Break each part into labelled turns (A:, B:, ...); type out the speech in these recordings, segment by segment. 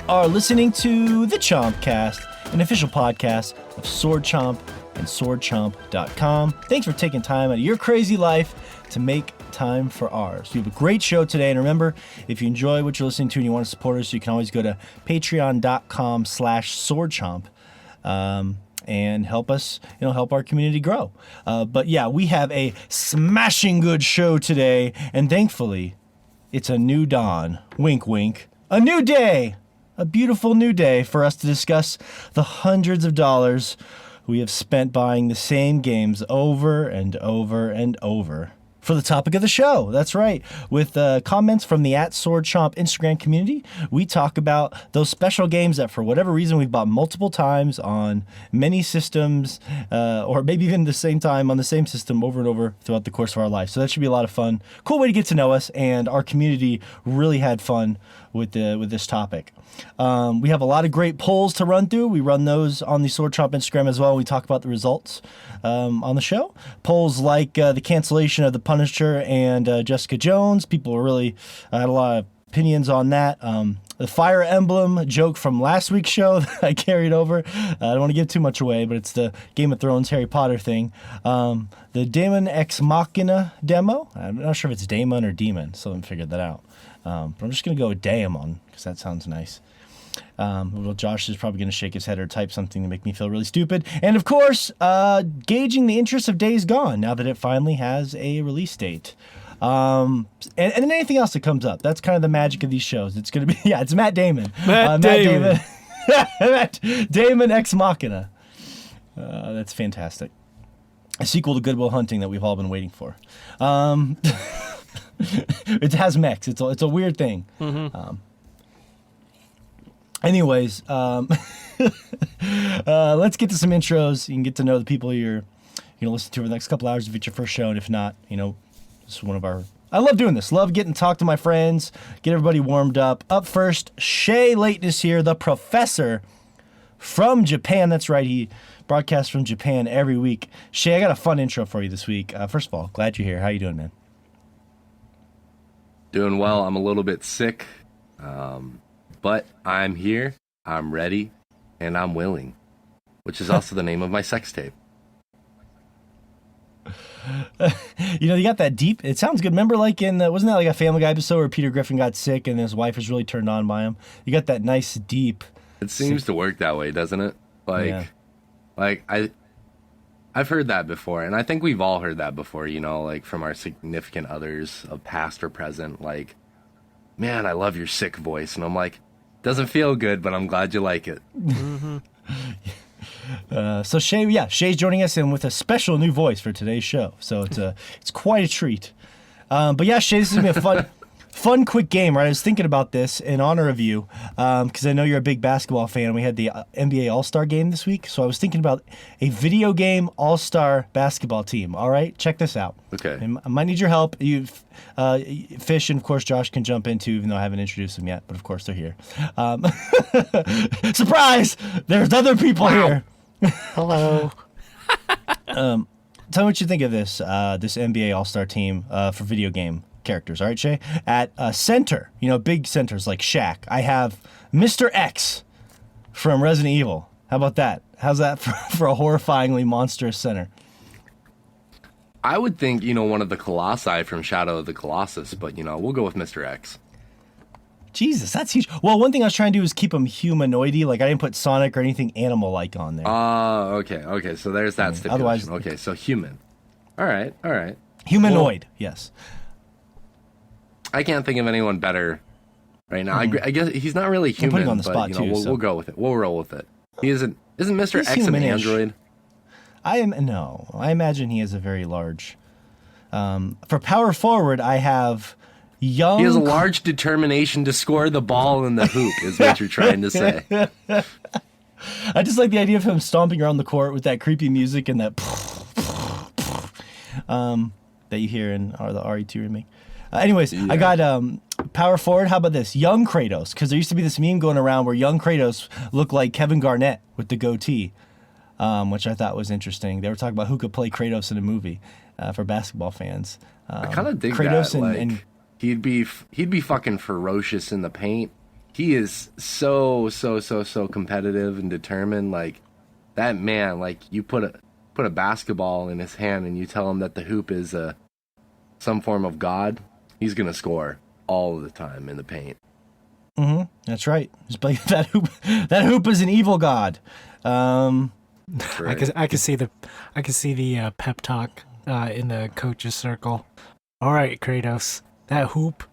A: are listening to the Chomp Cast, an official podcast of Sword Chomp and swordchomp.com. Thanks for taking time out of your crazy life to make time for ours. We have a great show today, and remember, if you enjoy what you're listening to and you want to support us, you can always go to patreon.com/swordchomp and help us, help our community grow. But yeah, we have a smashing good show today, and thankfully, it's a new dawn. Wink, wink. A new day. A beautiful new day for us to discuss the hundreds of dollars we have spent buying the same games over and over and over. For the topic of the show, that's right. With comments from the @SwordChomp Instagram community, we talk about those special games that for whatever reason we've bought multiple times on many systems, or maybe even the same time on the same system over and over throughout the course of our life. So that should be a lot of fun. Cool way to get to know us, and our community really had fun with this topic. We have a lot of great polls to run through. We run those on the SwordChomp Instagram as well. We talk about the results on the show. Polls like the cancellation of the Punisher and Jessica Jones. People were really had a lot of opinions on that. The Fire Emblem joke from last week's show that I carried over. I don't want to give too much away, but it's the Game of Thrones Harry Potter thing. The Daemon Ex Machina demo. I'm not sure if it's Daemon or Demon, so I haven't figured that out. But I'm just going to go with Dayamon because that sounds nice. Well, Josh is probably going to shake his head or type something to make me feel really stupid. And of course, gauging the interest of Days Gone now that it finally has a release date. And then anything else that comes up. That's kind of the magic of these shows. It's going to be, it's Matt Damon.
B: Matt Damon.
A: Daemon Ex Machina. That's fantastic. A sequel to Good Will Hunting that we've all been waiting for. It has mechs. It's a weird thing. Mm-hmm. Anyways, let's get to some intros. You can get to know the people you're going to listen to for the next couple hours if it's your first show, and if not, this is one of our... I love doing this. Love getting to talk to my friends, get everybody warmed up. Up first, Shay Layton is here, the professor from Japan. That's right, he broadcasts from Japan every week. Shay, I got a fun intro for you this week. First of all, glad you're here. How you doing, man?
B: Doing well. I'm a little bit sick, but I'm here, I'm ready, and I'm willing, which is also the name of my sex tape.
A: You got that deep, it sounds good. Remember wasn't that like a Family Guy episode where Peter Griffin got sick and his wife was really turned on by him? You got that nice deep.
B: It seems to work that way, doesn't it? I've heard that before, and I think we've all heard that before, from our significant others of past or present, man, I love your sick voice. And I'm like, doesn't feel good, but I'm glad you like it.
A: Mm-hmm. So Shay's joining us in with a special new voice for today's show. So it's quite a treat. But yeah, Shay, this is going to be a fun, quick game, right? I was thinking about this in honor of you, because I know you're a big basketball fan. We had the NBA All-Star game this week, so I was thinking about a video game All-Star basketball team. All right, check this out.
B: Okay.
A: I might need your help. You, Fish, and of course Josh can jump in too, even though I haven't introduced them yet. But of course they're here. Surprise! There's other people here.
B: Hello.
A: Tell me what you think of this NBA All-Star team for video game characters. All right, Shay? At center, big centers like Shaq, I have Mr. X from Resident Evil. How about that? How's that for a horrifyingly monstrous center?
B: I would think, one of the Colossi from Shadow of the Colossus, but, we'll go with Mr. X.
A: Jesus, that's huge. Well, one thing I was trying to do is keep him humanoidy. I didn't put Sonic or anything animal-like on there.
B: Okay. So there's that stipulation.
A: Otherwise,
B: okay, so human. All right.
A: Humanoid, yes.
B: I can't think of anyone better right now. I guess he's not really human,
A: putting on the spot too,
B: we'll go with it. We'll roll with it. Isn't Mr. X an android?
A: I imagine he is a very large. For power forward, I have young.
B: He has a large determination to score the ball in the hoop, is what you're trying to say.
A: I just like the idea of him stomping around the court with that creepy music and that that you hear in the RE2 remake. Anyways, yeah. I got power forward. How about this? Young Kratos, because there used to be this meme going around where young Kratos looked like Kevin Garnett with the goatee, which I thought was interesting. They were talking about who could play Kratos in a movie for basketball fans.
B: I kind of dig Kratos that. And he'd be fucking ferocious in the paint. he is so competitive and determined. Like that man, like you put a basketball in his hand and you tell him that the hoop is some form of god, he's gonna score all the time in the paint.
A: Mm-hmm. That's right. Just like that hoop. That hoop is an evil god.
B: Right.
C: I can see the pep talk in the coach's circle. All right, Kratos, that hoop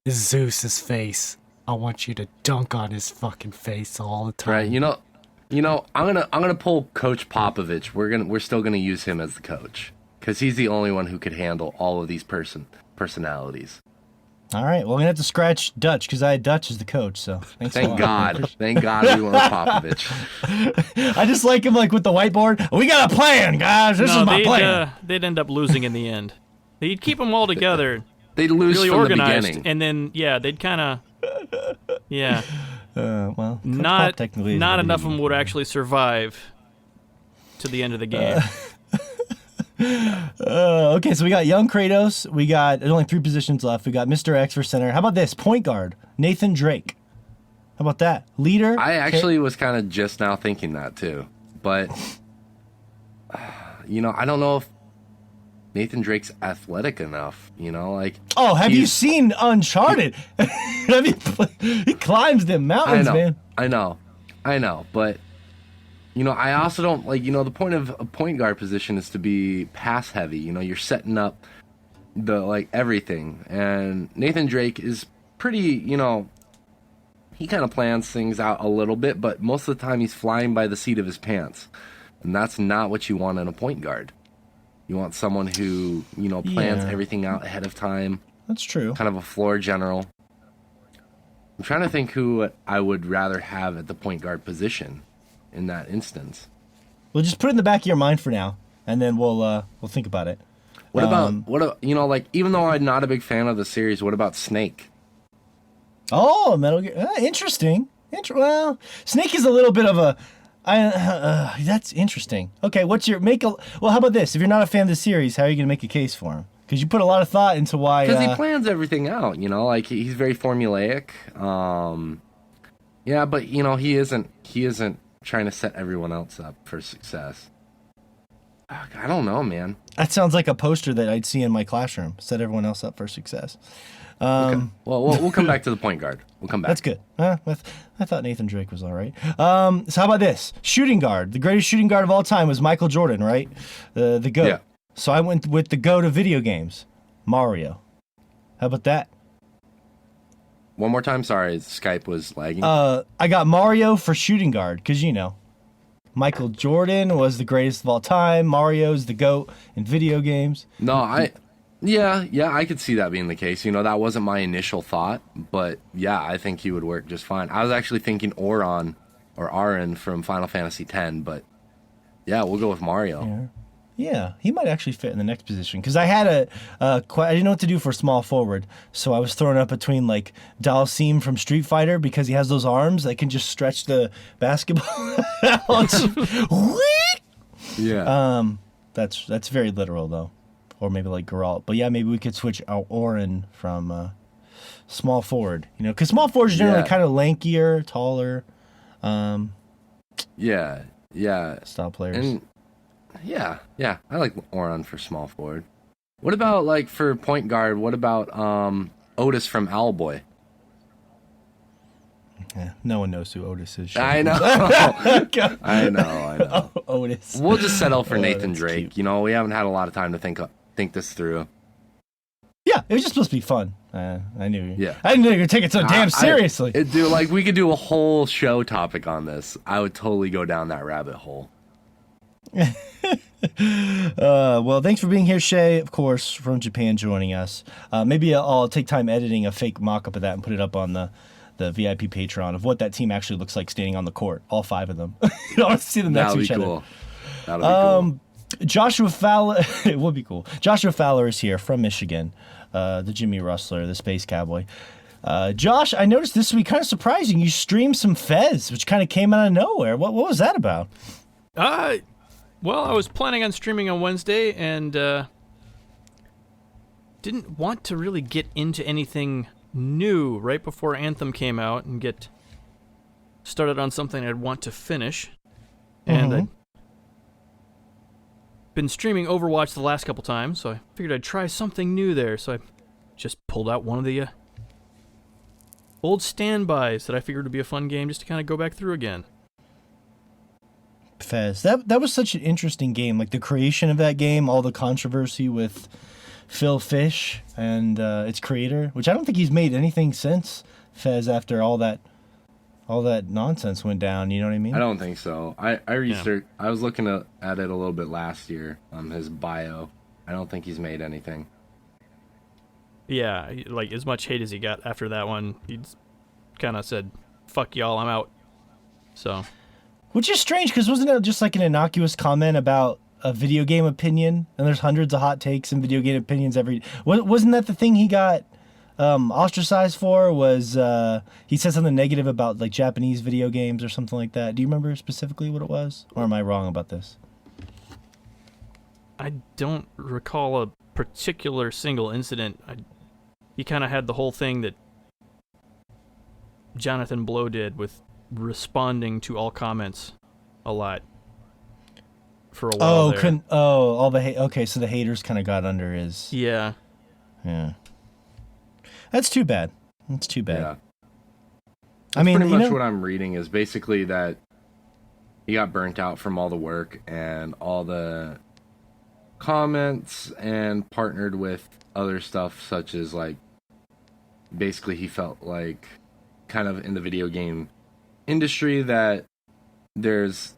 C: is Zeus's face. I want you to dunk on his fucking face all the time.
B: Right. You know, I'm gonna pull Coach Popovich. We're still gonna use him as the coach because he's the only one who could handle all of these personalities.
A: All right. Well, I'm gonna have to scratch Dutch because I had Dutch as the coach. So thanks a lot.
B: Thank God we went with Popovich.
A: I just like him like with the whiteboard. We got a plan, guys. This is my plan.
D: They'd end up losing in the end. They'd keep them all together.
B: They'd lose
D: really
B: from
D: organized,
B: the beginning.
D: and then they'd kind of
A: Well,
D: not
A: technically
D: enough of them would actually survive to the end of the game.
A: Okay, so we got young Kratos. We got there's only 3 positions left. We got Mr. X for center. How about this? Point guard, Nathan Drake. How about that? Leader.
B: I actually was kind of just now thinking that too, but I don't know if Nathan Drake's athletic enough. Like
A: have you seen Uncharted? He climbs them mountains, man.
B: I know, but I also don't like. The point of a point guard position is to be pass heavy. You're setting up the everything, and Nathan Drake is pretty. He kind of plans things out a little bit, but most of the time he's flying by the seat of his pants, and that's not what you want in a point guard. You want someone who plans everything out ahead of time.
A: That's true.
B: Kind of a floor general. I'm trying to think who I would rather have at the point guard position in that instance.
A: Well, just put it in the back of your mind for now, and then we'll think about it.
B: What about even though I'm not a big fan of the series, what about Snake?
A: Oh, Metal Gear. Interesting. Well, Snake is a little bit of a. That's interesting. Okay, well? How about this? If you're not a fan of the series, how are you gonna make a case for him? Because you put a lot of thought into why.
B: Because he plans everything out. He's very formulaic. But he isn't trying to set everyone else up for success. I don't know, man. That
A: sounds like a poster that I'd see in my classroom. Set everyone else up for success.
B: Okay. Well, we'll come back to the point guard. We'll come back.
A: That's good. I thought Nathan Drake was all right. So how about this? Shooting guard. The greatest shooting guard of all time was Michael Jordan, right? The GOAT. Yeah. So I went with the GOAT of video games, Mario. How about that?
B: One more time. Sorry, Skype was lagging.
A: I got Mario for shooting guard because Michael Jordan was the greatest of all time. Mario's the GOAT in video games.
B: No, Yeah, I could see that being the case. That wasn't my initial thought, but yeah, I think he would work just fine. I was actually thinking Auron from Final Fantasy X, but yeah, we'll go with Mario.
A: Yeah, he might actually fit in the next position because I had I didn't know what to do for small forward, so I was throwing up between like Dalsim from Street Fighter because he has those arms that can just stretch the basketball.
B: Yeah.
A: That's very literal though. Or maybe like Geralt. But yeah, maybe we could switch out Oren from small forward. Because small forwards are generally kind of lankier, taller.
B: Yeah.
A: Style players.
B: And yeah. I like Oren for small forward. What about for point guard? What about Otis from Owlboy?
A: Yeah, no one knows who Otis is.
B: I know. I know.
A: Otis.
B: We'll just settle for Nathan Drake.
A: Cute.
B: We haven't had a lot of time to think this through.
A: Yeah, it was just supposed to be fun. I knew.
B: Yeah.
A: I didn't know you were taking it so damn seriously.
B: We could do a whole show topic on this. I would totally go down that rabbit hole.
A: Well, thanks for being here, Shay, of course, from Japan, joining us. Maybe I'll take time editing a fake mock-up of that and put it up on the VIP Patreon of what that team actually looks like standing on the court. All 5 of them. I want to see them next to each other.
B: That'll be cool.
A: Joshua Fowler, it would be cool. Joshua Fowler is here from Michigan, the Jimmy Rustler, the Space Cowboy. Josh, I noticed this week, kind of surprising, you streamed some Fez, which kind of came out of nowhere. What was that about?
D: Well, I was planning on streaming on Wednesday and didn't want to really get into anything new right before Anthem came out and get started on something I'd want to finish, and I'd been streaming Overwatch the last couple times, so I figured I'd try something new there. So I just pulled out one of the old standbys that I figured would be a fun game just to kind of go back through again.
A: Fez. That was such an interesting game. Like the creation of that game, all the controversy with Phil Fish and its creator, which I don't think he's made anything since Fez after all that nonsense went down. You know what I mean?
B: I don't think so. I researched. Yeah. I was looking at it a little bit last year. His bio. I don't think he's made anything.
D: Yeah, like as much hate as he got after that one, he kind of said, "Fuck y'all, I'm out." So,
A: which is strange because wasn't it just like an innocuous comment about a video game opinion? And there's hundreds of hot takes and video game opinions every. Wasn't that the thing he got ostracized for? Was he said something negative about like Japanese video games or something like that? Do you remember specifically what it was, or am I wrong about this?
D: I don't recall a particular single incident. He kind of had the whole thing that Jonathan Blow did with responding to all comments a lot for a while there.
A: All the okay, so the haters kind of got under his.
D: Yeah.
A: That's too bad. That's too bad.
B: Yeah.
A: I mean,
B: pretty much what I'm reading is basically that he got burnt out from all the work and all the comments and partnered with other stuff such as like basically he felt like kind of in the video game industry that there's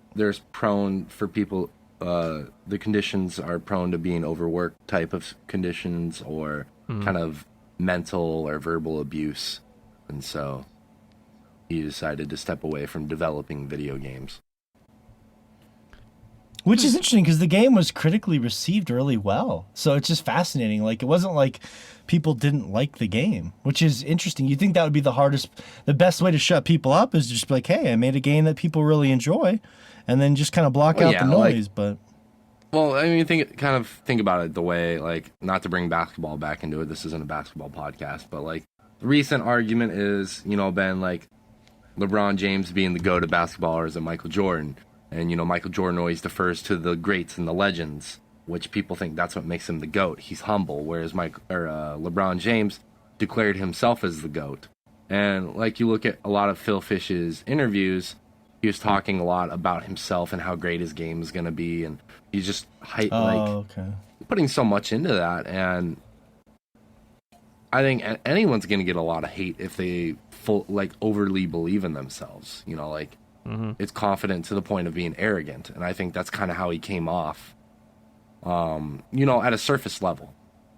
B: prone for people the conditions are prone to being overworked type of conditions or kind of mental or verbal abuse, and so he decided to step away from developing video games.
A: Which is interesting because the game was critically received really well. So it's just fascinating. Like, it wasn't like people didn't like the game, which is interesting. You think that would be the best way to shut people up is just be like, hey, I made a game that people really enjoy, and then just kind of block out the noise.
B: Well, I mean, think about it the way, like, not to bring basketball back into it. This isn't a basketball podcast, but like the recent argument is, been like LeBron James being the GOAT of basketball, or is it Michael Jordan? And, Michael Jordan always defers to the greats and the legends, which people think that's what makes him the GOAT. He's humble, whereas LeBron James declared himself as the GOAT. And, like, you look at a lot of Phil Fish's interviews, he was talking a lot about himself and how great his game is going to be, and he's just putting so much into that. And I think anyone's going to get a lot of hate if they overly believe in themselves, It's confident to the point of being arrogant, and I think that's kind of how he came off, at a surface level,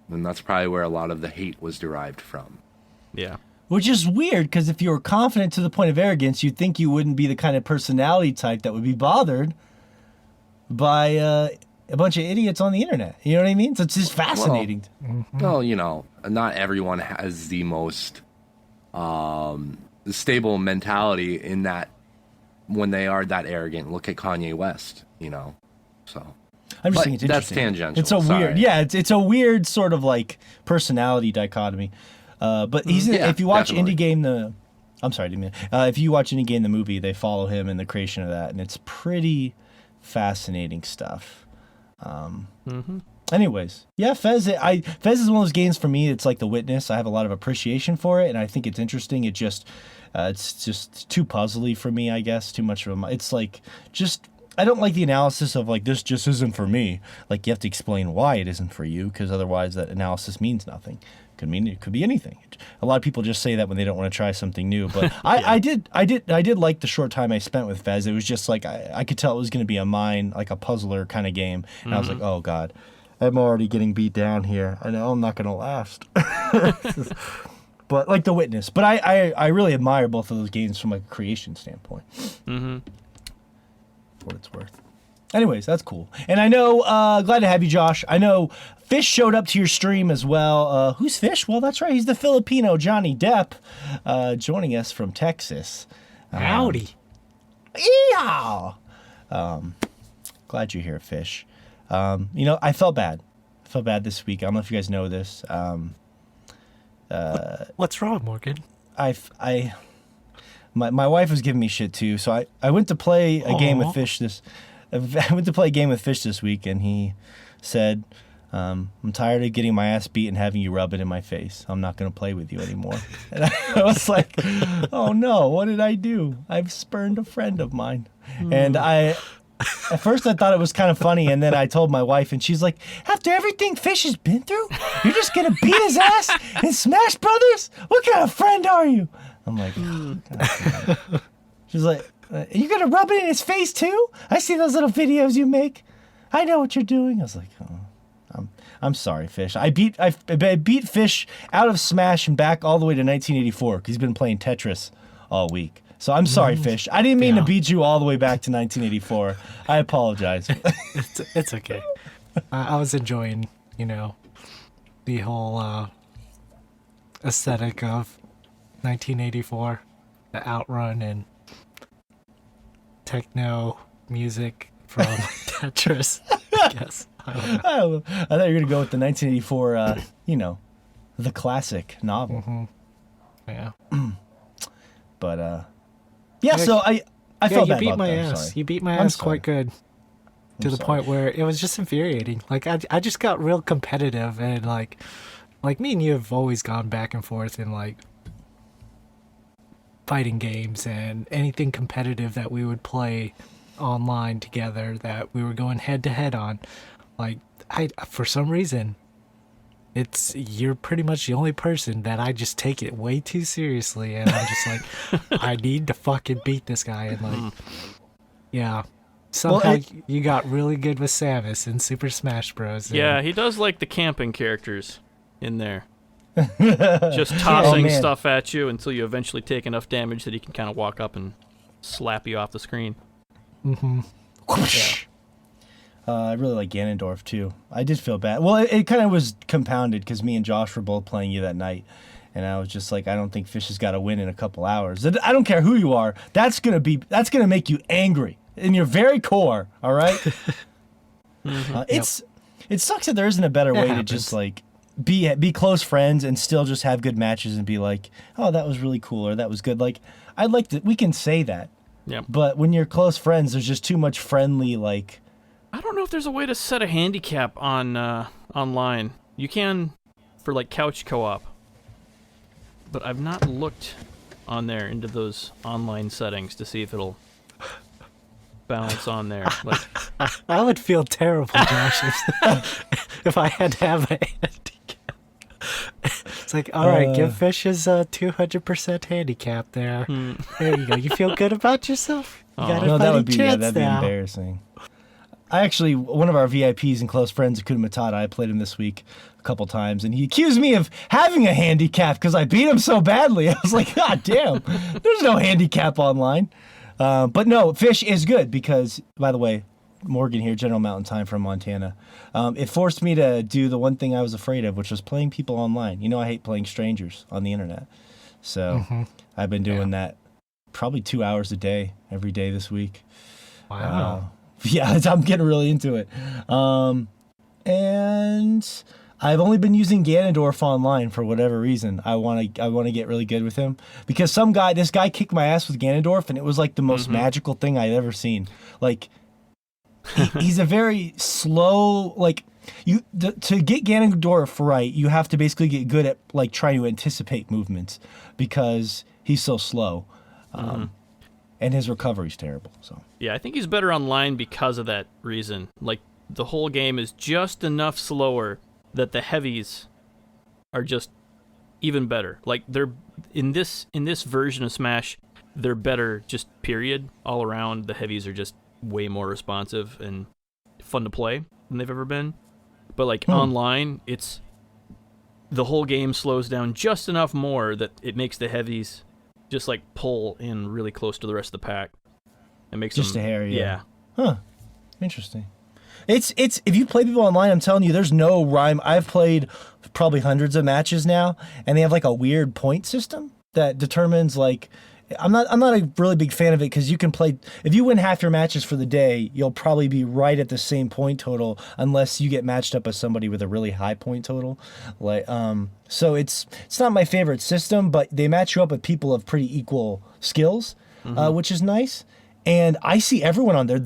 B: and that's probably where a lot of the hate was derived from.
D: Yeah.
A: Which is weird, because if you were confident to the point of arrogance, you'd think you wouldn't be the kind of personality type that would be bothered by a bunch of idiots on the internet. You know what I mean? So it's just fascinating.
B: Well, not everyone has the most stable mentality in that when they are that arrogant. Look at Kanye West, So
A: I'm just saying it's interesting.
B: That's tangential.
A: It's a weird, it's a weird sort of like personality dichotomy. But if you watch
B: definitely.
A: Indie Game if you watch Indie Game the movie, they follow him in the creation of that, and it's pretty fascinating stuff. Anyways, yeah, Fez is one of those games for me. It's like The Witness. I have a lot of appreciation for it, and I think it's interesting. It's just too puzzly for me, I guess. Too much of a. It's like just. I don't like the analysis of like this just isn't for me. Like you have to explain why it isn't for you, because otherwise that analysis means nothing. It could be anything. A lot of people just say that when they don't want to try something new. But I did like the short time I spent with Fez. It was just like I could tell it was going to be like a puzzler kind of game, and I was like, oh god, I'm already getting beat down here. I know I'm not going to last. But like The Witness. But I really admire both of those games from like a creation standpoint. For what it's worth. Anyways, that's cool. And I know, glad to have you, Josh. I know Fish showed up to your stream as well. Who's Fish? Well, that's right. He's the Filipino Johnny Depp, joining us from Texas.
C: Howdy.
A: Yeah. Glad you're here, Fish. I felt bad. I felt bad this week. I don't know if you guys know this.
C: What's wrong, Morgan?
A: my wife was giving me shit too. So I went to play a game with Fish this week, and he said, I'm tired of getting my ass beat and having you rub it in my face. I'm not going to play with you anymore. And I was like, oh no, what did I do? I've spurned a friend of mine. And at first I thought it was kind of funny, and then I told my wife, and she's like, after everything Fish has been through, you're just going to beat his ass in Smash Brothers? What kind of friend are you? I'm like, oh, God. She's like, you going to rub it in his face too? I see those little videos you make. I know what you're doing. I was like, oh, I'm sorry, Fish. I beat Fish out of Smash and back all the way to 1984 because he's been playing Tetris all week. So I'm sorry, Fish. I didn't mean to beat you all the way back to 1984. I apologize.
C: It's okay. I was enjoying, the whole aesthetic of 1984, the Outrun and techno music from Tetris. I guess. I don't know.
A: I thought you were gonna go with the 1984, the classic novel.
C: Mm-hmm. Yeah.
A: But yeah. So I felt
C: you
A: bad
C: beat
A: about
C: my
A: that. I'm
C: ass.
A: sorry.
C: You beat my
A: I'm
C: ass
A: sorry.
C: quite good. To the point where it was just infuriating. Like I just got real competitive, and like me and you have always gone back and forth in like fighting games and anything competitive that we would play online together that we were going head to head on. Like I for some reason you're pretty much the only person that I just take it way too seriously, and I'm just like I need to fucking beat this guy, and like yeah. Somehow you got really good with Samus in Super Smash Bros.
D: Yeah, he does like the camping characters in there. Just tossing stuff at you until you eventually take enough damage that he can kind of walk up and slap you off the screen.
C: Mm-hmm.
A: I really like Ganondorf too. I did feel bad. Well, it kind of was compounded because me and Josh were both playing you that night, and I was just like, I don't think Fish has got to win in a couple hours. I don't care who you are. That's gonna make you angry in your very core. All right. It sucks that there isn't a better way to just like be close friends and still just have good matches and be like, oh, that was really cool, or that was good. Like, I'd like to. We can say that.
D: Yeah.
A: But when you're close friends, there's just too much friendly like.
D: I don't know if there's a way to set a handicap on online. You can for like couch co-op, but I've not looked on there into those online settings to see if it'll balance on there. Like,
C: I would feel terrible, Josh, if I had to have a handicap. It's like, all right, give Fish his 200% handicap there. There you go. You feel good about yourself? You got a fighting chance
A: that'd be
C: now.
A: embarrassing. One of our VIPs and close friends, Akuna Matata, I played him this week a couple times, and he accused me of having a handicap because I beat him so badly. I was like, God damn, there's no handicap online. But no, Fish is good because, by the way, Morgan here, General Mountain Time from Montana. It forced me to do the one thing I was afraid of, which was playing people online. You know, I hate playing strangers on the internet. So I've been doing that probably 2 hours a day, every day this week.
C: Wow.
A: Yeah, I'm getting really into it. And I've only been using Ganondorf online for whatever reason. I want to get really good with him because this guy kicked my ass with Ganondorf, and it was like the most magical thing I'd ever seen. Like he's a very slow, like to get Ganondorf right, you have to basically get good at like trying to anticipate movements because he's so slow. And his recovery's terrible. So
D: yeah, I think he's better online because of that reason. Like, the whole game is just enough slower that the heavies are just even better. Like, they're in this version of Smash, they're better just period all around. The heavies are just way more responsive and fun to play than they've ever been. But like online, it's the whole game slows down just enough more that it makes the heavies just like pull in really close to the rest of the pack. It makes
A: just
D: them,
A: a hair,
D: yeah.
A: Huh. Interesting. It's if you play people online, I'm telling you, there's no rhyme. I've played probably hundreds of matches now, and they have like a weird point system that determines like I'm not a really big fan of it because you can play if you win half your matches for the day, you'll probably be right at the same point total unless you get matched up with somebody with a really high point total. So it's not my favorite system, but they match you up with people of pretty equal skills, which is nice. And I see everyone on there.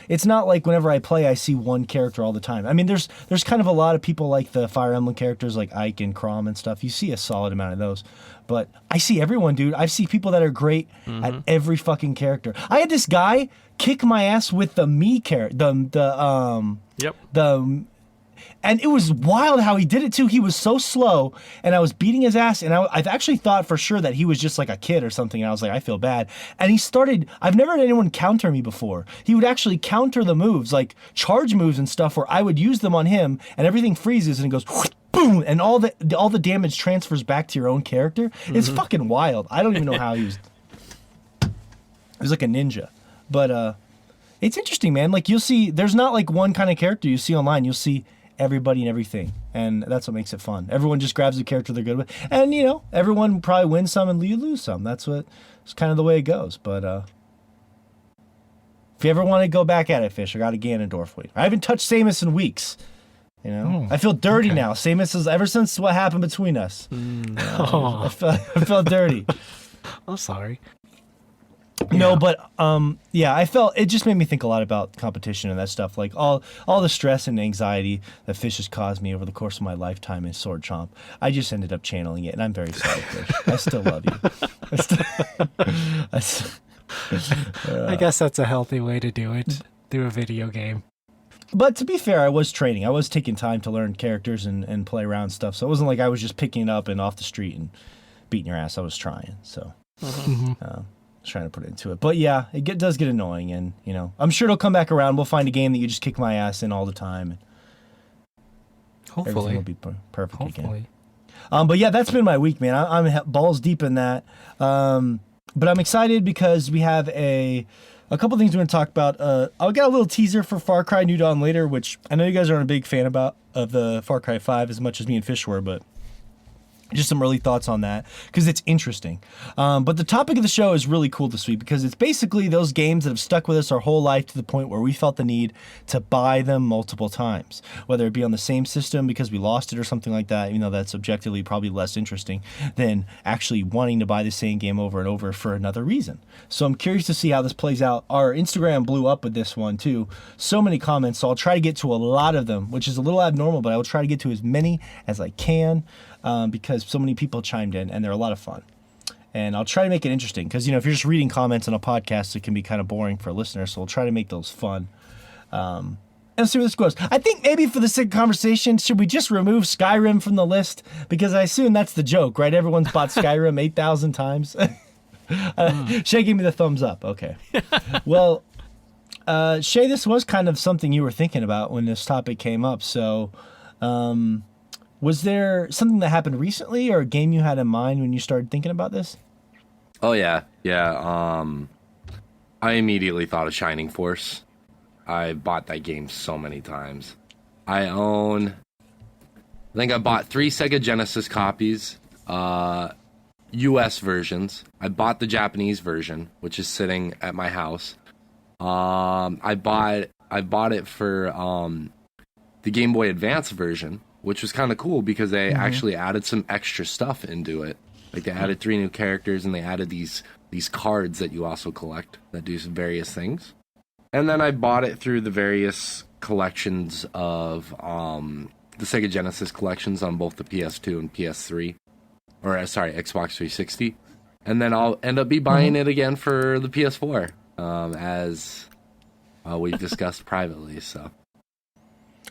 A: It's not like whenever I play, I see one character all the time. I mean, there's kind of a lot of people like the Fire Emblem characters like Ike and Chrom and stuff. You see a solid amount of those. But I see everyone, dude. I see people that are great at every fucking character. I had this guy kick my ass with the Mii character, and it was wild how he did it too. He was so slow, and I was beating his ass, and I've actually thought for sure that he was just like a kid or something, and I was like, I feel bad. And he started, I've never had anyone counter me before. He would actually counter the moves, like charge moves and stuff, where I would use them on him, and everything freezes, and it goes, boom, and all the damage transfers back to your own character. It's fucking wild. I don't even know how he was like a ninja. But it's interesting, man. Like, you'll see, there's not like one kind of character you see online. You'll see everybody and everything, and that's what makes it fun. Everyone just grabs the character they're good with, and everyone probably wins some and you lose some. It's kind of the way it goes. But if you ever want to go back at it, Fish, I got a Ganondorf for you. I haven't touched Samus in weeks. I feel dirty now. Samus is, ever since what happened between us. I felt dirty.
C: I'm sorry.
A: No, but I felt it just made me think a lot about competition and that stuff. Like all the stress and anxiety that Fish has caused me over the course of my lifetime in Sword Chomp, I just ended up channeling it, and I'm very sorry, Fish. I still love you.
C: I guess that's a healthy way to do it through a video game.
A: But to be fair, I was training. I was taking time to learn characters and play around stuff. So it wasn't like I was just picking it up and off the street and beating your ass. I was trying. So trying to put it into it. But yeah, it does get annoying, and I'm sure it'll come back around. We'll find a game that you just kick my ass in all the time, and
C: hopefully
A: everything will be perfect again. But yeah, that's been my week, man. I'm balls deep in that. But I'm excited because we have a couple things we're going to talk about. I'll get a little teaser for Far Cry New Dawn later, which I know you guys aren't a big fan of the Far Cry 5 as much as me and Fish were, but just some early thoughts on that because it's interesting. But the topic of the show is really cool this week because it's basically those games that have stuck with us our whole life to the point where we felt the need to buy them multiple times, whether it be on the same system because we lost it or something like that, even though that's objectively probably less interesting than actually wanting to buy the same game over and over for another reason. So I'm curious to see how this plays out. Our Instagram blew up with this one too. So many comments, so I'll try to get to a lot of them, which is a little abnormal, but I will try to get to as many as I can. Because so many people chimed in, and they're a lot of fun. And I'll try to make it interesting, because, if you're just reading comments on a podcast, it can be kind of boring for listeners, so we'll try to make those fun. And see where this goes. I think maybe for the sake of conversation, should we just remove Skyrim from the list? Because I assume that's the joke, right? Everyone's bought Skyrim 8,000 times. Shay gave me the thumbs up. Okay. Well, Shay, this was kind of something you were thinking about when this topic came up, so... was there something that happened recently or a game you had in mind when you started thinking about this?
B: Oh, yeah. I immediately thought of Shining Force. I bought that game so many times. I think I bought 3 Sega Genesis copies, US versions. I bought the Japanese version, which is sitting at my house. I bought it for the Game Boy Advance version, which was kind of cool because they actually added some extra stuff into it. Like they added 3 new characters, and they added these cards that you also collect that do some various things. And then I bought it through the various collections of the Sega Genesis collections on both the PS2 and PS3, or sorry, Xbox 360. And then I'll end up buying it again for the PS4, as we've discussed privately. So,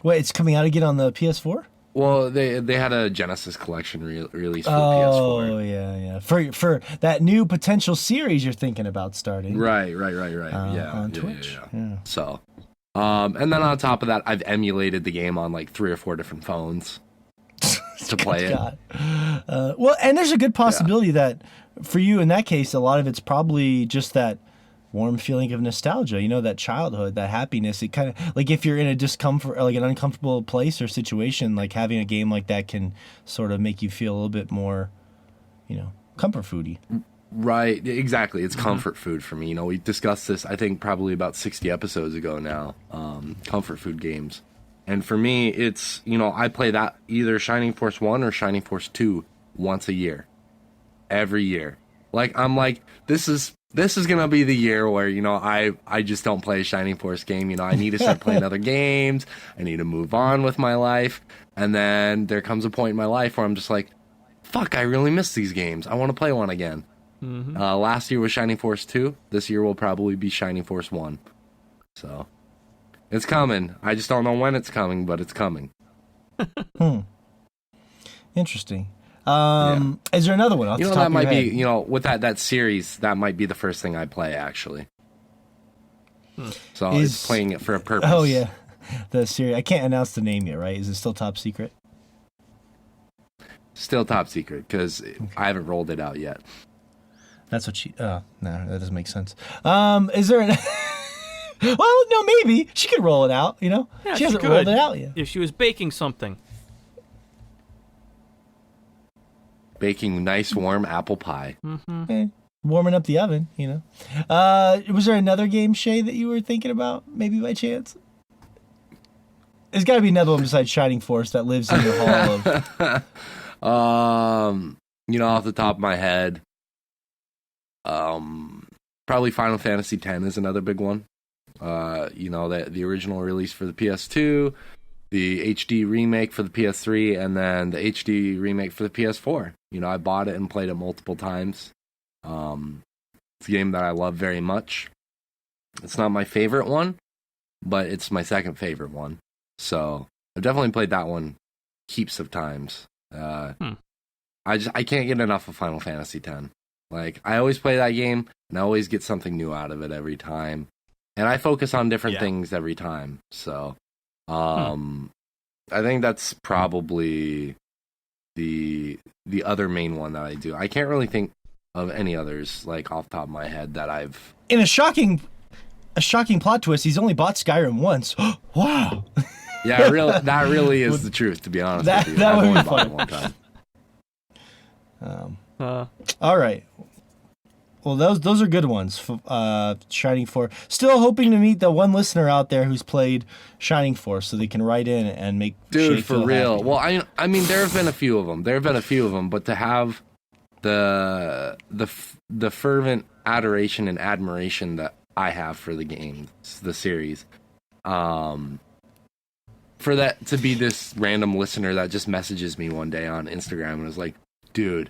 A: wait, it's coming out again on the PS4?
B: Well, they had a Genesis collection released for PS4.
A: Oh, yeah. For that new potential series you're thinking about starting.
B: Right. Yeah.
A: On Twitch. Yeah.
B: So, and then on top of that, I've emulated the game on like 3 or 4 different phones to play it.
A: Well, and there's a good possibility that for you in that case, a lot of it's probably just that warm feeling of nostalgia, that childhood, that happiness. It kind of like if you're in a discomfort, like an uncomfortable place or situation, like having a game like that can sort of make you feel a little bit more, comfort foody.
B: Right, exactly. It's comfort food for me. You know, we discussed this, I think, probably about 60 episodes ago now. Comfort food games. And for me, it's, you know, I play that either Shining Force 1 or Shining Force 2 once a year. Every year. Like, I'm like, this is gonna be the year where, you know, I just don't play a Shining Force game. You know, I need to start playing other games. I need to move on with my life. And then there comes a point in my life where I'm just like, fuck, I really miss these games. I want to play one again. Last year was Shining Force 2. This year will probably be Shining Force 1. So, it's coming. I just don't know when it's coming, but it's coming.
A: Interesting. Is there another one off
B: You
A: the
B: know,
A: top
B: that
A: of
B: might
A: your
B: be,
A: head?
B: you know, with that series, that might be the first thing I play, actually. So, it's playing it for a purpose.
A: Oh, yeah. The series. I can't announce the name yet, right? Is it still top secret?
B: Still top secret, because I haven't rolled it out yet.
A: That's what she... Oh, no, that doesn't make sense. Is there an... Well, no, maybe. She could roll it out, you know?
D: Yeah,
A: she hasn't
D: could.
A: rolled it out yet.
D: If she was baking something.
B: Baking nice, warm apple pie.
A: Warming up the oven, you know? Was there another game, Shay, that you were thinking about, maybe by chance? There's got to be another one besides Shining Force that lives in your hall of...
B: You know, off the top of my head, probably Final Fantasy X is another big one. You know, the original release for the PS2, the HD remake for the PS3, and then the HD remake for the PS4. You know, I bought it and played it multiple times. It's a game that I love very much. It's not my favorite one, but it's my second favorite one. So I've definitely played that one heaps of times. I can't get enough of Final Fantasy X. Like, I always play that game, and I always get something new out of it every time. And I focus on different things every time. So, I think that's probably the other main one that I do. I can't really think of any others, like, off the top of my head that I've...
A: In a shocking plot twist, he's only bought Skyrim once. Wow.
B: Yeah, that really is the truth, to be honest with you.
A: That
B: I've
A: would
B: only
A: be
B: bought
A: fun.
B: it one time.
A: All right. Well, those are good ones. Shining Force. Still hoping to meet the one listener out there who's played Shining Force, so they can write in and make Shay
B: Dude, for
A: feel
B: real.
A: happy.
B: Well, I mean, there have been a few of them. But to have the fervent adoration and admiration that I have for the game, the series, for that to be this random listener that just messages me one day on Instagram and was like, dude,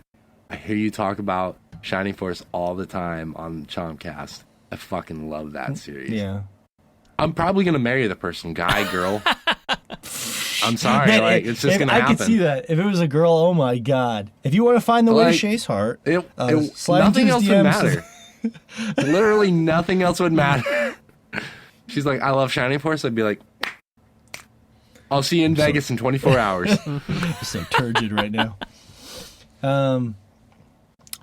B: I hear you talk about Shining Force all the time on Chompcast. I fucking love that series.
A: Yeah.
B: I'm probably gonna marry the person, guy, girl. I'm sorry,
A: Man,
B: like it's just gonna
A: I
B: happen.
A: could see that. If it was a girl, oh my god. If you want to find the way to
B: Like,
A: Shay's heart, slide
B: nothing
A: into
B: else
A: his
B: would
A: DMs.
B: matter. Literally nothing else would matter. She's like, I love Shining Force. I'd be like, I'll see you in Vegas in 24 hours.
A: I'm so turgid right now.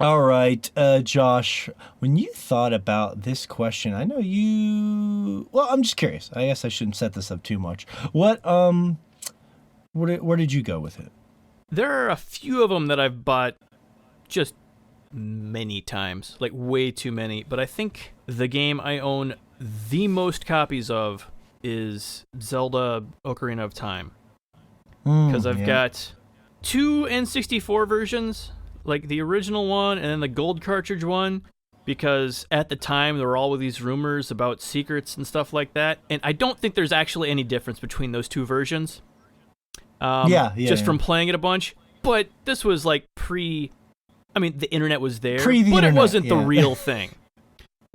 A: All right, Josh, when you thought about this question, I know you... Well, I'm just curious. I guess I shouldn't set this up too much. Where did you go with it?
D: There are a few of them that I've bought just many times, like way too many. But I think the game I own the most copies of is Zelda Ocarina of Time. Because I've got two N64 versions, like the original one and then the gold cartridge one, because at the time there were all of these rumors about secrets and stuff like that, and I don't think there's actually any difference between those two versions. From playing it a bunch. But this was like the internet was there, but
A: internet,
D: it wasn't the
A: yeah.
D: real thing.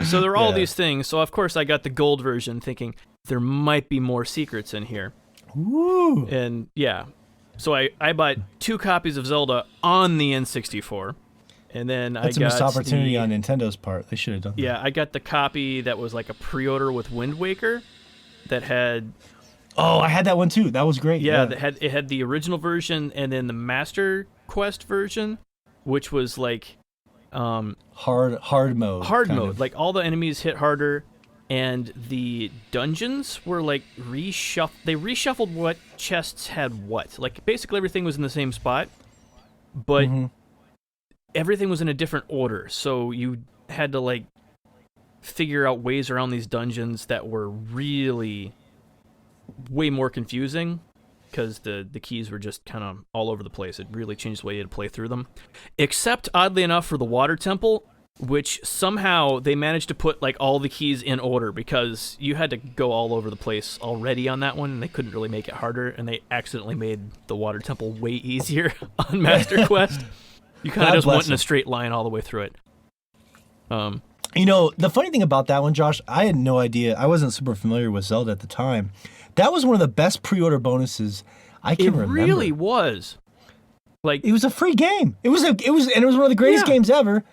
D: So there are all these things. So of course I got the gold version thinking there might be more secrets in here.
A: Woo!
D: And yeah. So I bought two copies of Zelda on the N64, and then
A: That's
D: I got
A: a missed opportunity on Nintendo's part. They should have done that.
D: Yeah, I got the copy that was like a pre-order with Wind Waker, that had.
A: Oh, I had that one too. That was great.
D: Yeah, it had the original version and then the Master Quest version, which was like
A: hard mode.
D: Hard
A: kind
D: mode.
A: of.
D: Like all the enemies hit harder. And the dungeons were like reshuffled. They reshuffled what chests had what. Like basically everything was in the same spot, but everything was in a different order, so you had to like figure out ways around these dungeons that were really way more confusing because the keys were just kind of all over the place. It really changed the way you had to play through them. Except, oddly enough, for the water temple, which somehow they managed to put like all the keys in order because you had to go all over the place already on that one, and they couldn't really make it harder, and they accidentally made the water temple way easier on Master Quest. You kind of just went in a straight line all the way through it.
A: You know, the funny thing about that one, Josh, I had no idea. I wasn't super familiar with Zelda at the time. That was one of the best pre-order bonuses I can remember.
D: It really was. Like,
A: it was a free game. It was one of the greatest games ever.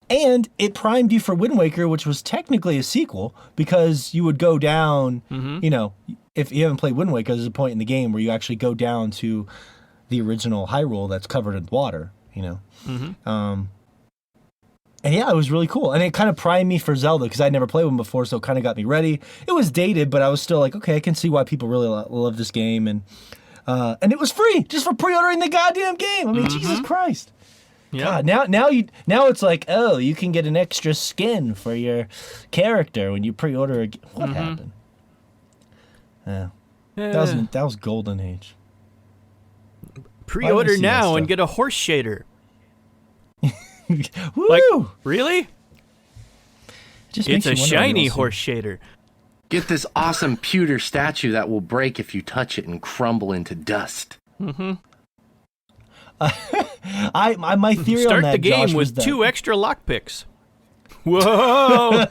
A: And it primed you for Wind Waker, which was technically a sequel, because you would go down, you know, if you haven't played Wind Waker, there's a point in the game where you actually go down to the original Hyrule that's covered in water, you know. And yeah, it was really cool. And it kind of primed me for Zelda because I'd never played one before, so it kind of got me ready. It was dated, but I was still like, okay, I can see why people really love this game. And it was free just for pre-ordering the goddamn game. I mean, Jesus Christ.
D: yeah.
A: God, now it's like, oh, you can get an extra skin for your character when you pre-order a game. What happened? Yeah. That was golden age.
D: Pre-order
A: see that
D: now and
A: stuff.
D: get a horse shader.
A: Woo!
D: Like, really?
A: Just
D: It's
A: makes you
D: a
A: wonder what
D: shiny
A: else
D: horse shader.
B: Get this awesome pewter statue that will break if you touch it and crumble into dust.
A: My theory on
D: Start
A: that,
D: the game
A: Josh, was
D: with
A: that,
D: 2 extra lockpicks. Whoa!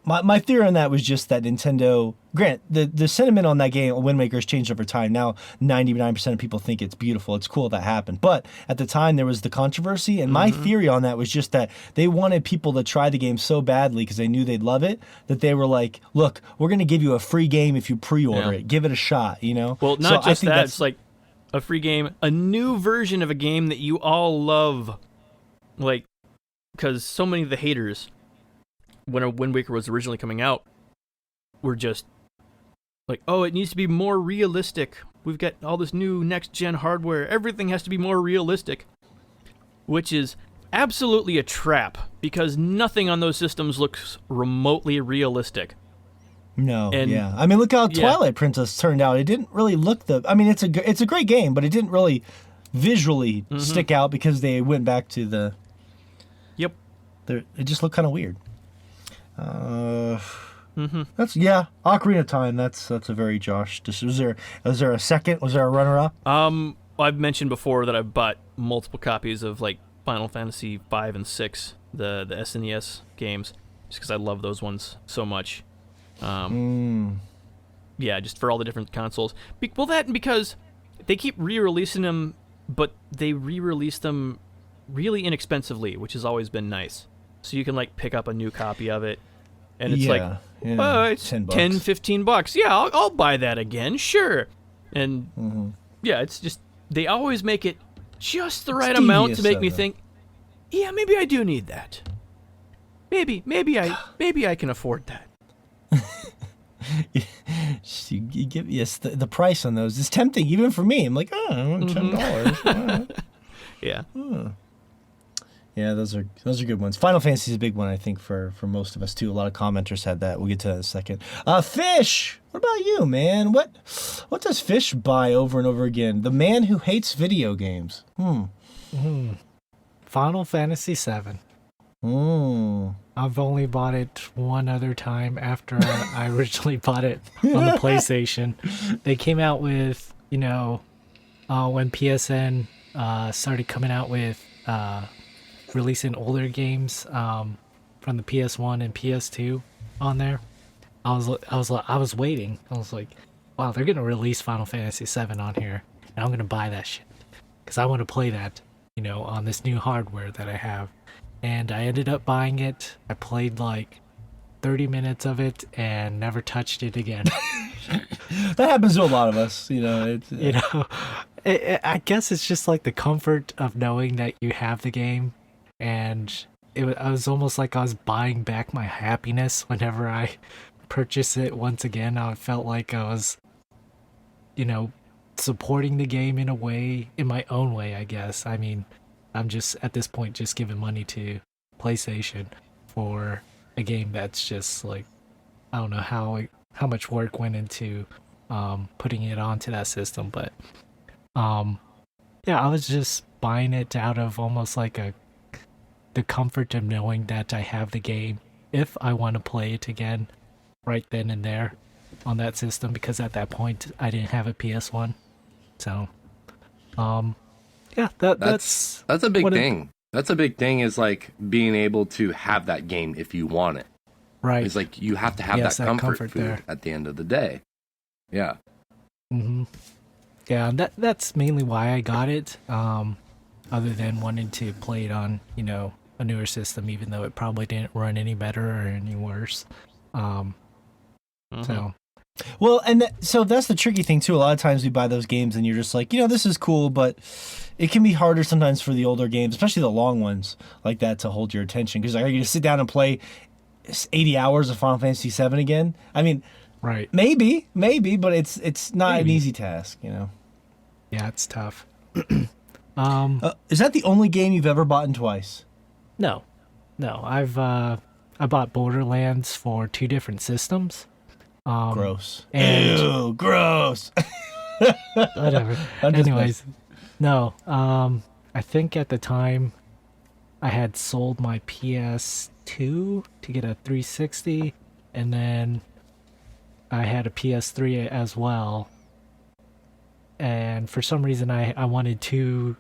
A: My theory on that was just that Nintendo, the sentiment on that game, Wind Waker, has changed over time. Now 99% of people think it's beautiful. It's cool that happened. But at the time there was the controversy, and my theory on that was just that they wanted people to try the game so badly because they knew they'd love it, that they were like, look, we're going to give you a free game if you pre-order it. Give it a shot, you know?
D: Well, not
A: So I
D: just
A: think
D: that.
A: that's-
D: It's like a free game, a new version of a game that you all love. Like, because so many of the haters, when a Wind Waker was originally coming out, were just like, oh, it needs to be more realistic. We've got all this new next-gen hardware. Everything has to be more realistic. Which is absolutely a trap, because nothing on those systems looks remotely realistic.
A: No,
D: And-
A: yeah. I mean, look how Twilight Princess turned out. It didn't really look I mean, it's a great game, but it didn't really visually stick out because they went back to the...
D: Yep.
A: It just looked kind of weird. That's Ocarina of Time. That's a very Josh. Was there a second? Was there a runner-up?
D: I've mentioned before that I've bought multiple copies of like Final Fantasy 5 and 6, the SNES games, just because I love those ones so much. Yeah, just for all the different consoles. Well, that and because they keep re-releasing them, but they re-release them really inexpensively, which has always been nice. So you can like pick up a new copy of it, and it's it's
A: $10.
D: 10, $15. Yeah, I'll buy that again, sure. And yeah, it's just they always make it just the right amount to make me think, yeah, maybe I do need that. Maybe I can afford that.
A: You give the price on those is tempting even for me. I'm like, oh, I want $10.
D: Yeah.
A: Yeah, those are good ones. Final Fantasy is a big one, I think, for most of us too. A lot of commenters had that. We'll get to that in a second. Fish. What about you, man? What does Fish buy over and over again? The man who hates video games.
C: Final Fantasy VII. I've only bought it one other time after I originally bought it on the PlayStation. They came out with, when PSN started coming out with releasing older games from the PS1 and PS2 on there. I was waiting. I was like, wow, they're gonna release Final Fantasy VII on here, and I'm gonna buy that shit because I want to play that, on this new hardware that I have. And I ended up buying it. I played like 30 minutes of it and never touched it again.
A: That happens to a lot of us, It's,
C: I guess it's just like the comfort of knowing that you have the game, and I was almost like I was buying back my happiness whenever I purchased it once again. I felt like I was, supporting the game in a way, in my own way, I guess. I mean, I'm just at this point just giving money to PlayStation for a game that's just like, I don't know how much work went into putting it onto that system, but yeah, I was just buying it out of almost like the comfort of knowing that I have the game if I want to play it again right then and there on that system, because at that point I didn't have a PS1. So yeah, that's
B: a big thing. That's a big thing, is like being able to have that game if you want it.
C: right.
B: It's like you have to have
C: Yes,
B: that
C: that
B: comfort
C: comfort
B: food
C: there.
B: at the end of the day. Yeah.
C: Mm-hmm. Yeah, that's mainly why I got it. Other than wanting to play it on, a newer system, even though it probably didn't run any better or any worse. So
A: Well, and so that's the tricky thing too. A lot of times we buy those games and you're just like, this is cool, but it can be harder sometimes for the older games, especially the long ones like that, to hold your attention. Because are you going to sit down and play 80 hours of Final Fantasy VII again? I mean,
C: right.
A: maybe, but it's not an easy task,
C: Yeah, it's tough.
A: Is that the only game you've ever bought in twice?
C: No, I bought Borderlands for 2 different systems.
A: Gross.
C: And
A: Ew, gross.
C: whatever.
A: I'm just
C: Anyways, no. I think at the time I had sold my PS2 to get a 360, and then I had a PS3 as well. And for some reason, I wanted to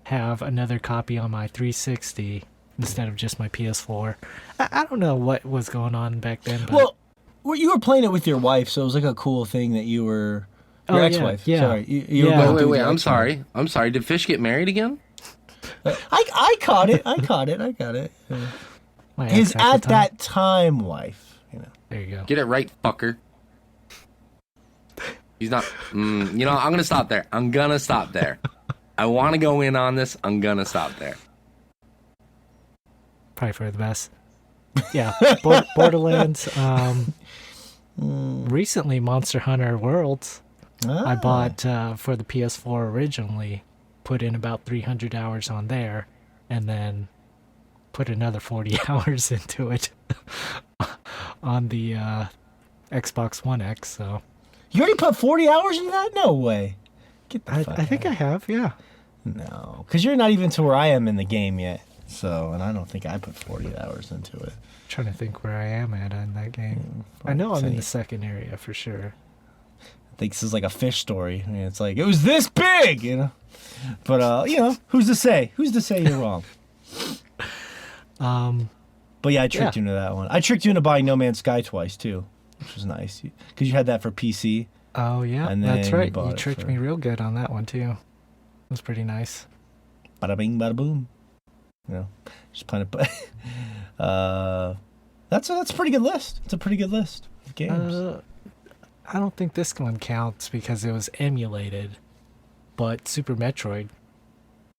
C: have another copy on my 360 instead of just my PS4. I don't know what was going on back then. But
A: Well, you were playing it with your wife, so it was like a cool thing that you were... Your
C: Oh, yeah,
A: ex-wife.
C: yeah.
A: Sorry. You were
C: Yeah.
A: going through
B: Wait,
A: your
B: I'm
A: ex-wife.
B: sorry. Did Fish get married again?
A: I caught it. I got it.
C: my
A: His
C: ex
A: at
C: the time.
A: that time wife.
C: There you go.
B: Get it right, fucker. He's not... I'm going to stop there. I want to go in on this. I'm going to stop there.
C: Probably for the best. Yeah, Borderlands. Recently, Monster Hunter Worlds. I bought for the PS4 originally. Put in about 300 hours on there, and then put another 40 hours into it on the Xbox One X. So
A: You already put 40 hours into that? No way. Get the fuck
C: I think I have. Yeah.
A: No, because you're not even to where I am in the game yet. So, and I don't think I put 40 hours into it.
C: Trying to think where I am at in that game. I know I'm in the second area for sure.
A: I think this is like a fish story. I mean, it's like, it was this big, But, who's to say? Who's to say you're wrong? But yeah, I tricked you into that one. I tricked you into buying No Man's Sky twice, too, which was nice. Because you had that for PC.
C: Oh, yeah,
A: And
C: that's
A: then
C: right.
A: you bought
C: You
A: it
C: tricked
A: for-
C: me real good on that one, too. It was pretty nice.
A: Bada bing, bada boom. Just playing it. That's a pretty good list. It's a pretty good list of games.
C: I don't think this one counts because it was emulated. But Super Metroid,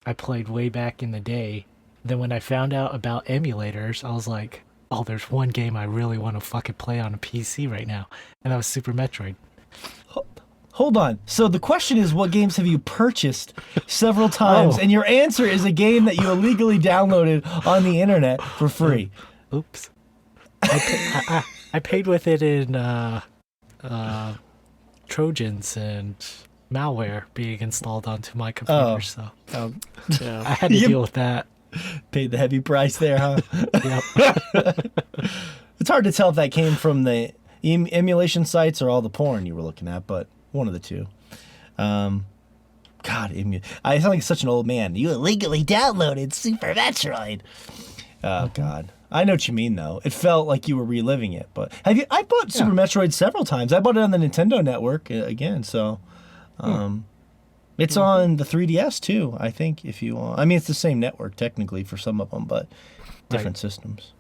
C: I played way back in the day. Then when I found out about emulators, I was like, oh, there's one game I really want to fucking play on a PC right now. And that was Super Metroid.
A: Hold on. So the question is, what games have you purchased several times?
C: Oh.
A: And your answer is a game that you illegally downloaded on the internet for free.
C: Oops. I paid with it in Trojans and malware being installed onto my computer, so
D: Yeah.
C: I had to
A: Yep.
C: deal with that.
A: Paid the heavy price there, huh?
C: Yep.
A: It's hard to tell if that came from the emulation sites or all the porn you were looking at, but one of the two. God, I sound like such an old man. You illegally downloaded Super Metroid. Oh, God. I know what you mean, though. It felt like you were reliving it. But I bought Super Metroid several times. I bought it on the Nintendo Network again, so... It's on the 3DS, too, I think, if you want. I mean, it's the same network, technically, for some of them, but different systems.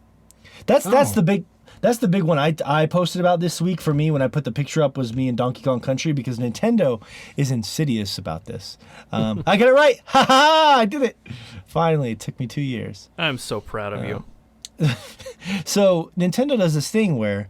A: That's the big one I posted about this week for me when I put the picture up was me in Donkey Kong Country, because Nintendo is insidious about this. I got it right. Ha ha! I did it. Finally, it took me 2 years.
D: I'm so proud of you.
A: So Nintendo does this thing where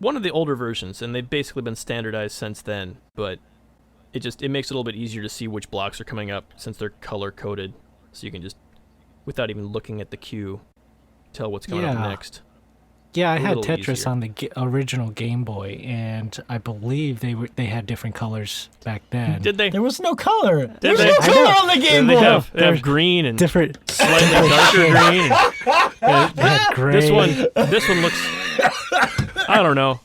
D: one of the older versions, and they've basically been standardized since then. But it makes it a little bit easier to see which blocks are coming up since they're color coded, so you can just, without even looking at the queue, tell what's coming up next.
C: Yeah, I had
D: little
C: Tetris
D: easier.
C: on the original Game Boy, and I believe they had different colors back then.
D: Did they?
A: There was no color. There was
D: they?
A: no
D: I
A: color
C: know.
A: on the Game
D: They
A: Boy.
D: have
C: There's
D: green and
C: different.
D: slightly darker green.
C: They had gray.
D: This one looks, I don't know,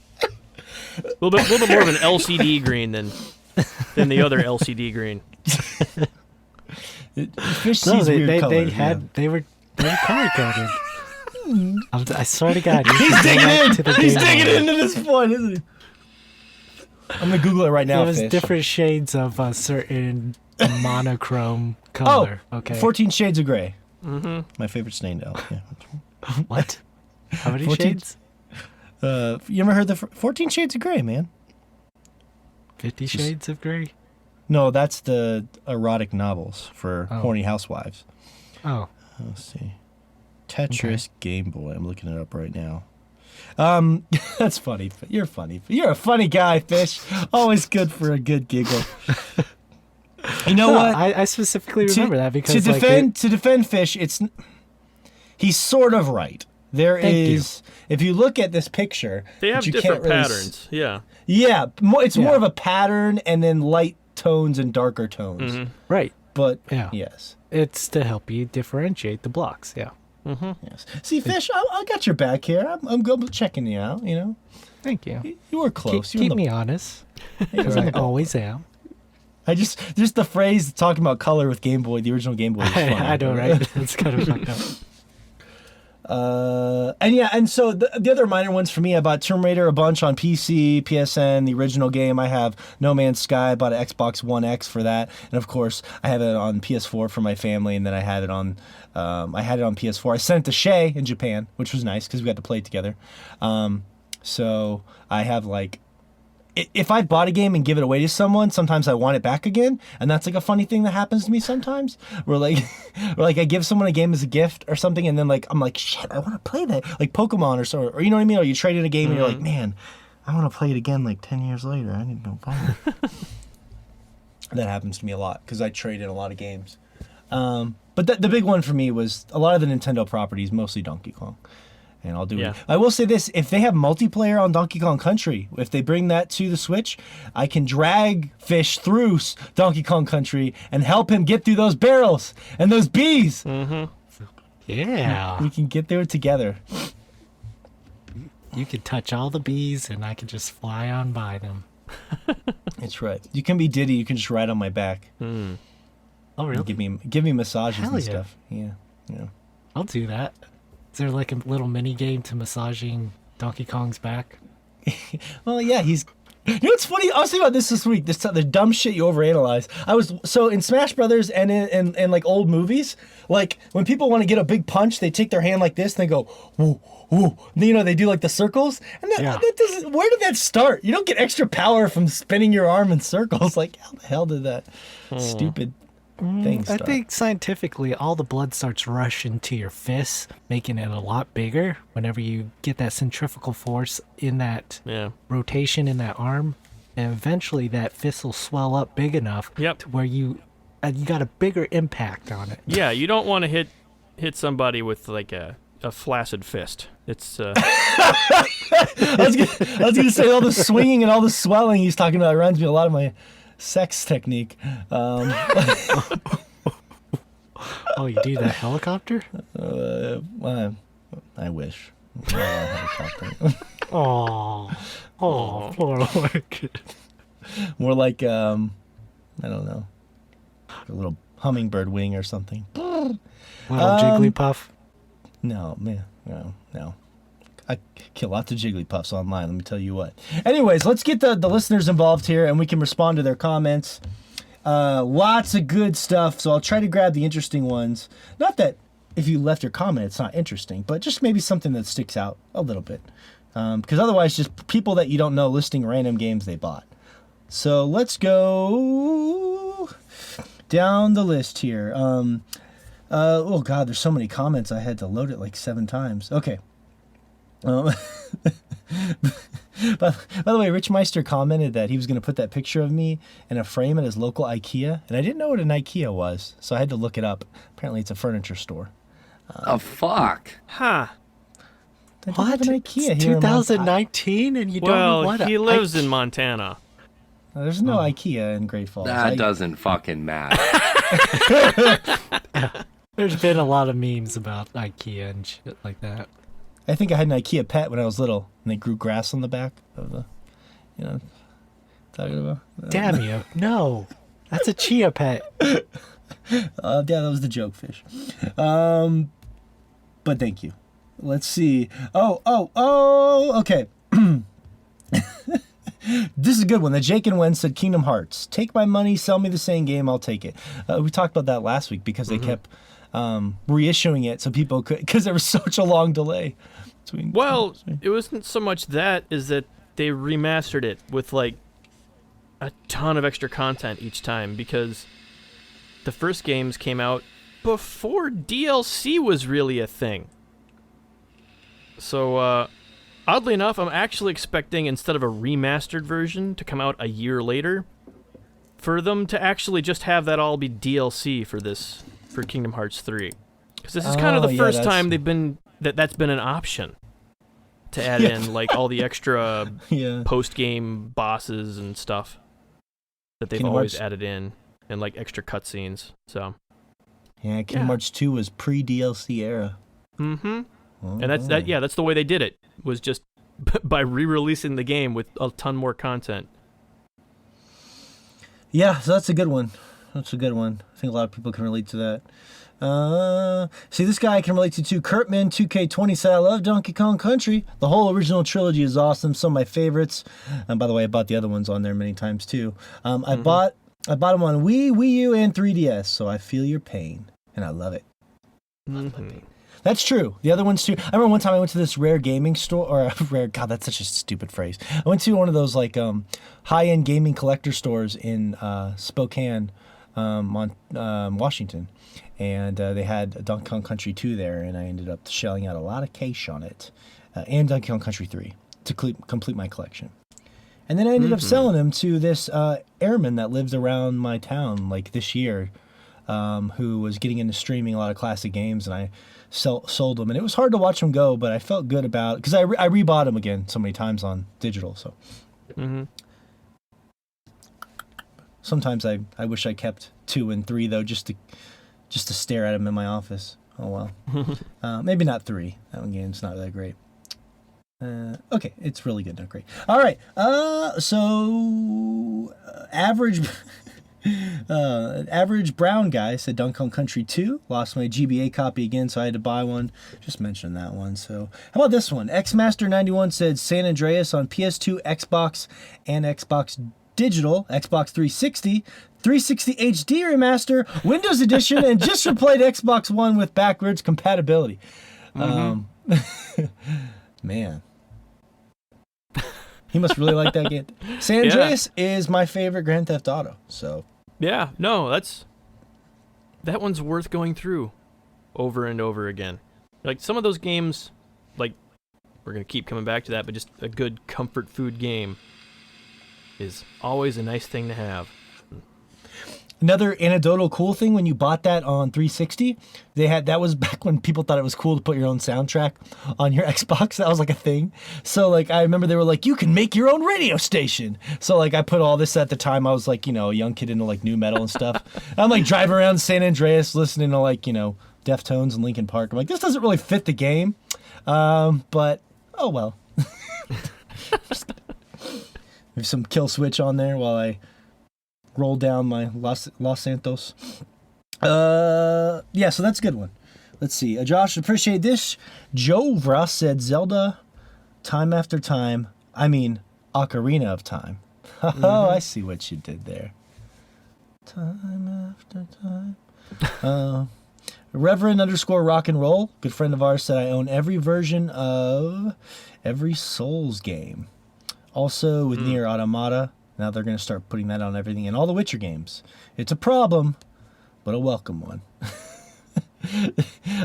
D: a little bit more of an LCD green than the other LCD green.
A: Fish
C: No,
A: sees weird
C: they
A: colors.
C: had they were color coded. I swear to God,
A: He's digging in.
C: to the
A: He's
C: Game
A: digging
C: Boy.
A: into this point, isn't he? I'm gonna Google it right now.
C: There was
A: Fish.
C: different shades of a certain monochrome
A: Oh,
C: color. Okay.
A: 14 Shades of Grey. Mm-hmm. My favorite snake doll. Yeah.
C: What? How many
A: 14
C: shades?
A: You ever heard the 14 Shades of Grey, man?
C: 50 Shades of Grey?
A: No, that's the erotic novels for horny housewives.
C: Oh.
A: Let's see. Tetris Game Boy. I'm looking it up right now. That's funny. You're funny. You're a funny guy, Fish. Always good for a good giggle. You know what?
C: I specifically remember that because
A: to defend Fish, he's sort of right. There
C: Thank
A: is, if you look at this picture,
D: They have
A: you
D: different
A: can't really
D: patterns. Yeah.
A: Yeah, it's more
C: Yeah.
A: of a pattern and then light tones and darker tones.
D: Mm-hmm.
C: right.
A: But
C: Yeah.
A: yes.
C: It's to help you differentiate the blocks. Yeah.
A: Yes. See, Fish, I got your back here. I'm good checking you out. You know,
C: Thank you.
A: you were close.
C: Keep me honest, because I always am.
A: I just the phrase talking about color with Game Boy, the original Game Boy. Is funny.
C: I know, right? It's kind of fucked up.
A: And so the other minor ones for me, I bought Tomb Raider a bunch on PC, PSN, the original game. I have No Man's Sky. I bought an Xbox One X for that, and of course I have it on PS4 for my family, and then I had it on PS4. I sent it to Shay in Japan, which was nice because we got to play it together. So I have like, if I bought a game and give it away to someone, sometimes I want it back again, and that's like a funny thing that happens to me sometimes. Where like I give someone a game as a gift or something, and then like I'm like, shit, I want to play that, like Pokemon or so, or you know what I mean? Or you trade in a game and you're like, man, I want to play it again like 10 years later. I need to go buy it. That happens to me a lot because I trade in a lot of games. But the big one for me was a lot of the Nintendo properties, mostly Donkey Kong. And I'll do it. I will say this, if they have multiplayer on Donkey Kong Country, if they bring that to the Switch, I can drag Fish through Donkey Kong Country and help him get through those barrels and those bees.
C: Yeah.
A: We can get there together.
C: You could touch all the bees, and I could just fly on by them.
A: That's right. You can be Diddy, you can just ride on my back.
C: Oh, really?
A: Give me massages
C: Hell
A: and
C: yeah.
A: stuff. Yeah. Yeah.
C: I'll do that. Is there like a little mini game to massaging Donkey Kong's back?
A: Well, yeah, he's. You know what's funny? I was thinking about this week. The dumb shit you overanalyze. I was so in Smash Brothers and in like old movies, like when people want to get a big punch, they take their hand like this and they go woo woo. You know, they do like the circles, and that doesn't. Where did that start? You don't get extra power from spinning your arm in circles. Like how the hell did that stupid thing
C: I
A: start?
C: think scientifically, all the blood starts rushing to your fists, making it a lot bigger whenever you get that centrifugal force in that rotation in that arm. And eventually that fist will swell up big enough to where you got a bigger impact on it.
D: Yeah, you don't want to hit somebody with like a flaccid fist. It's
A: I was gonna say all the swinging and all the swelling he's talking about reminds me a lot of my sex technique.
C: Oh, you do that helicopter?
A: I wish.
C: Oh, poor orchid.
A: More like I don't know, a little hummingbird wing or something.
C: Little Jigglypuff.
A: No, man, no. I kill lots of Jigglypuffs online, let me tell you what. Anyways, let's get the listeners involved here and we can respond to their comments. Lots of good stuff, so I'll try to grab the interesting ones. Not that if you left your comment it's not interesting, but just maybe something that sticks out a little bit. Because otherwise, just people that you don't know listing random games they bought. So let's go down the list here. Oh God, there's so many comments. I had to load it like 7 times. Okay. By the way, Rich Meister commented that he was going to put that picture of me in a frame at his local IKEA, and I didn't know what an IKEA was, so I had to look it up. Apparently, it's a furniture store.
B: Oh, fuck.
D: Huh.
A: They don't have an IKEA
C: It's
A: here in
C: 2019 and you don't know
D: Well,
C: what
D: he lives in Montana.
A: There's no IKEA in Great Falls.
B: That doesn't fucking matter.
C: There's been a lot of memes about IKEA and shit like that.
A: I think I had an IKEA pet when I was little, and they grew grass on the back of the, talking about.
C: Damn you. No. That's a chia pet.
A: Yeah, that was the joke, fish. But thank you. Let's see. Okay. This is a good one. The Jake and Wen said Kingdom Hearts. Take my money, sell me the same game, I'll take it. We talked about that last week because they kept reissuing it so people could, because there was such a long delay.
D: Well, it wasn't so much that, is that they remastered it with like a ton of extra content each time, because the first games came out before DLC was really a thing. So, oddly enough, I'm actually expecting, instead of a remastered version to come out a year later, for them to actually just have that all be DLC for Kingdom Hearts 3. Because this is kind of the first time they've been that's been an option to add in like all the extra post-game bosses and stuff that they've always added in, and like extra cutscenes. So
A: Kingdom Hearts 2 was pre-DLC era.
D: Mm-hmm. And that's the way they did it, was just by re-releasing the game with a ton more content.
A: Yeah, so that's a good one. I think a lot of people can relate to that. See, this guy I can relate to too. Kurtman 2K20 said, I love Donkey Kong Country. The whole original trilogy is awesome. Some of my favorites. And by the way, I bought the other ones on there many times too. I bought them on Wii U, and 3DS, so I feel your pain, and I love it.
D: Mm-hmm.
A: That's true. The other ones too. I remember one time I went to this rare gaming store, or rare. God, that's such a stupid phrase. I went to one of those like high-end gaming collector stores in Spokane, Washington, and they had Donkey Kong Country 2 there, and I ended up shelling out a lot of cash on it, and Donkey Kong Country 3 to complete my collection. And then I ended up selling them to this airman that lives around my town, like this year, who was getting into streaming a lot of classic games, and I sold them. And it was hard to watch them go, but I felt good about it because I rebought them again so many times on digital. So sometimes I wish I kept 2 and 3 though, just to stare at them in my office. Oh well. Maybe not 3. That one game's not that great. Okay, it's really good, not great. All right. So average. Average brown guy said Donkey Kong Country 2. Lost my GBA copy again, so I had to buy one. Just mentioned that one. So how about this one? Xmaster91 said San Andreas on PS2, Xbox, and Xbox Digital, Xbox 360, 360 HD remaster, Windows Edition, and just replayed Xbox One with backwards compatibility. Man. He must really like that game. San Andreas is my favorite Grand Theft Auto. So
D: yeah, no, that one's worth going through over and over again. Like some of those games, like we're gonna keep coming back to that, but just a good comfort food game is always a nice thing to have.
A: Another anecdotal cool thing, when you bought that on 360, that was back when people thought it was cool to put your own soundtrack on your Xbox. That was like a thing. So like I remember they were like, you can make your own radio station. So like I put all this at the time. I was like, a young kid into like new metal and stuff. I'm like driving around San Andreas listening to like, Deftones and Linkin Park. I'm like, this doesn't really fit the game. But oh well. There's some Kill Switch on there while I roll down my Los Santos. So that's a good one. Let's see. Josh, appreciate this. Jovra said Zelda time after time. I mean, Ocarina of Time. Oh, I see what you did there. Time after time. Reverend _ rock and roll, good friend of ours, said I own every version of every Souls game. Also with Nier Automata. Now they're going to start putting that on everything and all the Witcher games. It's a problem, but a welcome one.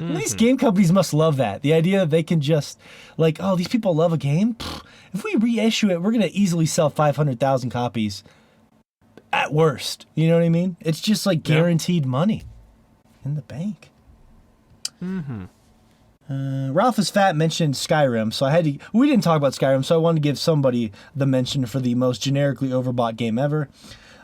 A: These game companies must love that. The idea that they can just, like, oh, these people love a game? Pfft, if we reissue it, we're going to easily sell 500,000 copies at worst. You know what I mean? It's just like guaranteed money in the bank. Ralph is Fat mentioned Skyrim, so we didn't talk about Skyrim, so I wanted to give somebody the mention for the most generically overbought game ever.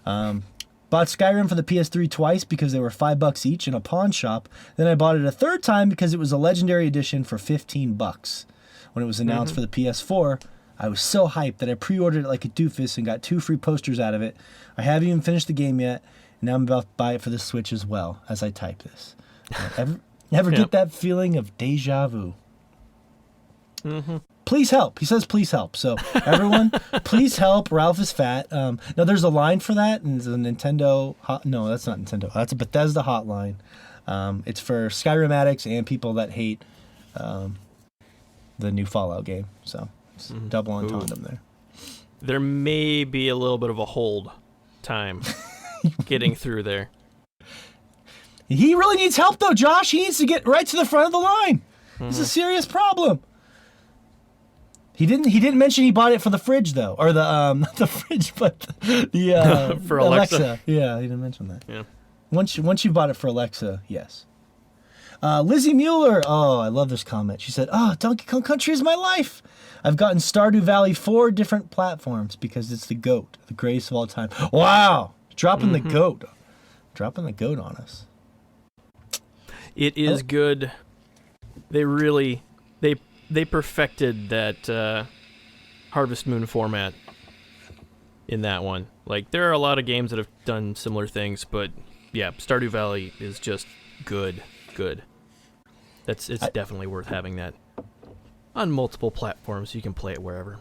A: Bought Skyrim for the PS3 twice because they were $5 each in a pawn shop. Then I bought it a third time because it was a legendary edition for $15. When it was announced for the PS4, I was so hyped that I pre-ordered it like a doofus and got 2 free posters out of it. I haven't even finished the game yet, and now I'm about to buy it for the Switch as well as I type this. Ever get that feeling of deja vu? Please help. He says, please help. So everyone, please help. Ralph is Fat. Now there's a line for that, and it's a Nintendo. No, that's not Nintendo. That's a Bethesda hotline. It's for Skyrim addicts and people that hate the new Fallout game. So it's double entendre there.
D: There may be a little bit of a hold time getting through there.
A: He really needs help, though, Josh. He needs to get right to the front of the line. It's a serious problem. He didn't mention he bought it for the fridge, though, or not the fridge, but the
D: for Alexa.
A: Yeah, he didn't mention that.
D: Yeah.
A: Once you bought it for Alexa, yes. Lizzie Mueller. Oh, I love this comment. She said, "Oh, Donkey Kong Country is my life. I've gotten Stardew Valley 4 different platforms because it's the GOAT, the greatest of all time." Wow, dropping the GOAT on us.
D: It is good. They really they perfected that Harvest Moon format in that one. Like, there are a lot of games that have done similar things, but yeah, Stardew Valley is just good. It's definitely worth having that on multiple platforms. You can play it wherever.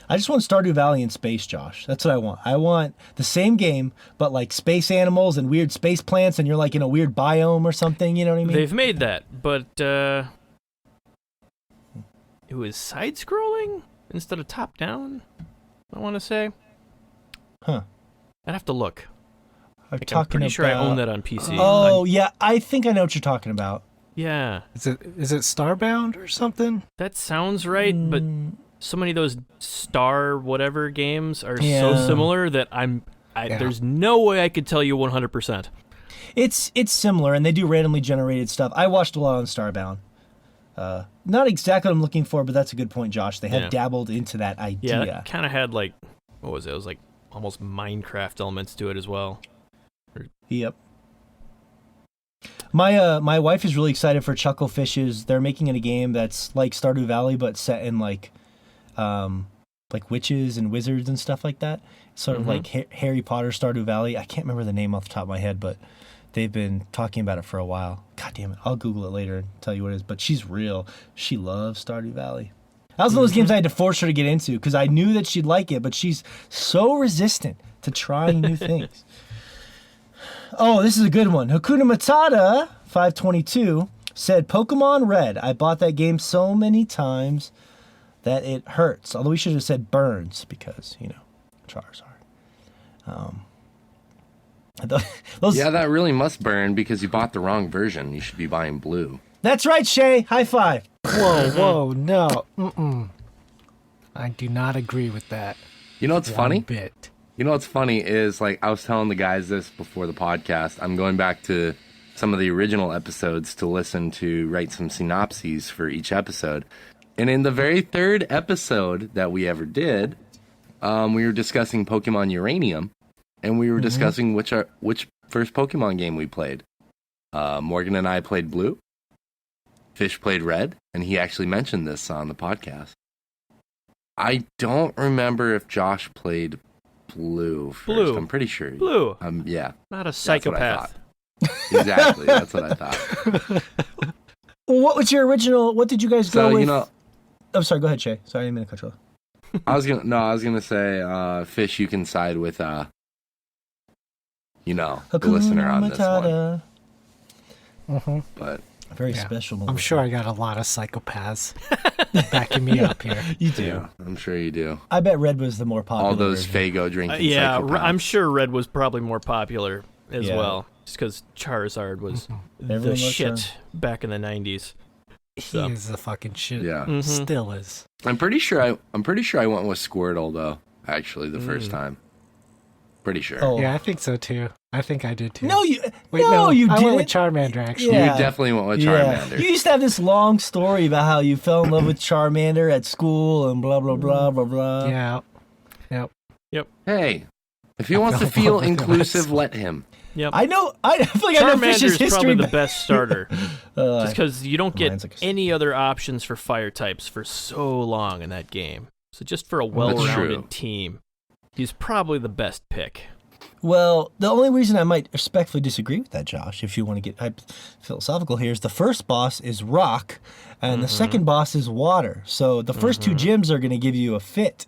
A: I just want Stardew Valley in space, Josh. That's what I want. I want the same game, but like space animals and weird space plants, and you're like in a weird biome or something. You know what I mean?
D: They've made that, but it was side-scrolling instead of top-down, I want to say.
A: Huh.
D: I'd have to look.
A: I'm
D: pretty sure I own that on PC.
A: Oh, yeah. I think I know what you're talking about.
D: Yeah.
C: Is it Starbound or something?
D: That sounds right, but so many of those Star whatever games are so similar that there's no way I could tell you 100%.
A: It's similar, and they do randomly generated stuff. I watched a lot on Starbound. Not exactly what I'm looking for, but that's a good point, Josh. They have dabbled into that idea.
D: Yeah, it kind of had like, what was it? It was like almost Minecraft elements to it as well.
A: Yep. My wife is really excited for Chucklefish's. They're making it a game that's like Stardew Valley, but set in like witches and wizards and stuff like that. Sort of like Harry Potter Stardew Valley. I can't remember the name off the top of my head, but they've been talking about it for a while. God damn it. I'll Google it later and tell you what it is. But she loves Stardew Valley. That was one of those games I had to force her to get into because I knew that she'd like it, but she's so resistant to trying new things. Oh, this is a good one. Hakuna Matata 522 said, Pokemon Red. I bought that game so many times that it hurts. Although we should have said burns because, Charizard.
B: Yeah, that really must burn because you bought the wrong version. You should be buying blue.
A: That's right, Shay. High five.
C: Whoa, no. I do not agree with that.
B: You know what's funny?
C: Bit.
B: You know what's funny is, like, I was telling the guys this before the podcast. I'm going back to some of the original episodes to write some synopses for each episode. And in the very third episode that we ever did, we were discussing Pokemon Uranium, and we were discussing which first Pokemon game we played. Morgan and I played Blue. Fish played Red, and he actually mentioned this on the podcast. I don't remember if Josh played Blue first.
D: Blue.
B: I'm pretty sure.
D: Blue.
B: Yeah.
D: Not a psychopath.
B: Exactly. That's what I thought.
A: What was your original? What did you guys go with? I'm sorry. Go ahead, Shay. Sorry, I didn't mean to cut you off.
B: I was gonna say, Fish, you can side with, the listener on this one. But
A: very special.
C: I'm sure I got a lot of psychopaths backing me up here.
A: You do.
B: Yeah, I'm sure you do.
A: I bet Red was the more popular.
B: All those
A: version.
B: Faygo drinking.
D: Yeah,
B: psychopaths.
D: I'm sure Red was probably more popular as well. just because Charizard was the
A: Everyone loves
D: shit back in the 90s. So.
C: He is the fucking shit.
B: Yeah.
D: Mhm.
C: Still is.
B: I'm pretty sure I went with Squirtle though. Actually, the first time. Pretty sure.
A: Oh.
C: Yeah, I think so too. I think I did too.
A: No, you.
C: Wait,
A: no, you
C: I
A: didn't.
C: went with Charmander actually.
A: Yeah.
B: You definitely went with
A: Yeah.
B: Charmander.
A: You used to have this long story about how you fell in love with Charmander at school and blah blah blah blah blah.
C: Yeah. Yep.
B: Hey, if he wants to feel
C: feel
B: inclusive, let him.
D: Yep.
A: I know. I feel like I know
D: Charmander's
A: Fish's history.
D: probably the best starter.
A: Uh,
D: Just because you don't get
A: mine's like a-
D: any other options for fire types for so long in that game. So just for a
B: true.
D: well-rounded team, he's probably the best pick.
A: Well, the only reason I might respectfully disagree with that, Josh, if you want to get philosophical here, is the first boss is rock, and the second boss is water. So the first two gyms are going to give you a fit.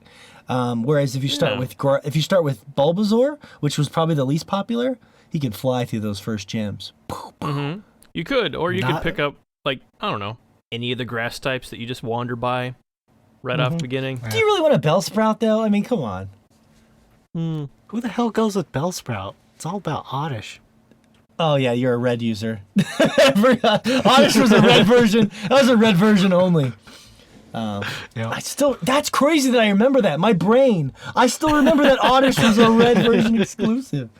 A: Whereas if you start with Bulbasaur, which was probably the least popular, he could fly through those first gyms.
D: Mm-hmm. You could, or you could
C: Not-
D: pick up, like, I don't know, any of the grass types that you just wander by right off the beginning.
A: Do you really want a Bellsprout, though? I mean, come on.
C: Who the hell goes with Bellsprout? It's all about Oddish.
A: Oh, yeah, you're a red user. I forgot. Oddish was a red version. That was a red version only.
C: Yeah.
A: That's crazy that I remember that. My brain. I still remember that Oddish was a red version exclusive.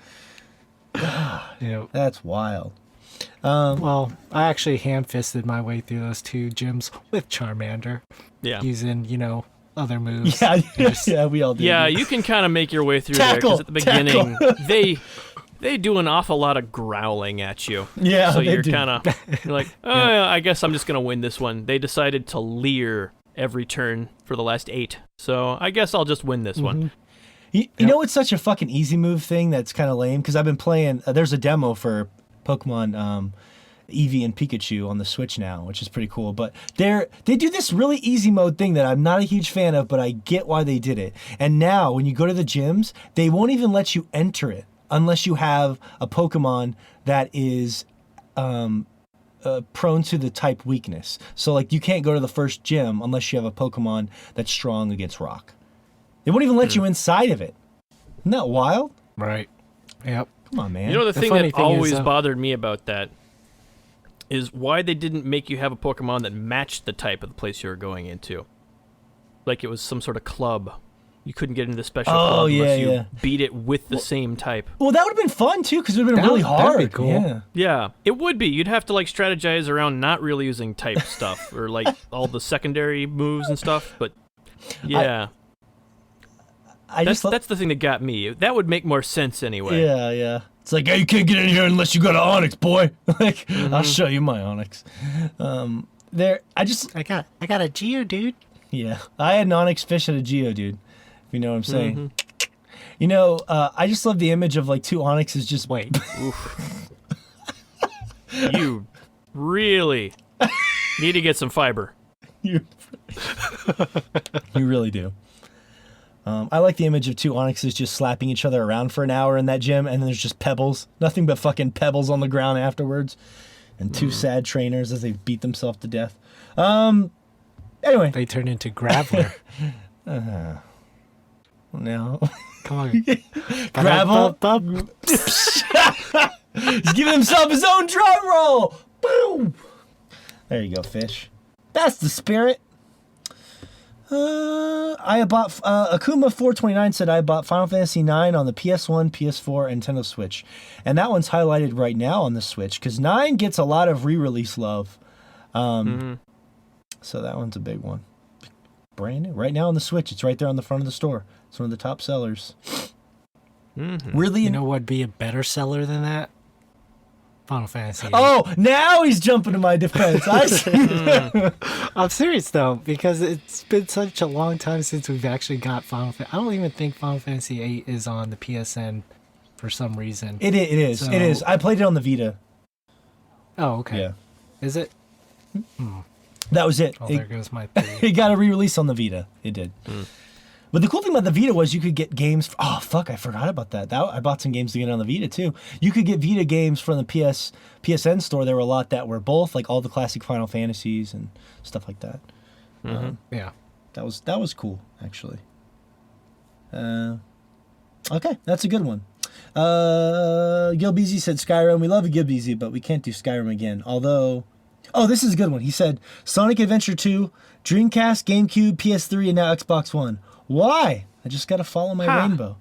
C: Yeah.
A: That's wild.
C: Well, I actually ham-fisted my way through those two gyms with Charmander,
D: Yeah.
C: using, other moves.
A: Yeah,
C: You just-
A: yeah, we all do.
D: Yeah, you can kind of make your way through there because at the beginning they do an awful lot of growling at you.
A: Yeah,
D: so
A: they
D: you're
A: do.
D: kind of like, I guess I'm just gonna win this one. They decided to leer every turn for the last 8, so I guess I'll just win this one.
A: You know it's such a fucking easy move thing that's kind of lame? Because I've been playing, there's a demo for Pokemon Eevee and Pikachu on the Switch now, which is pretty cool. But they do this really easy mode thing that I'm not a huge fan of, but I get why they did it. And now when you go to the gyms, they won't even let you enter it unless you have a Pokemon that is prone to the type weakness. So like you can't go to the first gym unless you have a Pokemon that's strong against rock. They won't even let you inside of it. Isn't that wild?
C: Right. Yep.
A: Come on, man.
D: You know, the thing
C: funny
D: that
C: thing is,
D: always bothered me about that is why they didn't make you have a Pokemon that matched the type of the place you were going into. Like it was some sort of club. You couldn't get into the special club unless you beat it with the same type.
A: Well, that would have been fun too, because it would have been really
C: That'd
A: hard.
C: be cool.
A: Yeah.
D: Yeah, it would be. You'd have to like strategize around not really using type stuff or like all the secondary moves and stuff. But yeah, that's the thing that got me. That would make more sense anyway.
A: Yeah. It's like, hey, you can't get in here unless you got an Onyx, boy. Like, I'll show you my Onyx. I
C: I got a Geodude.
A: Yeah, I had an Onyx fish at a Geodude, if you know what I'm saying. You know, I just love the image of like two Onyxes just
C: Wait.
D: You really need to get some fiber.
A: you really do. I like the image of two Onyxes just slapping each other around for an hour in that gym, and then there's just pebbles. Nothing but fucking pebbles on the ground afterwards. And two sad trainers as they beat themselves to death. Anyway.
C: They turn into Graveler.
A: No.
C: Come on.
A: Gravel.
C: Bub.
A: He's giving himself his own drum roll. Boom. There you go, fish. That's the spirit. I bought Akuma429 said I bought Final Fantasy IX on the PS1, PS4, and Nintendo Switch, and that one's highlighted right now on the Switch because 9 gets a lot of re-release love. So that one's a big one. Brand new right now on the Switch. It's right there on the front of the store. It's one of the top sellers. Really,
C: You know what'd be a better seller than that? Final Fantasy.
A: Oh, now he's jumping to my defense. I see.
C: I'm serious though, because it's been such a long time since we've actually got Final Fantasy. I don't even think Final Fantasy VIII is on the PSN for some reason.
A: It is.
C: So-
A: It is. I played it on the Vita.
C: Oh, okay.
A: Yeah.
C: Is it?
A: That was it.
C: Oh,
A: It-
C: there goes my theory.
A: It got a re-release on the Vita. It did. But the cool thing about the Vita was you could get games. Oh fuck! I forgot about that. I bought some games to get on the Vita too. You could get Vita games from the PSN store. There were a lot that were both like all the classic Final Fantasies and stuff like that.
C: Yeah.
A: That was cool actually. Okay, that's a good one. Gilbeezy said Skyrim. We love Gilbeezy, but we can't do Skyrim again. Although, oh, this is a good one. He said Sonic Adventure 2, Dreamcast, GameCube, PS3, and now Xbox One. Why? I just got to follow my rainbow.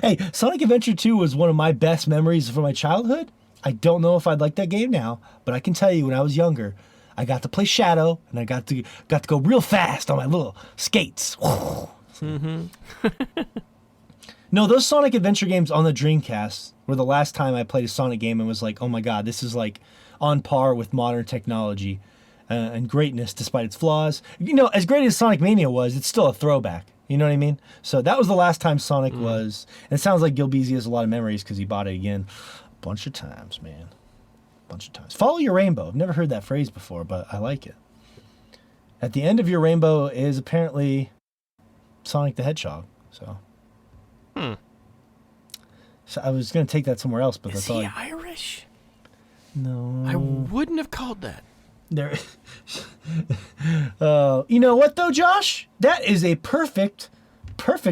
A: Hey, Sonic Adventure 2 was one of my best memories from my childhood. I don't know if I'd like that game now, but I can tell you when I was younger, I got to play Shadow, and I got to go real fast on my little skates. Mm-hmm. No, those Sonic Adventure games on the Dreamcast were the last time I played a Sonic game and was like, oh my god, this is like on par with modern technology and greatness despite its flaws. You know, as great as Sonic Mania was, it's still a throwback. You know what I mean? So that was the last time Sonic was. And it sounds like Gilbeezy has a lot of memories because he bought it again a bunch of times, man. A bunch of times. Follow your rainbow. I've never heard that phrase before, but I like it. At the end of your rainbow is apparently Sonic the Hedgehog. So, so I was going to take that somewhere else, but
D: Is
A: that's all.
D: he Irish?
A: No.
D: I wouldn't have called that.
A: There. You know what though, Josh? That is a perfect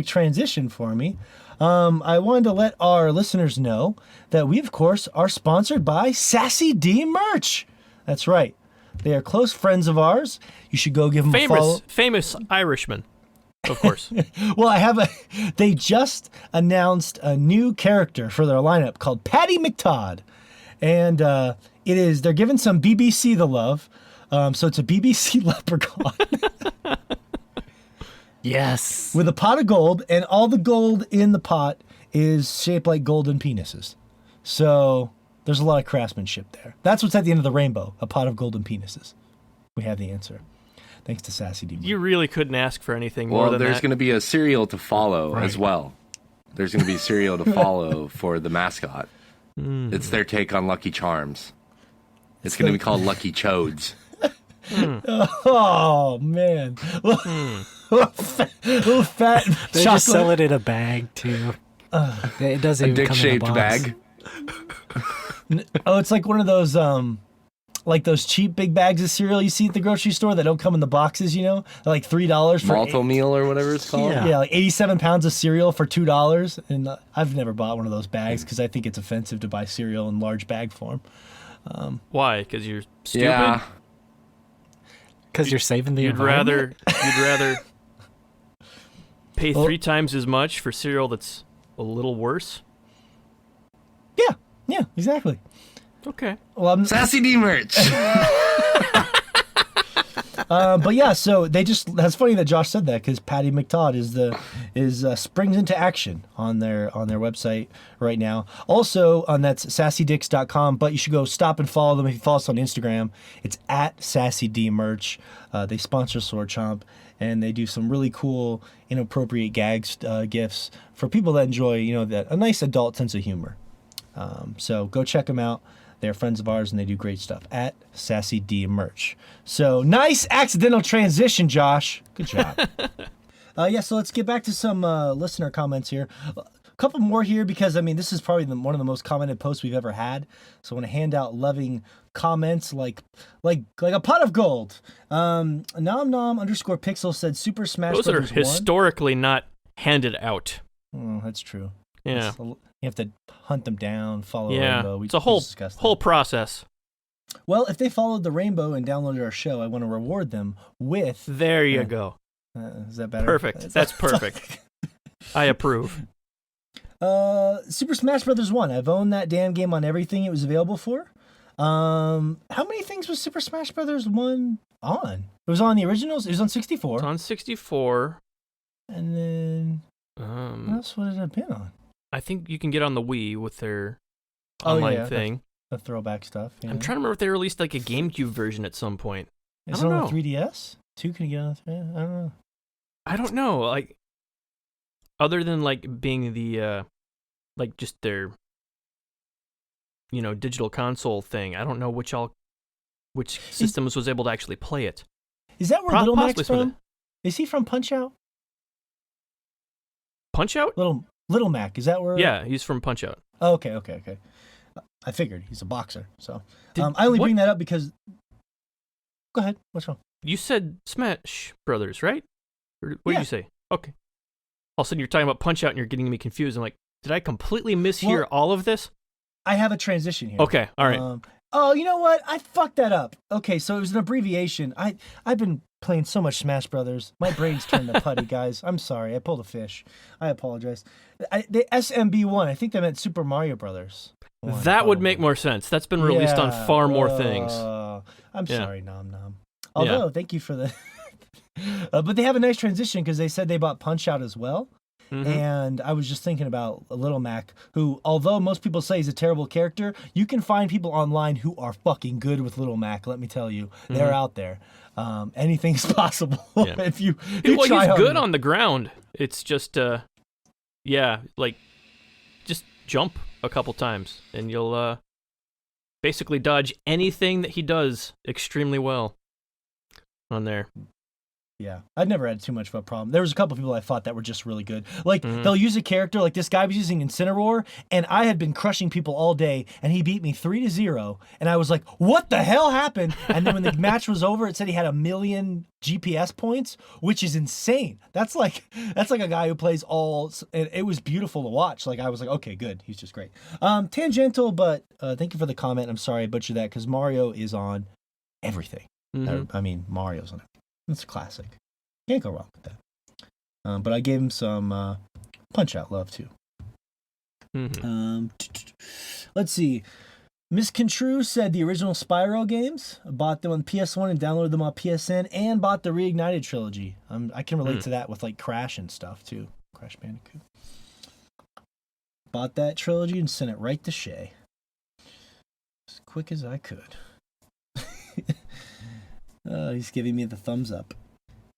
A: transition for me. I wanted to let our listeners know that we, of course, are sponsored by Sassy D Merch. That's right. They are close friends of ours. You should go give them a follow.
D: Famous Irishman, of course.
A: Well, they just announced a new character for their lineup called Patty McTodd. And they're giving some BBC the love. So it's a BBC leprechaun.
C: Yes.
A: With a pot of gold, and all the gold in the pot is shaped like golden penises. So there's a lot of craftsmanship there. That's what's at the end of the rainbow, a pot of golden penises. We have the answer. Thanks to Sassy D.
D: You really couldn't ask for anything more
B: Well,
D: than
B: there's
D: that.
B: going to be a cereal to follow as well. There's going to be cereal to follow for the mascot. It's their take on Lucky Charms. It's going to be called Lucky Chodes.
A: Oh, man. Little fat
C: They just sell it in a bag, too. It doesn't
B: A
C: even come in a
B: dick-shaped
C: box.
B: bag.
A: Oh, it's like one of those, like those cheap big bags of cereal you see at the grocery store that don't come in the boxes, you know? They're like $3 for
B: Malto meal or whatever it's called.
C: Yeah.
A: Yeah, like 87 pounds of cereal for $2. And I've never bought one of those bags because I think it's offensive to buy cereal in large bag form.
D: Why? Because you're stupid?
B: Yeah.
C: Because you're saving the
D: You'd
C: environment?
D: rather pay 3 times as much for cereal that's a little worse?
A: Yeah, exactly.
D: Okay.
A: Well,
B: Sassy D merch.
A: but yeah, so that's funny that Josh said that because Patty McTodd springs into action on their website right now. Also, that's sassydicks.com, but you should go stop and follow them. If you follow us on Instagram, it's at sassydmerch. They sponsor Sword Chomp, and they do some really cool inappropriate gags, gifts for people that enjoy, a nice adult sense of humor. So go check them out. They're friends of ours, and they do great stuff at Sassy D Merch. So nice accidental transition, Josh. Good job. So let's get back to some listener comments here. A couple more here because, this is probably one of the most commented posts we've ever had. So I want to hand out loving comments like a pot of gold. Nom _ pixel said Super Smash
D: Those are
A: Brothers 1.
D: historically not handed out.
A: Oh, that's true.
D: Yeah.
A: You have to hunt them down, follow
D: Yeah.
A: Rainbow.
D: It's a whole process.
A: Well, if they followed the Rainbow and downloaded our show, I want to reward them with...
D: There you go.
A: Is that better?
D: Perfect. That's perfect. I approve.
A: Super Smash Brothers 1. I've owned that damn game on everything it was available for. How many things was Super Smash Brothers 1 on? It was on the originals? It was on 64.
D: It's on 64.
A: And then... what else would it have been on?
D: I think you can get on the Wii with their online thing.
A: The throwback stuff. Yeah.
D: I'm trying to remember if they released like a GameCube version at some point.
A: Is it on the 3DS? 2 can you get on the 3DS? I don't know.
D: I don't know. Like, other than like being the, like just their, digital console thing. I don't know which systems was able to actually play it.
A: Is that where Little Mac's
D: possibly
A: from? Is he from Punch-Out?
D: Punch-Out?
A: Little Mac, is that where?
D: Yeah, he's from Punch-Out.
A: Oh, okay. I figured he's a boxer, so I only bring that up because. Go ahead. What's wrong?
D: You said Smash Brothers, right? Or what did you say? Okay. All of a sudden you're talking about Punch-Out and you're getting me confused. I'm like, Did I completely mishear all of this?
A: I have a transition here.
D: Okay, all right.
A: Oh, you know what? I fucked that up. Okay, so it was an abbreviation. I've been playing so much Smash Brothers. My brain's turned to putty, guys. I'm sorry. I pulled a fish. I apologize. The SMB1, I think they meant Super Mario Brothers.
D: That would make more sense. That's been released on far more things.
A: I'm sorry, Nom Nom. Although, thank you for the... but they have a nice transition because they said they bought Punch-Out as well. Mm-hmm. And I was just thinking about Little Mac, who, although most people say he's a terrible character, you can find people online who are fucking good with Little Mac. Let me tell you, they're out there. Anything's possible if you try.
D: He's good on the ground. It's just, just jump a couple times, and you'll basically dodge anything that he does extremely well on there.
A: Yeah, I've never had too much of a problem. There was a couple people I fought that were just really good. Like, they'll use a character, like this guy was using Incineroar, and I had been crushing people all day, and he beat me 3-0, and I was like, what the hell happened? And then when the match was over, it said he had 1 million GPS points, which is insane. That's like a guy who plays all, and it was beautiful to watch. Like, I was like, okay, good. He's just great. Tangential, but thank you for the comment. I'm sorry I butchered that, because Mario is on everything. I mean, Mario's on everything. It's a classic. Can't go wrong with that. But I gave him some Punch-Out love, too. Let's see. Miscontrue said the original Spyro games. Bought them on PS1 and downloaded them on PSN and bought the Reignited trilogy. I can relate to that with like Crash and stuff, too. Crash Bandicoot. Bought that trilogy and sent it right to Shay. As quick as I could. He's giving me the thumbs up.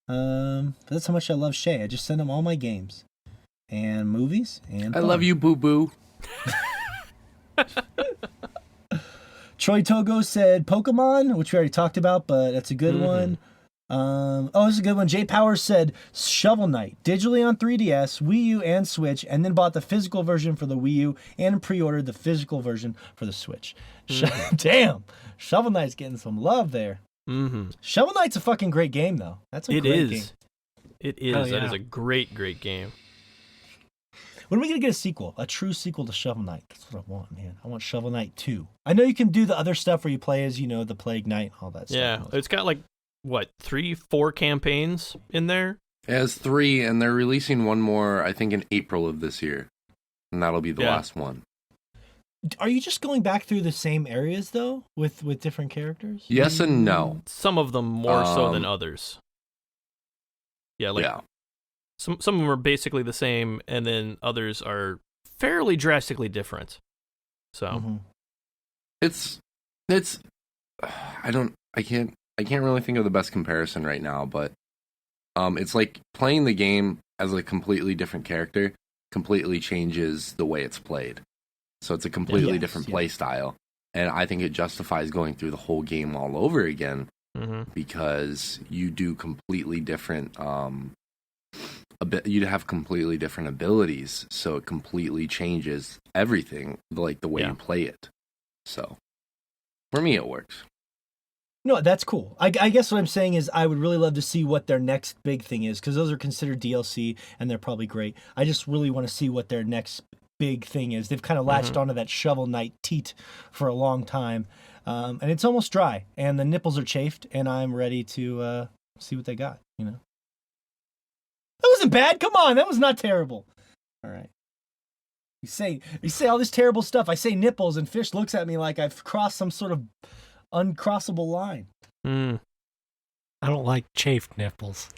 A: That's how much I love Shay. I just send him all my games and movies and.
B: I love you, boo boo.
A: Troy Togo said Pokemon, which we already talked about, but that's a good one. This is a good one. Jay Powers said Shovel Knight, digitally on 3DS, Wii U, and Switch, and then bought the physical version for the Wii U and pre-ordered the physical version for the Switch. Damn, Shovel Knight's getting some love there. Shovel Knight's a fucking great game, though. That's a great game.
D: It is.
C: Oh, yeah.
D: That is a great, great game.
A: When are we going to get a sequel? A true sequel to Shovel Knight? That's what I want, man. I want Shovel Knight 2. I know you can do the other stuff where you play as, the Plague Knight, all that stuff.
D: Yeah, it's got 3-4 campaigns in there?
B: It has 3, and they're releasing one more, I think, in April of this year. And that'll be the last one.
A: Are you just going back through the same areas, though, with different characters?
B: Yes and no.
D: Some of them more so than others. Some of them are basically the same, and then others are fairly drastically different. So
B: it's I can't really think of the best comparison right now, but it's like playing the game as a completely different character completely changes the way it's played. So it's a completely different play style, and I think it justifies going through the whole game all over again because you do completely different. You'd have completely different abilities, so it completely changes everything, like the way you play it. So for me, it works.
A: No, that's cool. I guess what I'm saying is I would really love to see what their next big thing is, because those are considered DLC, and they're probably great. I just really want to see what their next big thing is. They've kind of latched onto that Shovel Knight teat for a long time, and it's almost dry, and the nipples are chafed, and I'm ready to see what they got, That wasn't bad. Come on, that was not terrible. All right. You say all this terrible stuff. I say nipples, and Fish looks at me like I've crossed some sort of uncrossable line.
C: I don't like chafed nipples.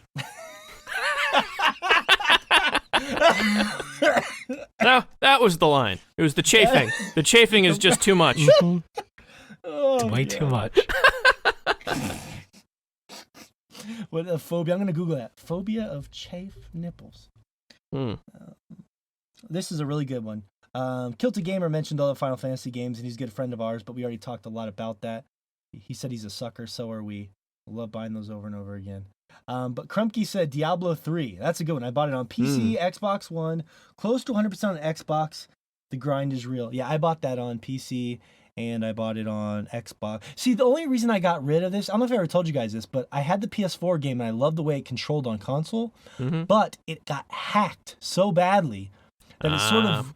D: No, that was the line. It was the chafing. The chafing is just too much.
C: It's way too much.
A: What a phobia? I'm going to Google that. Phobia of chafe nipples. This is a really good one. Kilted Gamer mentioned all the Final Fantasy games, and he's a good friend of ours, but we already talked a lot about that. He said he's a sucker, so are we. Love buying those over and over again. But Krumke said Diablo 3. That's a good one. I bought it on PC, Xbox One, close to 100% on Xbox. The grind is real. Yeah, I bought that on PC, and I bought it on Xbox. See, the only reason I got rid of this, I don't know if I ever told you guys this, but I had the PS4 game, and I loved the way it controlled on console, but it got hacked so badly that it sort of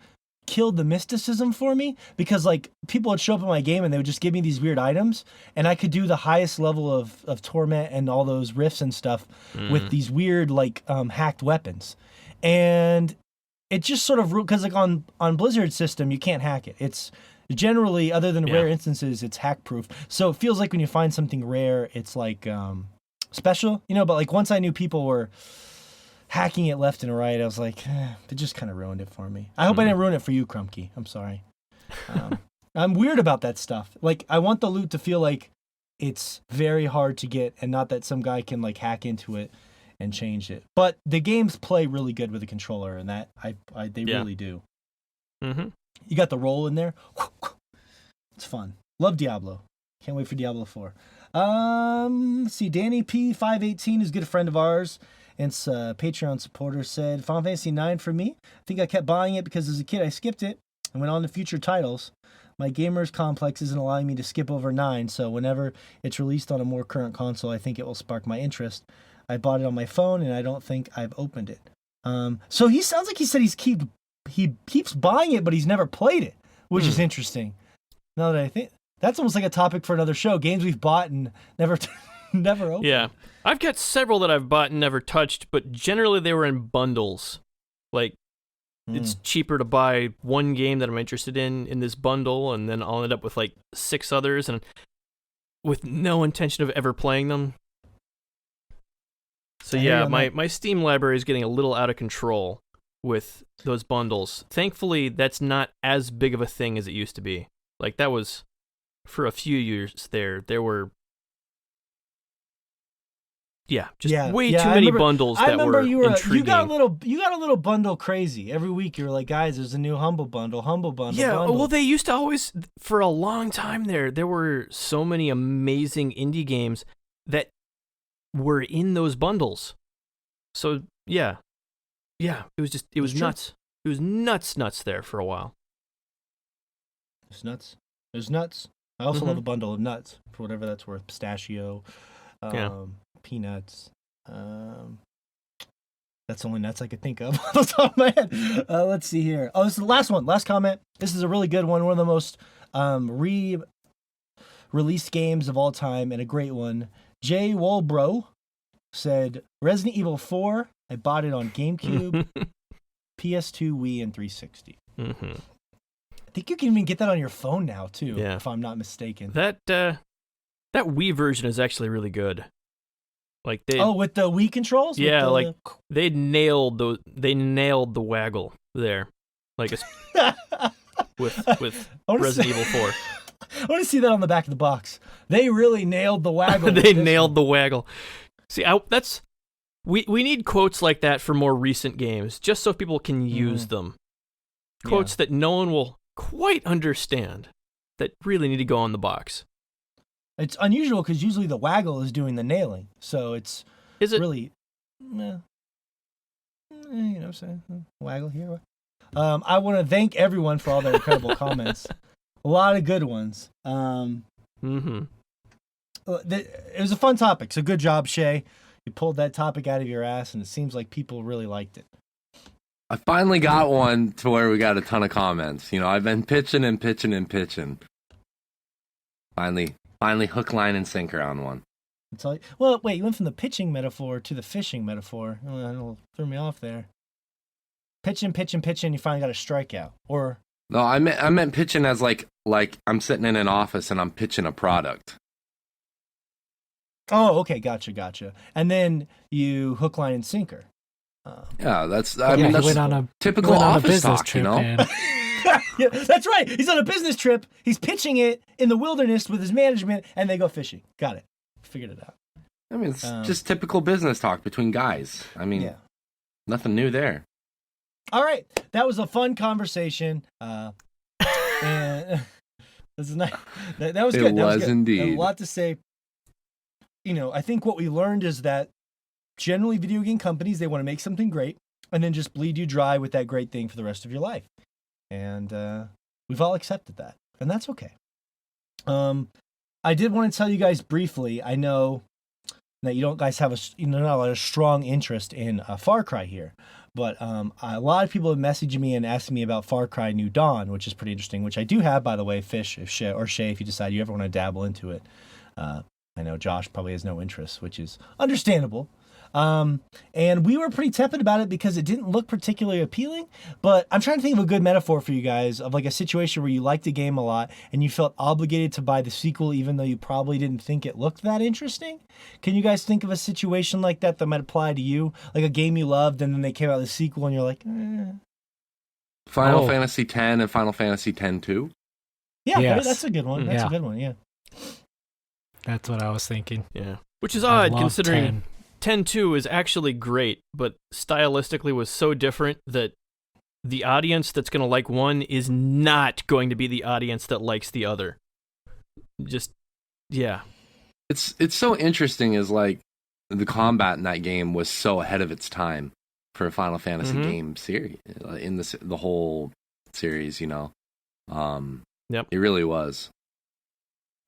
A: killed the mysticism for me, because like people would show up in my game and they would just give me these weird items, and I could do the highest level of torment and all those rifts and stuff with these weird like hacked weapons. And it just sort of, because like on Blizzard's system you can't hack it. It's generally, other than rare instances, it's hack proof. So it feels like when you find something rare, it's like special, you know. But like once I knew people were hacking it left and right, I was like, it just kind of ruined it for me. I hope I didn't ruin it for you, Crumpkey. I'm sorry. I'm weird about that stuff. Like, I want the loot to feel like it's very hard to get, and not that some guy can like hack into it and change it. But the games play really good with a controller, and that they really do.
D: Mm-hmm.
A: You got the roll in there. It's fun. Love Diablo. Can't wait for Diablo 4. Let's see. Danny P518 is a good friend of ours. And it's a Patreon supporter, said, Final Fantasy 9 for me. I think I kept buying it because as a kid I skipped it and went on to future titles. My gamers complex isn't allowing me to skip over 9, so whenever it's released on a more current console, I think it will spark my interest. I bought it on my phone, and I don't think I've opened it. So he sounds like he said he keeps buying it, but he's never played it, which is interesting. Now that I think, that's almost like a topic for another show. Games we've bought and never never opened.
D: Yeah. I've got several that I've bought and never touched, but generally they were in bundles. Like, it's cheaper to buy one game that I'm interested in this bundle, and then I'll end up with like 6 others, and with no intention of ever playing them. So yeah, my Steam library is getting a little out of control with those bundles. Thankfully, that's not as big of a thing as it used to be. Like, that was, for a few years there were way too many bundles that were intriguing.
A: You got a little bundle crazy. Every week you were like, guys, there's a new Humble Bundle.
D: Yeah,
A: bundle.
D: well, they used to always, for a long time there were so many amazing indie games that were in those bundles. So, yeah, it was nuts. It was nuts there for a while.
A: It's nuts. There's nuts. I also love a bundle of nuts, for whatever that's worth. Pistachio, peanuts. That's the only nuts I could think of off the top of my head. Let's see here. Oh, this is the last one. Last comment. This is a really good one. One of the most re-released games of all time, and a great one. Jay Wolbro said, Resident Evil 4, I bought it on GameCube, PS2, Wii, and 360.
D: Mm-hmm.
A: I think you can even get that on your phone now, too, if I'm not mistaken.
D: That Wii version is actually really good. Like
A: with the Wii controls?
D: Yeah, like they nailed the waggle there. Like it's with Resident Evil 4.
A: I want to see that on the back of the box. They really nailed the waggle.
D: They nailed the waggle. See, we need quotes like that for more recent games, just so people can use them. Quotes that no one will quite understand, that really need to go on the box.
A: It's unusual because usually the waggle is doing the nailing, so is it really? You know what I'm saying? Waggle here. I want to thank everyone for all their incredible comments. A lot of good ones. It was a fun topic, so good job, Shay. You pulled that topic out of your ass, and it seems like people really liked it.
B: I finally got one to where we got a ton of comments. You know, I've been pitching. Finally, hook, line, and sinker on one.
A: Well, wait, you went from the pitching metaphor to the fishing metaphor. It threw me off there. Pitching, you finally got a strikeout. Or
B: no, I meant pitching as like I'm sitting in an office and I'm pitching a product.
A: Oh, okay, gotcha. And then you hook, line, and sinker.
B: That's
C: went
B: typical
C: on a
B: office
C: business
B: talk,
C: trip,
B: you know.
C: man.
A: Yeah, that's right. He's on a business trip. He's pitching it in the wilderness with his management, and they go fishing. Got it. Figured it out.
B: I mean, it's just typical business talk between guys. I mean, nothing new there.
A: All right, that was a fun conversation. And this is nice. That was good.
B: It was indeed.
A: A lot to say. You know, I think what we learned is that generally video game companies, they want to make something great and then just bleed you dry with that great thing for the rest of your life. And we've all accepted that, and that's okay. I did want to tell you guys briefly. I know that you don't guys have not a strong interest in Far Cry here, But a lot of people have messaged me and asked me about Far Cry New Dawn, which is pretty interesting, which I do have, by the way, Fish if Shay, or Shay, if you decide you ever want to dabble into it. I know Josh probably has no interest, which is understandable. And we were pretty tepid about it because it didn't look particularly appealing. But I'm trying to think of a good metaphor for you guys of like a situation where you liked the game a lot and you felt obligated to buy the sequel even though you probably didn't think it looked that interesting. Can you guys think of a situation like that might apply to you? Like a game you loved and then they came out with a sequel and you're like,
B: Final Fantasy X and Final Fantasy X-2.
A: Yeah,
C: Yes.
A: right? That's a good one. That's a good one, yeah.
C: That's what I was thinking.
D: Yeah. Which is
C: I
D: odd
C: love
D: considering
C: 10.
D: 10-2 is actually great, but stylistically was so different that the audience that's going to like one is not going to be the audience that likes the other. Just, yeah.
B: It's so interesting is like the combat in that game was so ahead of its time for a Final Fantasy game series in the whole series, you know.
D: Yep.
B: It really was.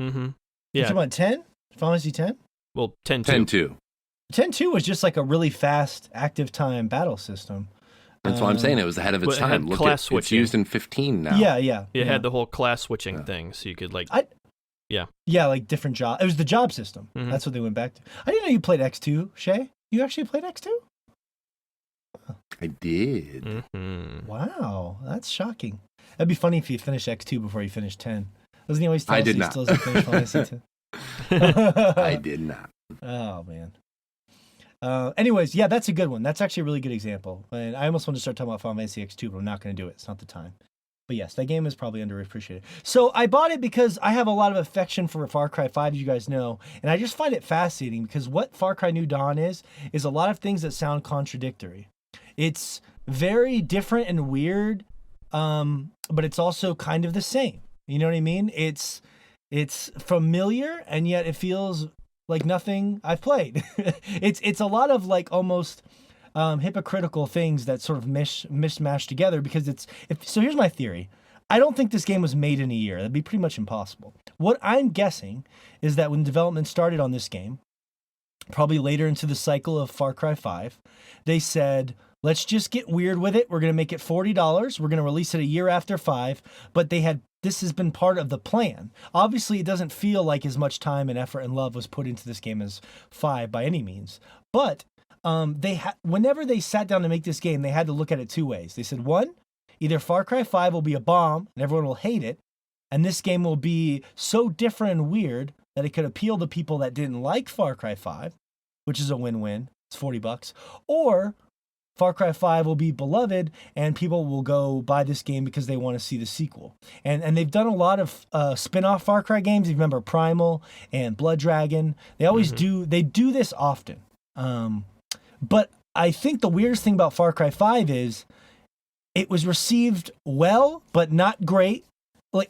D: Mm-hmm.
A: You
D: Yeah.
A: talking about 10? Final Fantasy 10?
D: Well, 10-2.
B: 10-2.
A: 10-2 was just like a really fast active time battle system.
B: That's what I'm saying. It was ahead of its
D: But it had
B: time. Look
D: class
B: at it's
D: switching.
B: used in 15 now.
A: Yeah.
D: It had the whole class switching thing, so you could like...
A: Yeah, like different job. It was the job system.
D: Mhm.
A: That's what they went back to. I didn't know you played X2, Shay. You actually played X2?
B: I did.
D: Mhm.
A: Wow, that's shocking. That'd be funny if you finished X2 before you finished 10. Doesn't he always tell
B: I
A: us
B: did
A: he
B: not.
A: still hasn't finished Final Fantasy 10?
B: I did not.
A: Oh, man. Anyways, yeah, that's a good one. That's actually a really good example. And I almost want to start talking about Final Fantasy X2, but I'm not going to do it. It's not the time. But yes, that game is probably underappreciated. So I bought it because I have a lot of affection for Far Cry 5, as you guys know. And I just find it fascinating because what Far Cry New Dawn is a lot of things that sound contradictory. It's very different and weird, but it's also kind of the same. You know what I mean? It's familiar, and yet it feels like nothing I've played. It's a lot of like almost hypocritical things that sort of mishmash together because so here's my theory. I don't think this game was made in a year. That'd be pretty much impossible. What I'm guessing is that when development started on this game, probably later into the cycle of Far Cry 5, they said, let's just get weird with it. We're going to make it $40. We're going to release it a year after 5, but this has been part of the plan. Obviously, it doesn't feel like as much time and effort and love was put into this game as 5 by any means. But whenever they sat down to make this game, they had to look at it two ways. They said, one, either Far Cry 5 will be a bomb and everyone will hate it, and this game will be so different and weird that it could appeal to people that didn't like Far Cry 5, which is a win-win. It's $40. Or Far Cry 5 will be beloved and people will go buy this game because they want to see the sequel. And they've done a lot of spin-off Far Cry games. You remember Primal and Blood Dragon. They always do this often. But I think the weirdest thing about Far Cry 5 is it was received well, but not great. Like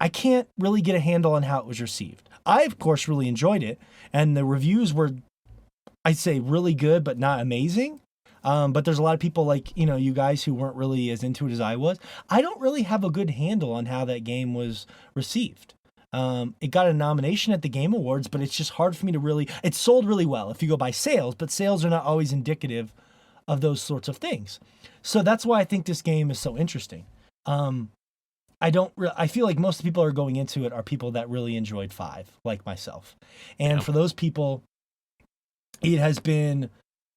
A: I can't really get a handle on how it was received. I, of course, really enjoyed it. And the reviews were, I'd say, really good, but not amazing. But there's a lot of people like, you guys who weren't really as into it as I was. I don't really have a good handle on how that game was received. It got a nomination at the Game Awards, but it's just hard for me to really... It sold really well if you go by sales, but sales are not always indicative of those sorts of things. So that's why I think this game is so interesting. I feel like most people are going into it are people that really enjoyed 5, like myself. And for those people, it has been,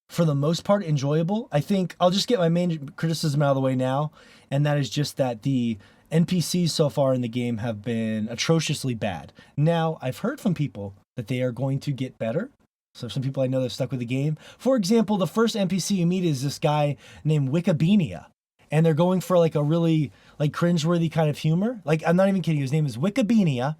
A: for the most part, enjoyable. I think I'll just get my main criticism out of the way now, and that is just that the NPCs so far in the game have been atrociously bad. Now, I've heard from people that they are going to get better. So some people I know that have stuck with the game. For example, the first NPC you meet is this guy named Wikibeania. And they're going for like a really like cringeworthy kind of humor. Like, I'm not even kidding. His name is Wikibeania.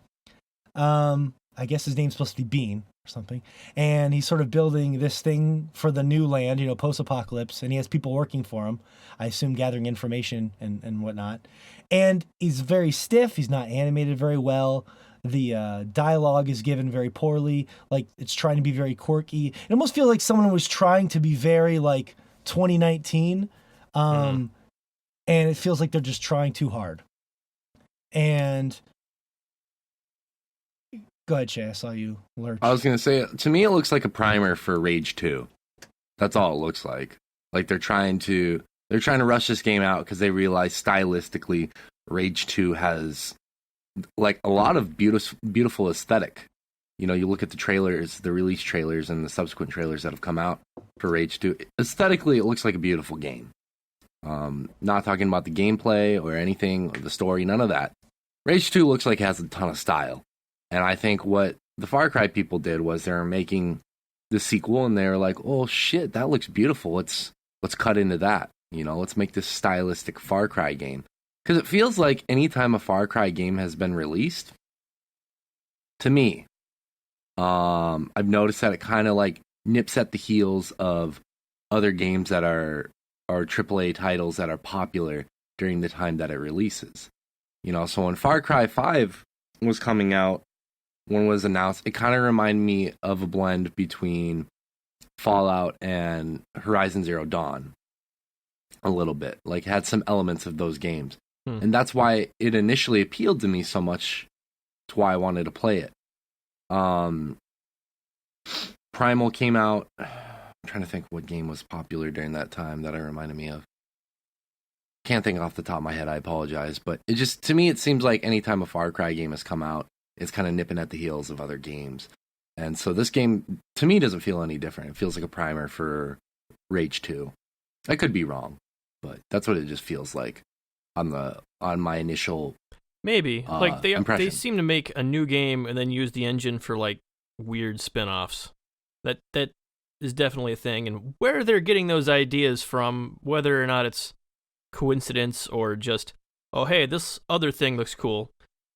A: I guess his name's supposed to be Bean or something. And he's sort of building this thing for the new land, post-apocalypse. And he has people working for him, I assume gathering information and whatnot. And he's very stiff. He's not animated very well. The dialogue is given very poorly. Like, it's trying to be very quirky. It almost feels like someone was trying to be very, like, 2019. And it feels like they're just trying too hard. And go ahead, Shay. I saw you lurch.
B: I was going to say, to me, it looks like a primer for Rage 2. That's all it looks like. Like they're trying to rush this game out because they realize stylistically Rage 2 has like a lot of beautiful aesthetic. You know, you look at the trailers, the release trailers and the subsequent trailers that have come out for Rage 2. Aesthetically, it looks like a beautiful game. Not talking about the gameplay or anything, or the story, none of that. Rage 2 looks like it has a ton of style. And I think what the Far Cry people did was they were making the sequel and they were like, oh shit, that looks beautiful. Let's cut into that. You know, let's make this stylistic Far Cry game. Because it feels like anytime a Far Cry game has been released, to me, I've noticed that it kind of like nips at the heels of other games that are AAA titles that are popular during the time that it releases. You know, so when Far Cry 5 was coming out, when it was announced, it kind of reminded me of a blend between Fallout and Horizon Zero Dawn. A little bit. Like, it had some elements of those games. And that's why it initially appealed to me so much, to why I wanted to play it. Primal came out. I'm trying to think what game was popular during that time that it reminded me of. Can't think off the top of my head, I apologize. But it just, to me, it seems like anytime a Far Cry game has come out, it's kind of nipping at the heels of other games. And so this game, to me, doesn't feel any different. It feels like a primer for Rage 2. I could be wrong, but that's what it just feels like on my initial
D: Maybe. Like they
B: impression.
D: seem to make a new game and then use the engine for like weird spin-offs. That is definitely a thing, and where they're getting those ideas from, whether or not it's coincidence or just, oh hey, this other thing looks cool.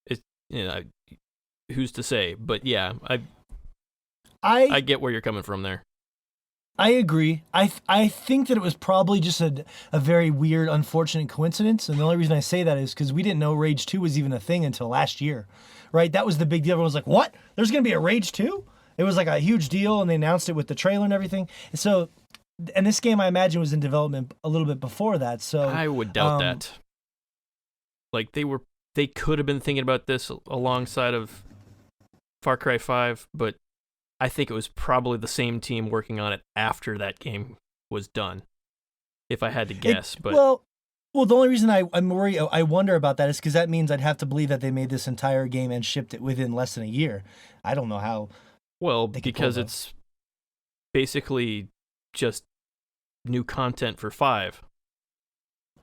D: It, you know, who's to say? But yeah, I get where you're coming from there.
A: I agree. I think that it was probably just a very weird, unfortunate coincidence. And the only reason I say that is because we didn't know Rage 2 was even a thing until last year, right? That was the big deal. Everyone was like, what? There's going to be a Rage 2? It was like a huge deal, and they announced it with the trailer and everything. And so, and this game, I imagine, was in development a little bit before that. So
D: I would doubt that. Like, they could have been thinking about this alongside of Far Cry 5, but I think it was probably the same team working on it after that game was done, if I had to guess.
A: Well, the only reason I'm worried, I wonder about that is because that means I'd have to believe that they made this entire game and shipped it within less than a year. I don't know how.
D: Well, because it's basically just new content for 5.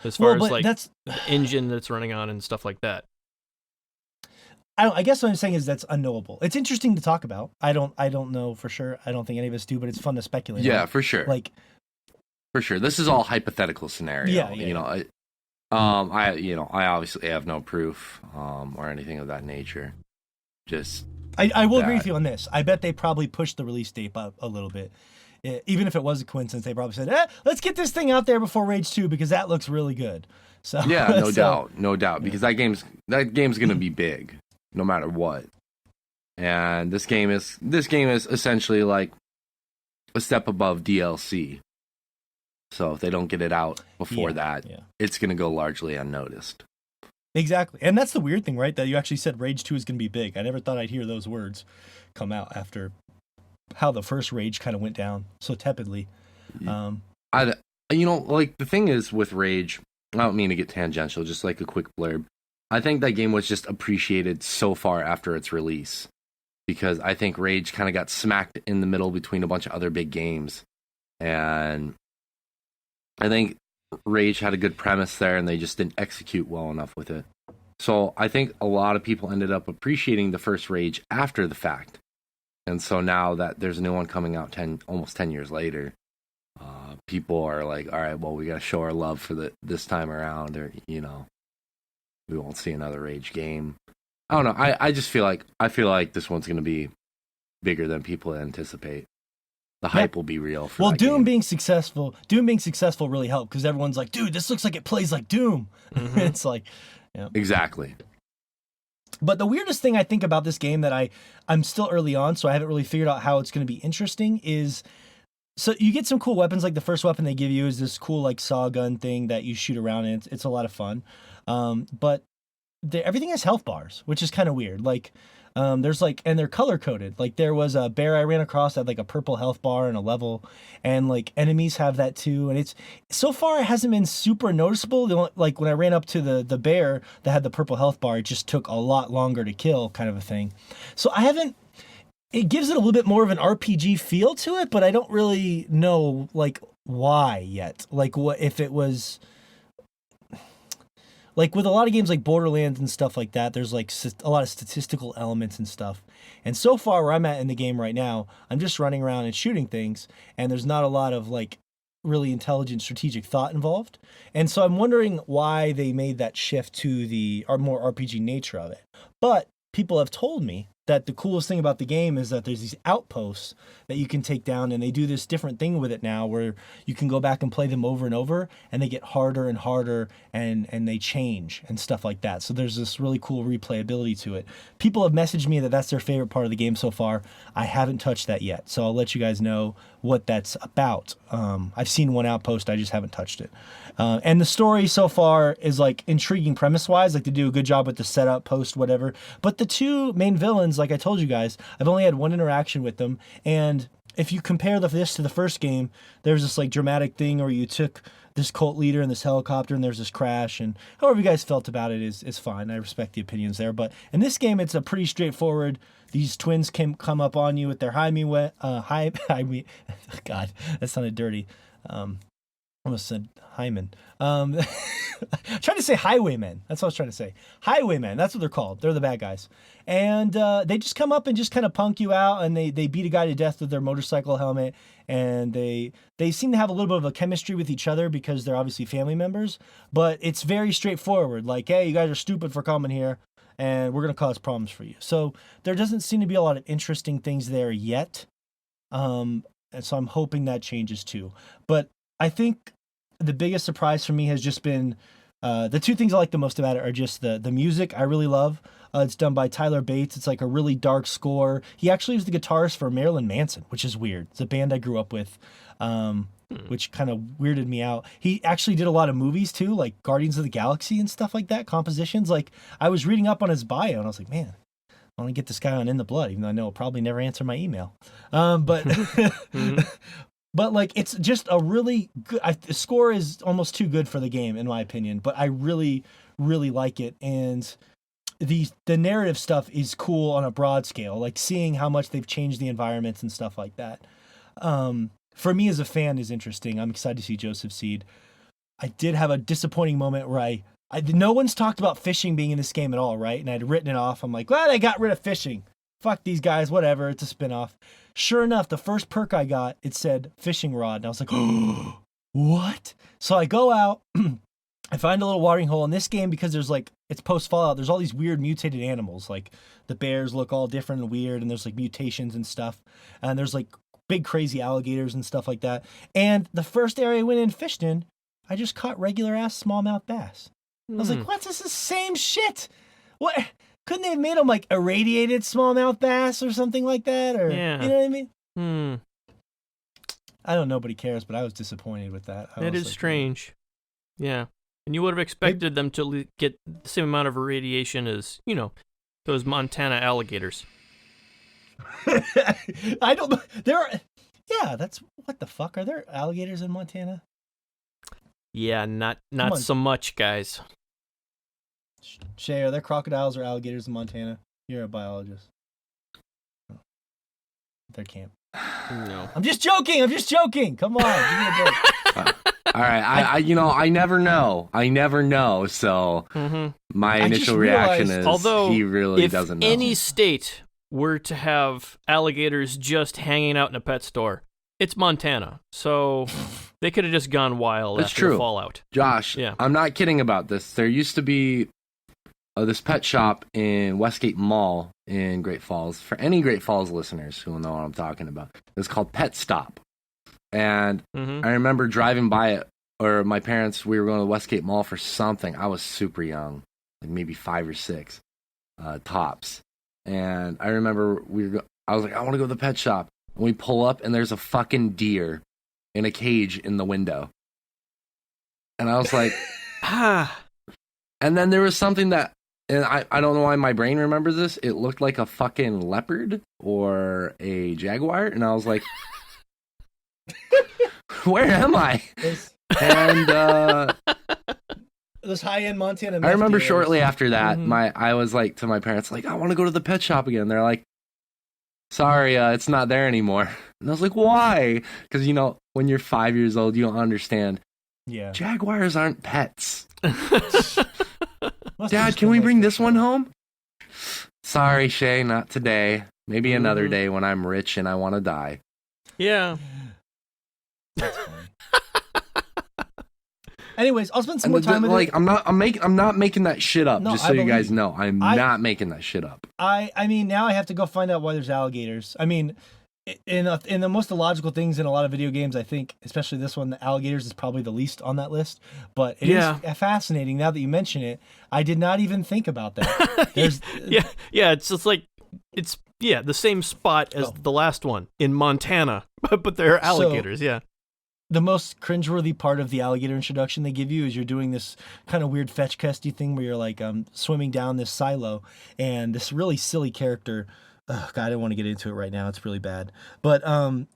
D: As far as like the engine that's running on and stuff like that.
A: I guess what I'm saying is that's unknowable. It's interesting to talk about. I don't know for sure. I don't think any of us do, but it's fun to speculate.
B: Yeah, for sure.
A: Like,
B: for sure. This is all hypothetical scenario.
A: Yeah.
B: You know, I obviously have no proof or anything of that nature. Just
A: I will agree with you on this. I bet they probably pushed the release date up a little bit. Even if it was a coincidence, they probably said, let's get this thing out there before Rage 2 because that looks really good. So
B: yeah, no doubt, because that game's gonna be big, no matter what. And this game is essentially like a step above DLC. So if they don't get it out before it's gonna go largely unnoticed.
A: Exactly. And that's the weird thing, right? That you actually said Rage 2 is going to be big. I never thought I'd hear those words come out after how the first Rage kind of went down so tepidly.
B: Like the thing is with Rage, I don't mean to get tangential, just like a quick blurb. I think that game was just appreciated so far after its release because I think Rage kind of got smacked in the middle between a bunch of other big games. And I think Rage had a good premise there and they just didn't execute well enough with it. So I think a lot of people ended up appreciating the first Rage after the fact. And so now that there's a new one coming out almost 10 years later, people are like, all right, well, we got to show our love for this time around, or, you know, we won't see another Rage game. I don't know. I just feel like this one's going to be bigger than people anticipate. The hype will be real. For
A: Doom being successful really helped because everyone's like, dude, this looks like it plays like Doom. Mm-hmm. It's like,
B: exactly.
A: But the weirdest thing I think about this game that I'm still early on, so I haven't really figured out how it's going to be interesting is, so you get some cool weapons. Like the first weapon they give you is this cool like saw gun thing that you shoot around and it's a lot of fun. But everything has health bars, which is kind of weird. Like, there's like, and they're color coded. Like there was a bear I ran across that had like a purple health bar and a level, and like enemies have that too. And it's so far it hasn't been super noticeable. Like when I ran up to the bear that had the purple health bar, it just took a lot longer to kill, kind of a thing. So I haven't. It gives it a little bit more of an RPG feel to it, but I don't really know like why yet. Like what if it was. Like with a lot of games like Borderlands and stuff like that, there's like a lot of statistical elements and stuff. And so far where I'm at in the game right now, I'm just running around and shooting things, and there's not a lot of like really intelligent strategic thought involved. And so I'm wondering why they made that shift to the more RPG nature of it. But people have told me that the coolest thing about the game is that there's these outposts that you can take down, and they do this different thing with it now where you can go back and play them over and over, and they get harder and harder, and they change and stuff like that. So there's this really cool replayability to it. People have messaged me that that's their favorite part of the game so far. I haven't touched that yet, so I'll let you guys know what that's about. I've seen one outpost, I just haven't touched it. And the story so far is like intriguing premise-wise, like they do a good job with the setup, post, whatever. But the two main villains, like I told you guys, I've only had one interaction with them, and if you compare this to the first game, there's this like dramatic thing where you took this cult leader in this helicopter and there's this crash, and however you guys felt about it is fine. I respect the opinions there. But in this game, it's a pretty straightforward. These twins can come up on you with their God, that sounded dirty. Almost said Hyman. Trying to say highwaymen. That's what I was trying to say. Highwaymen. That's what they're called. They're the bad guys. And they just come up and just kind of punk you out, and they beat a guy to death with their motorcycle helmet. And they seem to have a little bit of a chemistry with each other because they're obviously family members. But it's very straightforward. Like, hey, you guys are stupid for coming here, and we're going to cause problems for you. So there doesn't seem to be a lot of interesting things there yet. And so I'm hoping that changes too. But I think the biggest surprise for me has just been the two things I like the most about it are just the music I really love. It's done by Tyler Bates. It's like a really dark score. He actually was the guitarist for Marilyn Manson, which is weird. It's a band I grew up with, which kind of weirded me out. He actually did a lot of movies too, like Guardians of the Galaxy and stuff like that, compositions. Like I was reading up on his bio and I was like, man, I want to get this guy on In the Blood, even though I know he'll probably never answer my email. But but like it's just a really good. The score is almost too good for the game, in my opinion. But I really, really like it, and the narrative stuff is cool on a broad scale. Like seeing how much they've changed the environments and stuff like that. For me as a fan is interesting. I'm excited to see Joseph Seed. I did have a disappointing moment where I no one's talked about fishing being in this game at all, right? And I'd written it off. I'm like, glad I got rid of fishing. Fuck these guys, whatever. It's a spinoff. Sure enough, the first perk I got, it said fishing rod. And I was like, oh, what? So I go out, I find a little watering hole in this game because there's like, it's post Fallout. There's all these weird mutated animals. Like the bears look all different and weird, and there's like mutations and stuff. And there's like big crazy alligators and stuff like that. And the first area I went in and fished in, I just caught regular ass smallmouth bass. I was like, what? This is the same shit. What? Couldn't they have made them like irradiated smallmouth bass or something like that? Or
D: yeah.
A: You know what I mean? I don't know, nobody cares, but I was disappointed with that.
D: That is like, strange. Yeah. And you would have expected them to get the same amount of irradiation as, those Montana alligators.
A: I don't know. Yeah, that's, what the fuck? Are there alligators in Montana?
D: Yeah, not so much, guys.
A: Shay, are there crocodiles or alligators in Montana? You're a biologist. There can't.
B: No.
A: I'm just joking. Come on, give me a break.
B: All right, I never know. So my initial reaction is,
D: although
B: he really doesn't know.
D: If any state were to have alligators just hanging out in a pet store, it's Montana. So they could have just gone wild
B: That's
D: after
B: true.
D: the fallout.
B: Josh,
D: yeah.
B: I'm not kidding about this. There used to be this pet shop in Westgate Mall in Great Falls. For any Great Falls listeners who will know what I'm talking about, it's called Pet Stop. And I remember driving by it, or my parents, we were going to Westgate Mall for something. I was super young, like maybe 5 or 6 tops. And I remember I was like, I want to go to the pet shop. And we pull up, and there's a fucking deer in a cage in the window. And I was like, And then there was something that and I don't know why my brain remembers this. It looked like a fucking leopard or a jaguar, and I was like, "Where am I?" And
A: those high-end Montana.
B: I remember
A: dealers.
B: shortly after that,
A: Mm-hmm.
B: I was like to my parents, like, "I want to go to the pet shop again." They're like, "Sorry, it's not there anymore." And I was like, "Why?" Because when you're 5 years old, you don't understand.
A: Yeah.
B: Jaguars aren't pets.
A: Must have
B: Dad,
A: just
B: can
A: been
B: we
A: like
B: bring
A: that.
B: this one home? Sorry, Shay, not today. Maybe another
A: Mm-hmm.
B: day when I'm rich and I want to die.
D: Yeah.
A: That's funny. Anyways, I'll spend some
B: And
A: more time with
B: like,
A: it.
B: I'm not making that shit up.
A: No,
B: just
A: I
B: so you
A: believe
B: guys
A: you.
B: know, I'm not making that shit up.
A: I mean, now I have to go find out why there's alligators. I mean, in the most illogical things in a lot of video games, I think, especially this one, the alligators is probably the least on that list. But it is fascinating now that you mention it. I did not even think about that. There's
D: Yeah. It's just like it's the same spot as the last one in Montana, but there are alligators. Yeah.
A: the most cringeworthy part of the alligator introduction they give you is you're doing this kind of weird fetch questy thing where you're like swimming down this silo, and this really silly character. Oh, God, I don't want to get into it right now. It's really bad. But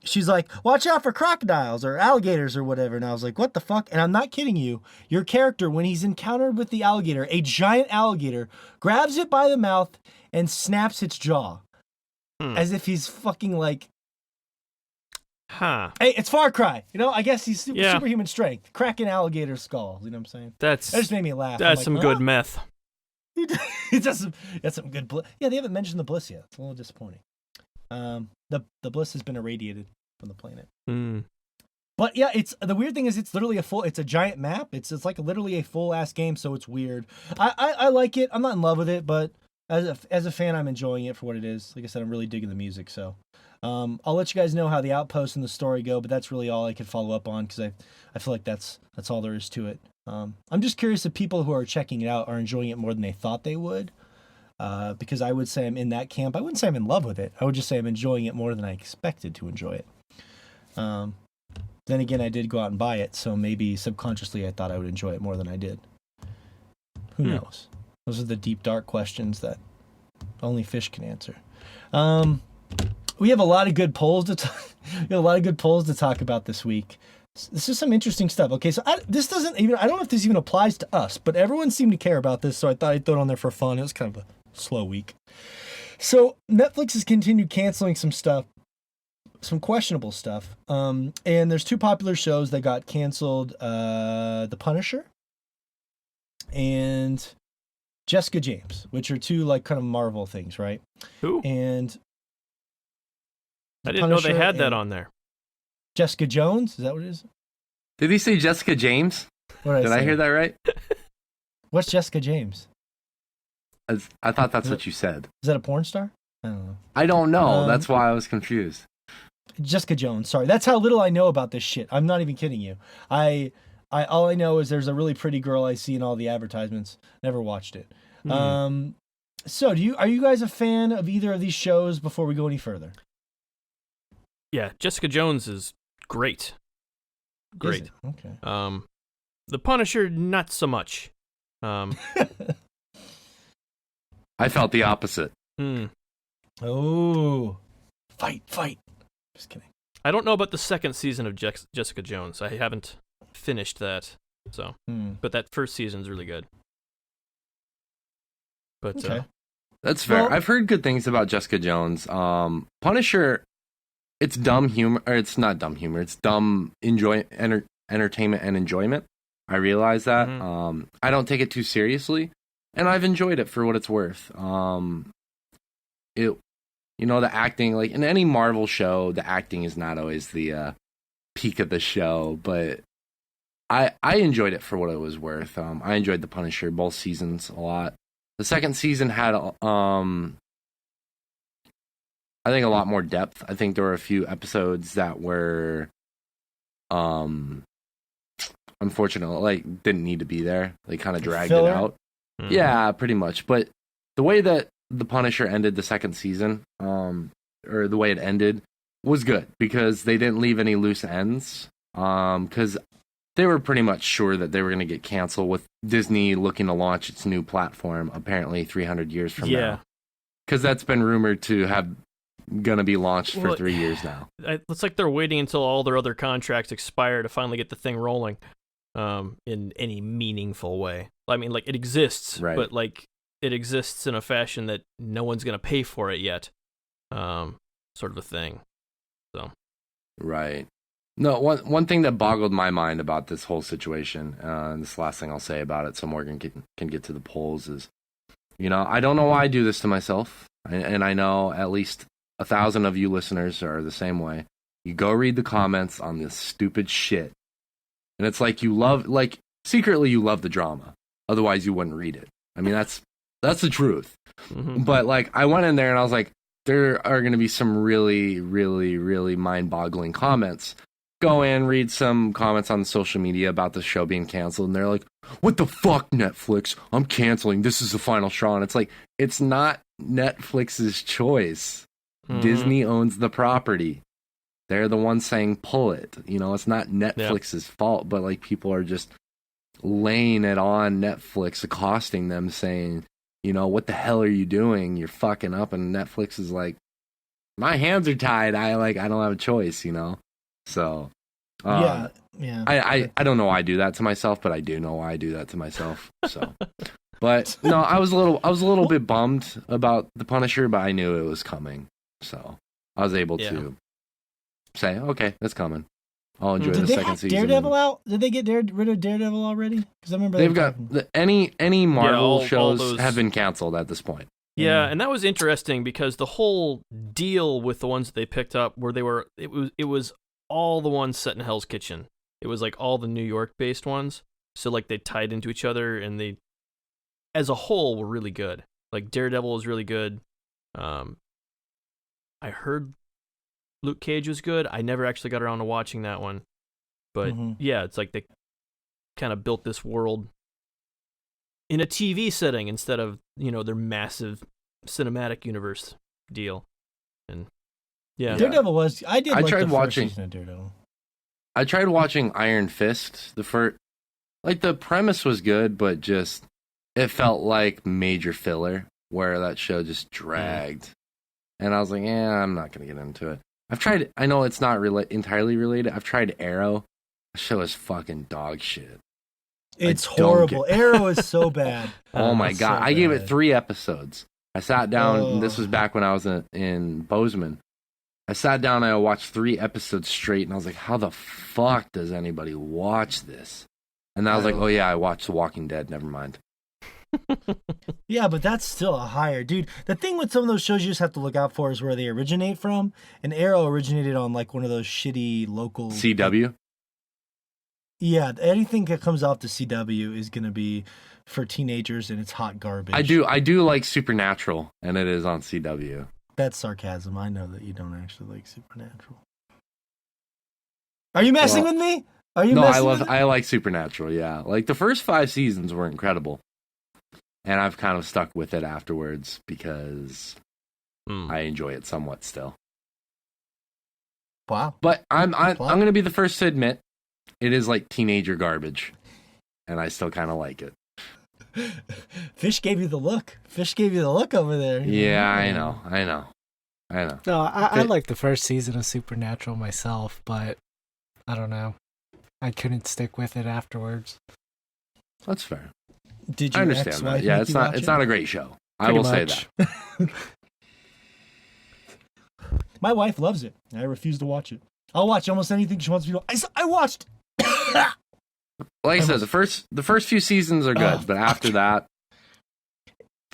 A: she's like, watch out for crocodiles or alligators or whatever. And I was like, what the fuck? And I'm not kidding you. Your character, when he's encountered with the alligator, a giant alligator, grabs it by the mouth and snaps its jaw. As if he's fucking like,
D: Huh.
A: hey, it's Far Cry. I guess he's superhuman strength. Crack an alligator skull. You know what I'm saying? That just made me laugh.
D: That's
A: I'm
D: some
A: like,
D: good meth.
A: He does some good bliss. Yeah, they haven't mentioned the bliss yet. It's a little disappointing. The bliss has been irradiated from the planet. But yeah, it's the weird thing is it's literally it's a giant map. It's like literally a full ass game, so it's weird. I like it. I'm not in love with it, but as a fan, I'm enjoying it for what it is. Like I said, I'm really digging the music. So I'll let you guys know how the outpost and the story go, but that's really all I could follow up on because I feel like that's all there is to it. I'm just curious if people who are checking it out are enjoying it more than they thought they would. Because I would say I'm in that camp. I wouldn't say I'm in love with it. I would just say I'm enjoying it more than I expected to enjoy it. Then again, I did go out and buy it, so maybe subconsciously I thought I would enjoy it more than I did. Who knows? Those are the deep, dark questions that only fish can answer. We have a lot of good polls to talk about this week. This is some interesting stuff. Okay, so I don't know if this even applies to us, but everyone seemed to care about this, so I thought I'd throw it on there for fun. It was kind of a slow week. So Netflix has continued canceling some stuff, some questionable stuff. And there's two popular shows that got canceled: The Punisher and Jessica James, which are two like kind of Marvel things, right?
D: Who?
A: And
D: I didn't know they had that on there.
A: Jessica Jones, is that what it is?
B: Did he say Jessica James? Did I hear that right?
A: What's Jessica James?
B: I thought that's what you said.
A: Is that a porn star? I don't know.
B: I don't know. That's why I was confused.
A: Jessica Jones. Sorry, that's how little I know about this shit. I'm not even kidding you. All I know is there's a really pretty girl I see in all the advertisements. Never watched it. So are you guys a fan of either of these shows before we go any further?
D: Yeah, Jessica Jones is great. Great.
A: Is it? Okay.
D: The Punisher, not so much.
B: I felt the opposite.
A: Oh, fight. Just kidding.
D: I don't know about the second season of Jessica Jones. I haven't finished that. So, but that first season's really good. But
A: okay.
B: That's fair.
A: Well,
B: I've heard good things about Jessica Jones. Punisher, it's dumb humor, or it's not dumb humor. It's dumb entertainment and enjoyment. I realize that. I don't take it too seriously, and I've enjoyed it for what it's worth. The acting, like in any Marvel show, the acting is not always the peak of the show, but I enjoyed it for what it was worth. I enjoyed The Punisher both seasons a lot. The second season had, I think, a lot more depth. I think there were a few episodes that were, unfortunately, like, didn't need to be there. They kind of dragged it out. Yeah, pretty much. But the way that The Punisher ended the second season, or the way it ended, was good because they didn't leave any loose ends. Because they were pretty much sure that they were going to get canceled with Disney looking to launch its new platform apparently 300 years from now. Because that's been rumored to have going to be launched for 3 years now.
D: It's like they're waiting until all their other contracts expire to finally get the thing rolling in any meaningful way. I mean, like, it exists,
B: Right.
D: but, like, it exists in a fashion that no one's going to pay for it yet, sort of a thing. So.
B: Right. No, one thing that boggled my mind about this whole situation, and this last thing I'll say about it so Morgan can get to the polls is, I don't know why I do this to myself, and I know at least 1,000 of you listeners are the same way. You go read the comments on this stupid shit, and it's like secretly you love the drama, otherwise you wouldn't read it. I mean, that's the truth.
D: Mm-hmm.
B: But, like, I went in there and I was like, there are going to be some really, really, really mind-boggling comments. Go in, read some comments on social media about the show being canceled, and they're like, what the fuck, Netflix? I'm canceling. This is the final straw. And it's like, it's not Netflix's choice.
D: Mm-hmm.
B: Disney owns the property. They're the ones saying pull it. It's not Netflix's fault, but, like, people are just laying it on Netflix, accosting them, saying, what the hell are you doing? You're fucking up. And Netflix is like, my hands are tied. I don't have a choice, So,
A: yeah.
B: I don't know why I do that to myself, but I do know why I do that to myself. So, but no, I was a little bit bummed about the Punisher, but I knew it was coming. So I was able to say, okay, that's coming. I'll enjoy the second season.
A: Daredevil out? Did they get rid of Daredevil already? Because I remember
B: they've got any Marvel
D: all
B: shows
D: those
B: have been canceled at this point.
D: Yeah, and that was interesting because the whole deal with the ones that they picked up, where it was all the ones set in Hell's Kitchen. It was like all the New York-based ones, so like they tied into each other, and they, as a whole, were really good. Like Daredevil was really good. I heard Luke Cage was good. I never actually got around to watching that one, but yeah, it's like they kind of built this world in a TV setting instead of their massive cinematic universe deal. And yeah,
A: Daredevil was. I tried
B: watching
A: season of Daredevil.
B: I tried watching Iron Fist. The premise was good, but just it felt like major filler where that show just dragged. And I was like, I'm not gonna get into it. I've tried. I know it's not entirely related. I've tried Arrow. The show is fucking dog shit.
A: It's horrible. Arrow is so bad.
B: Oh my god!
A: So
B: I gave it 3 episodes. I sat down. And this was back when I was in Bozeman. I sat down and I watched 3 episodes straight, and I was like, "How the fuck does anybody watch this?" And I was like, "Oh yeah, I watched The Walking Dead. Never mind."
A: Yeah, but that's still a higher, dude. The thing with some of those shows you just have to look out for is where they originate from. And Arrow originated on like one of those shitty local
B: CW.
A: Yeah, anything that comes off the CW is gonna be for teenagers, and it's hot garbage.
B: I do like Supernatural, and it is on CW.
A: That's sarcasm. I know that you don't actually like Supernatural. Are you messing with me? Are you?
B: No,
A: messing with me?
B: I like Supernatural. Yeah, like the first 5 seasons were incredible, and I've kind of stuck with it afterwards because I enjoy it somewhat still.
A: Wow.
B: But I'm gonna be the first to admit it is like teenager garbage, and I still kind of like it.
A: Fish gave you the look. Fish gave you the look over there.
B: Yeah, I know.
C: No, I like the first season of Supernatural myself, but I don't know. I couldn't stick with it afterwards.
B: That's fair.
A: Did you
B: I understand that. Yeah, it's not a great show. I will say that.
A: My wife loves it. I refuse to watch it. I'll watch almost anything she wants me to. I watched.
B: Like I said, the first few seasons are good, but after that,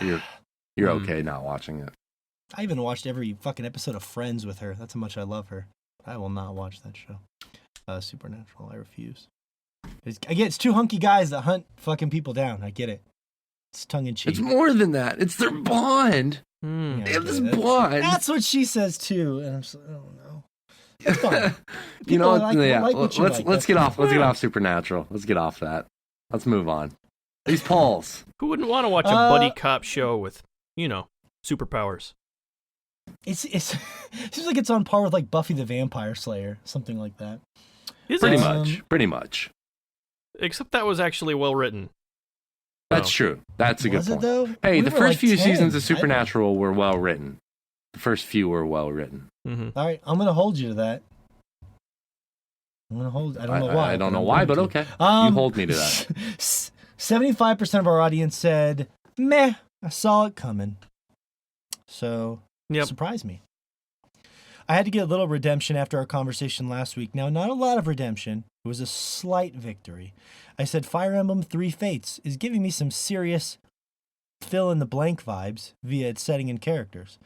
B: you're okay not watching it.
A: I even watched every fucking episode of Friends with her. That's how much I love her. I will not watch that show. Supernatural. I refuse. It's 2 hunky guys that hunt fucking people down. I get it. It's tongue in cheek.
B: It's more than that. It's their bond.
A: Yeah,
B: They have this bond.
A: That's what she says too. And I'm just, I don't know. It's fine.
B: Let's get off Supernatural. Let's get off that. Let's move on. These polls.
D: Who wouldn't want to watch a buddy cop show with, superpowers?
A: It seems like it's on par with like Buffy the Vampire Slayer, something like that.
B: Pretty much.
D: Except that was actually well written.
B: That's true. That's a good
A: Was it
B: point.
A: though?
B: Hey,
A: We
B: the
A: were
B: first
A: like
B: few
A: 10,
B: seasons of
A: I think.
B: Supernatural were well written. The first few were well written.
D: Mm-hmm.
A: All right, I'm gonna hold you to that. I'm gonna hold. I don't know why.
B: I don't know
A: I'm
B: why,
A: going
B: but
A: to.
B: okay. You hold me to that.
A: 75% of our audience said, "Meh, I saw it coming." So,
D: Yep.
A: surprised me. I had to get a little redemption after our conversation last week. Now, not a lot of redemption. It was a slight victory. I said Fire Emblem Three Fates is giving me some serious fill in the blank vibes via its setting and characters.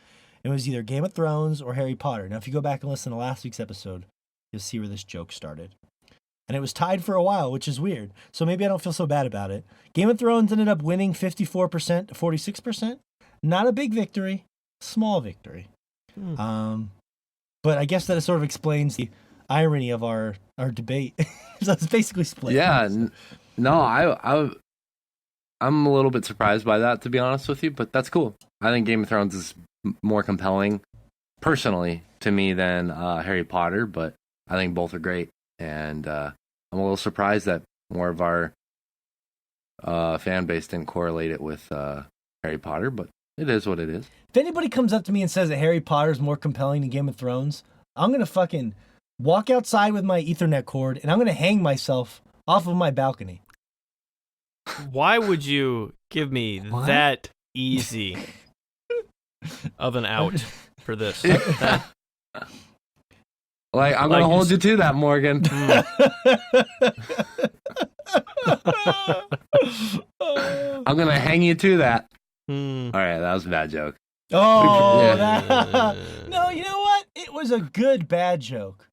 A: It was either Game of Thrones or Harry Potter. Now, if you go back and listen to last week's episode, you'll see where this joke started. And it was tied for a while, which is weird. So maybe I don't feel so bad about it. Game of Thrones ended up winning 54% to 46%. Not a big victory, small victory. But I guess that sort of explains the irony of our debate. So it's basically split.
B: Yeah. No, I'm a little bit surprised by that, to be honest with you, but that's cool. I think Game of Thrones is more compelling, personally, to me than Harry Potter, but I think both are great. And I'm a little surprised that more of our fan base didn't correlate it with Harry Potter, but it is what it is.
A: If anybody comes up to me and says that Harry Potter is more compelling than Game of Thrones, I'm going to fucking walk outside with my Ethernet cord and I'm going to hang myself off of my balcony.
D: Why would you give me
C: What?
D: that easy of an out for this? That-
B: Like, I'm
D: Like
B: going to
D: you
B: hold you to that, Morgan. I'm going to hang you to that.
D: Hmm.
B: All right, that was a bad joke.
A: Oh,
B: Yeah.
A: no, you know what? It was a good bad joke.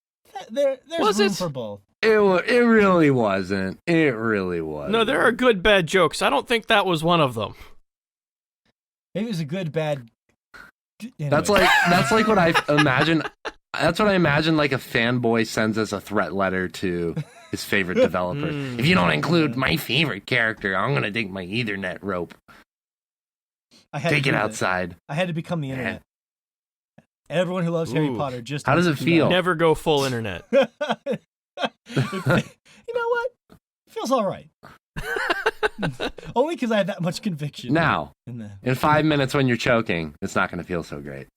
A: There's
D: Was
A: room
D: it?
A: for both.
B: It really wasn't. It really was.
D: No, there are good bad jokes. I don't think that was one of them.
A: Maybe it was a good bad. Anyway.
B: That's like what I imagine. That's what I imagine. Like a fanboy sends us a threat letter to his favorite developer. If you don't include my favorite character, I'm gonna take my Ethernet rope.
A: I had to
B: Take
A: do
B: it
A: that.
B: outside.
A: I had to become the internet. Everyone who loves Harry
D: Ooh.
A: Potter just.
B: How does
A: needs
B: it
A: to do
B: feel?
D: Never go full internet.
A: that. You know what? It feels all right. Only because I have that much conviction.
B: Now,
A: In that.
B: in 5 minutes when you're choking, it's not gonna feel so great.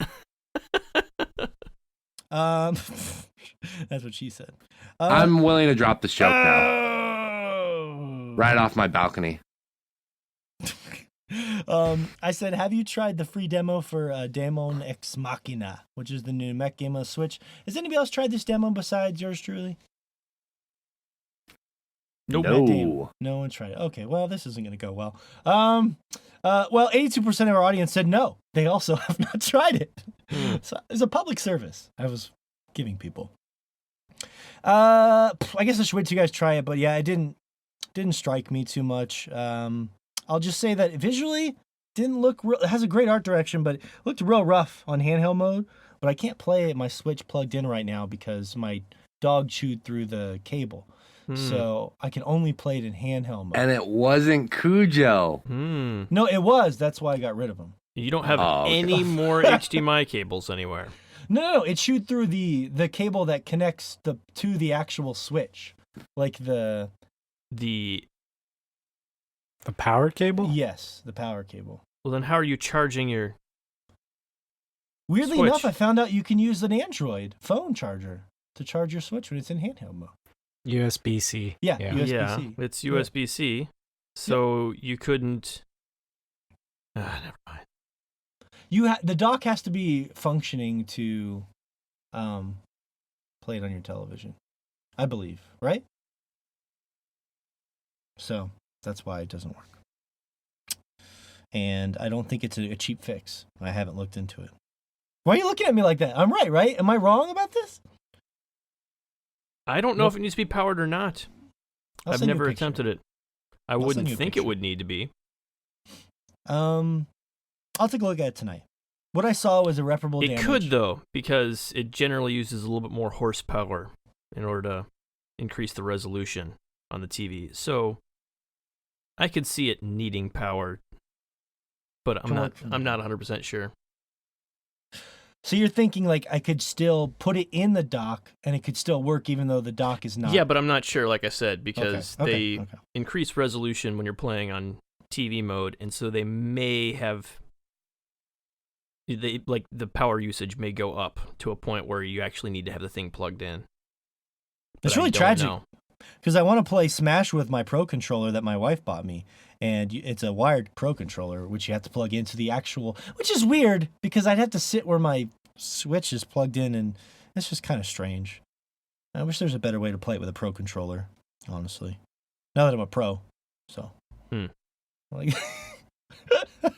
A: That's what she said.
B: I'm willing to drop this joke now,
A: Oh.
B: right off my balcony.
A: I said, have you tried the free demo for Dayamon Ex Machina, which is the new mech game on the Switch? Has anybody else tried this demo besides yours truly?
D: Nope.
B: No.
A: No one tried it. Okay, well, this isn't going to go well. Well, 82% of our audience said no. They also have not tried it. So it's a public service I was giving people. I guess I should wait till you guys try it, but yeah, it didn't strike me too much. I'll just say that visually didn't look real. It has a great art direction, but it looked real rough on handheld mode. But I can't play my Switch plugged in right now because my dog chewed through the cable. So I can only play it in handheld mode.
B: And it wasn't Cujo.
A: No, it was. That's why I got rid of them.
D: You don't have
B: Oh, okay.
D: any more HDMI cables anywhere.
A: No, it chewed through the cable that connects to the actual Switch, like the
D: The
C: power cable?
A: yes, the power cable.
D: well, then how are you charging your?
A: Weirdly
D: Switch.
A: enough, I found out you can use an Android phone charger to charge your Switch when it's in handheld mode.
C: USB-C.
A: Yeah,
C: Yeah.
A: USB-C.
D: Yeah, it's USB-C, so you couldn't. Never mind.
A: The dock has to be functioning to play it on your television, I believe, right? So that's why it doesn't work. And I don't think it's a cheap fix. I haven't looked into it. Why are you looking at me like that? I'm right? Am I wrong about this?
D: I don't know if it needs to be powered or not.
A: I'll
D: I've
A: send you a
D: never
A: picture.
D: attempted it. I
A: I'll send
D: wouldn't
A: you a
D: think it
A: picture.
D: would need to be.
A: I'll take a look at it tonight. What I saw was irreparable
D: It
A: damage.
D: could though, because it generally uses a little bit more horsepower in order to increase the resolution on the TV. So I could see it needing power, but I'm
A: To
D: not.
A: work from
D: I'm
A: there.
D: not 100% sure.
A: So you're thinking like I could still put it in the dock and it could still work even though the dock is not.
D: Yeah, but I'm not sure, like I said, because
A: Okay.
D: they increase resolution when you're playing on TV mode, and so they may have the power usage may go up to a point where you actually need to have the thing plugged in.
A: It's
D: But I
A: really
D: don't
A: tragic
D: know.
A: because I want to play Smash with my Pro controller that my wife bought me, and it's a wired Pro controller which you have to plug into the actual, which is weird because I'd have to sit where my Switch is plugged in, and it's just kind of strange. I wish there's a better way to play it with a Pro controller, honestly. Now that I'm a pro, so. Like, I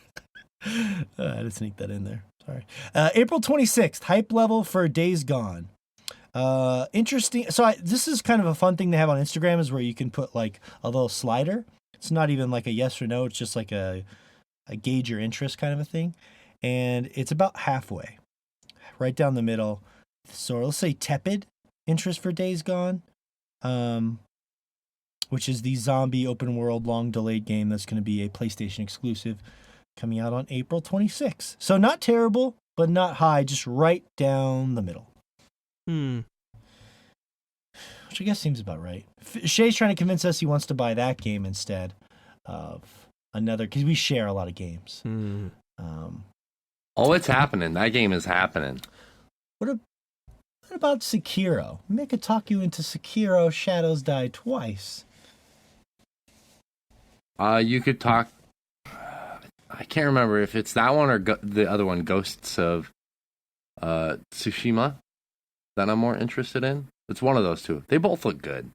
A: had to sneak that in there. Sorry. April 26th, hype level for Days Gone. Interesting. So this is kind of a fun thing to have on Instagram, is where you can put like a little slider. It's not even like a yes or no. It's just like a gauge your interest kind of a thing. And it's about halfway, right down the middle. So let's say tepid interest for Days Gone, which is the zombie open world long delayed game that's going to be a PlayStation exclusive, coming out on April 26th. So not terrible, but not high, just right down the middle. Which I guess seems about right. Shay's trying to convince us he wants to buy that game instead of another, because we share a lot of games.
B: Oh, it's happening. That game is happening.
A: What about Sekiro? Maybe I could talk you into Sekiro Shadows Die Twice.
B: You could talk. I can't remember if it's that one or the other one, Ghosts of Tsushima, that I'm more interested in. It's one of those two. They both look good,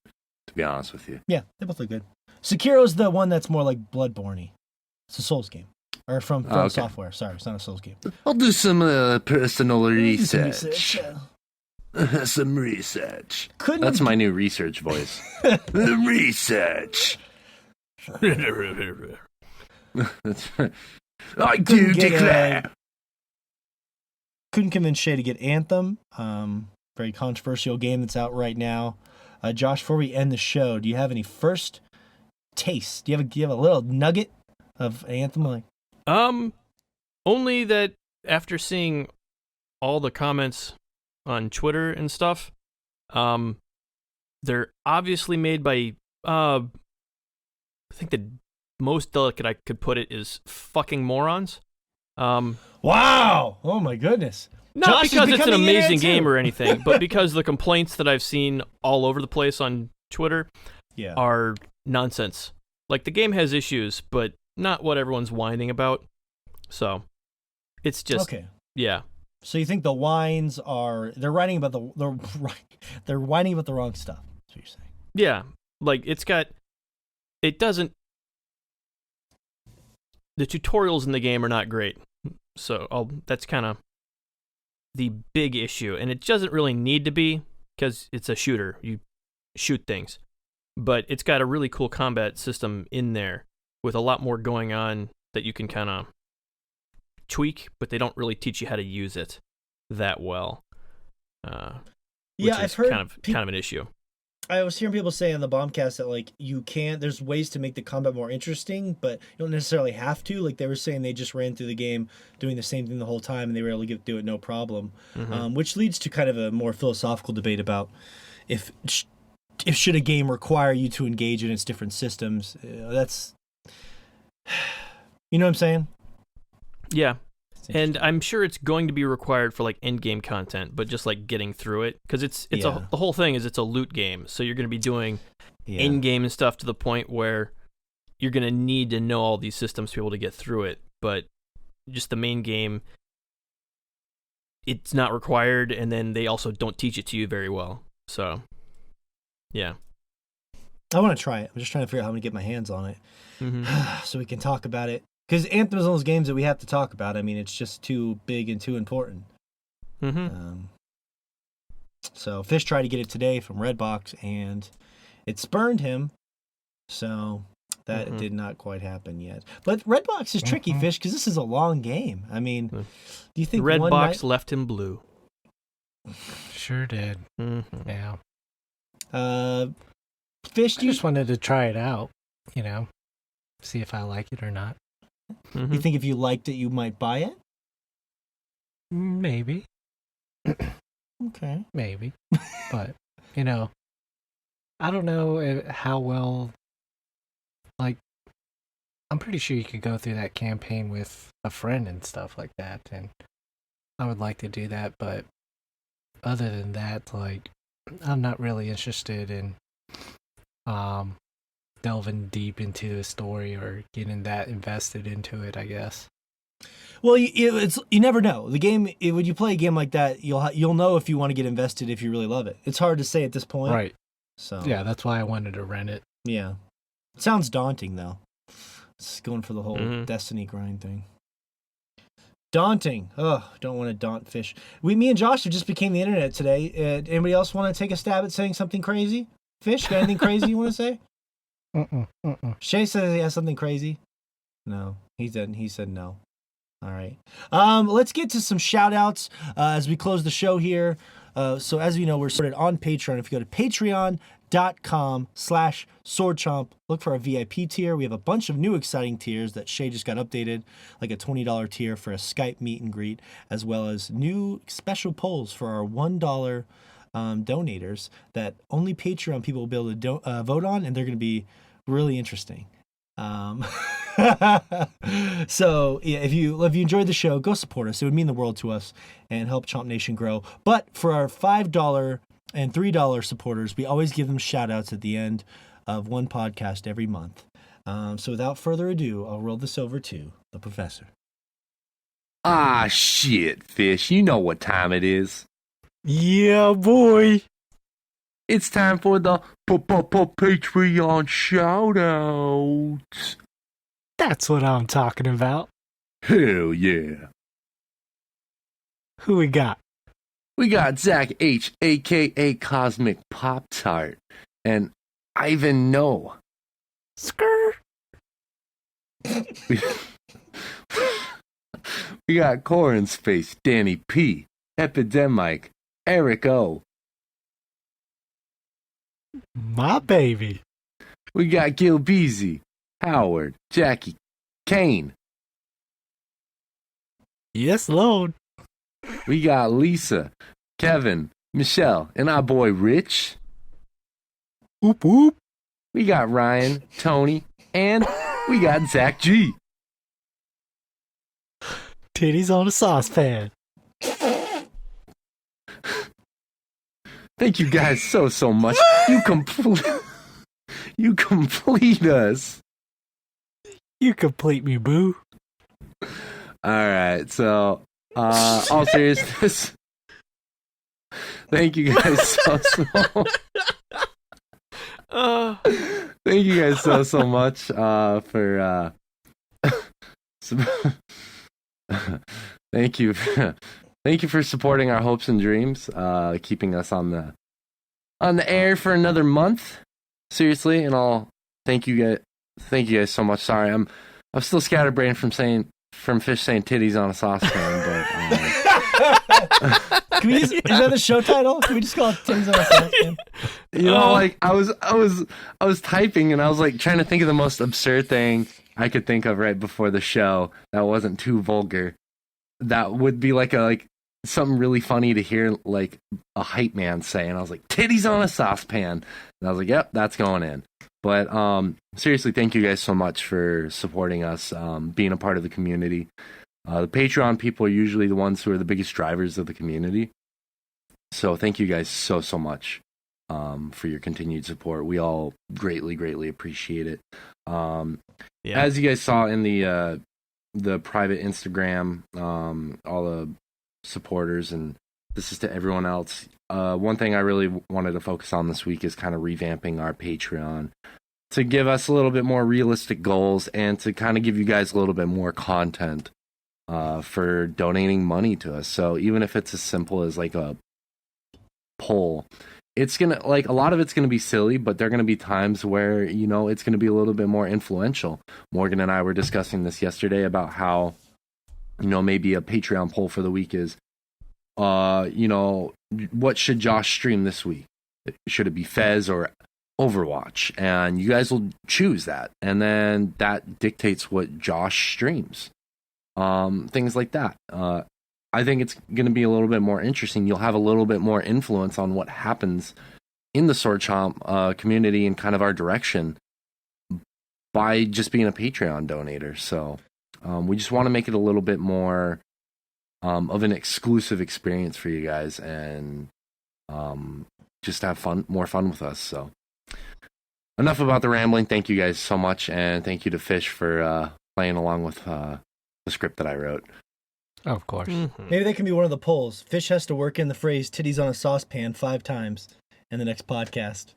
B: to be honest with you.
A: Yeah, they both look good. Sekiro's the one that's more like Bloodborne-y. It's a Souls game. Or from
B: okay.
A: Software. Sorry, it's not a Souls game.
B: I'll do some personal research. Some research. That's my new research voice. Research. That's I do declare.
A: Couldn't convince Shay to get Anthem. Very controversial game that's out right now. Josh, before we end the show, do you have any first taste? Do you have a little nugget of Anthem? Like,
D: only that after seeing all the comments on Twitter and stuff, they're obviously made by, I think the most delicate I could put it is fucking morons.
A: wow! Oh my goodness.
D: Not
A: Josh
D: because it's an amazing
A: too.
D: game or anything, but because the complaints that I've seen all over the place on Twitter are nonsense. Like, the game has issues, but not what everyone's whining about. So, it's just,
A: okay.
D: Yeah.
A: So you think the whines are, they're whining about they're whining about the wrong stuff. That's what you're saying.
D: Yeah. Like, the tutorials in the game are not great. So, that's kind of the big issue. And it doesn't really need to be, because it's a shooter. You shoot things. But it's got a really cool combat system in there with a lot more going on that you can kind of tweak, but they don't really teach you how to use it that well.
A: I've heard
D: kind of an issue.
A: I was hearing people say on the Bombcast that like there's ways to make the combat more interesting, but you don't necessarily have to. Like they were saying, they just ran through the game doing the same thing the whole time, and they were able to do it no problem. Which leads to kind of a more philosophical debate about if should a game require you to engage in its different systems. That's, you know what I'm saying?
D: Yeah. And I'm sure it's going to be required for like end game content, but just like getting through it, because the whole thing is it's a loot game, so you're going to be doing end game and stuff to the point where you're going to need to know all these systems to be able to get through it. But just the main game, it's not required, and then they also don't teach it to you very well. So, yeah.
A: I want to try it. I'm just trying to figure out how to get my hands on it so we can talk about it. Because Anthem is one of those games that we have to talk about. I mean, it's just too big and too important. So Fish tried to get it today from Redbox, and it spurned him. So that did not quite happen yet. But Redbox is tricky, Fish, because this is a long game. I mean, do you think
D: Redbox left him blue?
C: Sure did. Yeah.
A: Fish,
C: I just wanted to try it out, see if I like it or not.
A: You think if you liked it, you might buy it?
C: Maybe.
A: Okay.
C: maybe. But, I don't know how well, like, I'm pretty sure you could go through that campaign with a friend and stuff like that, and I would like to do that, but other than that, like, I'm not really interested in delving deep into the story or getting that invested into it, I guess.
A: Well, you never know. The game, when you play a game like that, you'll know if you want to get invested if you really love it. It's hard to say at this point.
C: Right.
A: So
C: Yeah, that's why I wanted to rent it.
A: yeah. It sounds daunting though. It's going for the whole
D: Mhm.
A: Destiny grind thing. Daunting. Ugh, don't want to daunt fish. Me and Josh have just became the internet today. Anybody else want to take a stab at saying something crazy? Fish, got anything crazy you want to say? Shay says he has something crazy. No, he didn't. He said no. All right. Let's get to some shout outs as we close the show here. So as you know, we're started on Patreon. If you go to patreon.com/swordchomp, look for our VIP tier. We have a bunch of new exciting tiers that Shay just got updated, like a $20 tier for a Skype meet and greet, as well as new special polls for our $1 donators that only Patreon people will be able to vote on, and they're going to be really interesting. So yeah, if you enjoyed the show, go support us. It would mean the world to us and help Chomp Nation grow. But for our $5 and $3 supporters, we always give them shout outs at the end of one podcast every month. So without further ado, I'll roll this over to the professor.
B: Ah, shit, Fish. You know what time it is.
C: Yeah, boy.
B: It's time for the Patreon shoutouts.
C: That's what I'm talking about.
B: Hell yeah.
C: Who we got?
B: We got Zach H, a.k.a. Cosmic Pop-Tart, and Ivan No.
C: Skrr.
B: We got Corin's Face, Danny P, Epidemic, Eric O.
C: My baby.
B: We got Gil Beasy, Howard, Jackie, Kane.
C: Yes, Lord.
B: We got Lisa, Kevin, Michelle, and our boy Rich.
C: Whoop whoop.
B: We got Ryan, Tony, and we got Zach G.
C: Titties on a saucepan.
B: Thank you guys so much. You complete us.
C: You complete me, boo.
B: All right, so all seriousness, thank you guys thank you guys so much for thank you for supporting our hopes and dreams, keeping us on the air for another month. Seriously, and I'll thank you guys so much. Sorry, I'm still scatterbrained from Fish saying titties on a saucepan, but
A: Is that the show title? Can we just call it Titties on a Saucepan?
B: you know, like I was typing and I was like trying to think of the most absurd thing I could think of right before the show that wasn't too vulgar. That would be like something really funny to hear like a hype man say, and I was like, titties on a saucepan, and I was like, yep, that's going in. But seriously, thank you guys so much for supporting us, being a part of the community. The Patreon people are usually the ones who are the biggest drivers of the community, so thank you guys so much for your continued support. We all greatly appreciate it. As you guys saw in the private Instagram, all the supporters, and this is to everyone else. One thing I really wanted to focus on this week is kind of revamping our Patreon to give us a little bit more realistic goals and to kind of give you guys a little bit more content for donating money to us. So even if it's as simple as like a poll, it's gonna, like, a lot of it's gonna be silly, but there are gonna be times where, you know, it's gonna be a little bit more influential. Morgan and I were discussing this yesterday about how, you know, maybe a Patreon poll for the week is, you know, what should Josh stream this week? Should it be Fez or Overwatch? And you guys will choose that, and then that dictates what Josh streams. Things like that. I think it's going to be a little bit more interesting. You'll have a little bit more influence on what happens in the Sword Chomp community and kind of our direction by just being a Patreon donator. So we just want to make it a little bit more of an exclusive experience for you guys, and just have more fun with us. So enough about the rambling. Thank you guys so much, and thank you to Fish for playing along with the script that I wrote.
C: Of course.
D: Mm-hmm.
A: Maybe that can be one of the polls. Fish has to work in the phrase "titties on a saucepan" 5 times in the next podcast.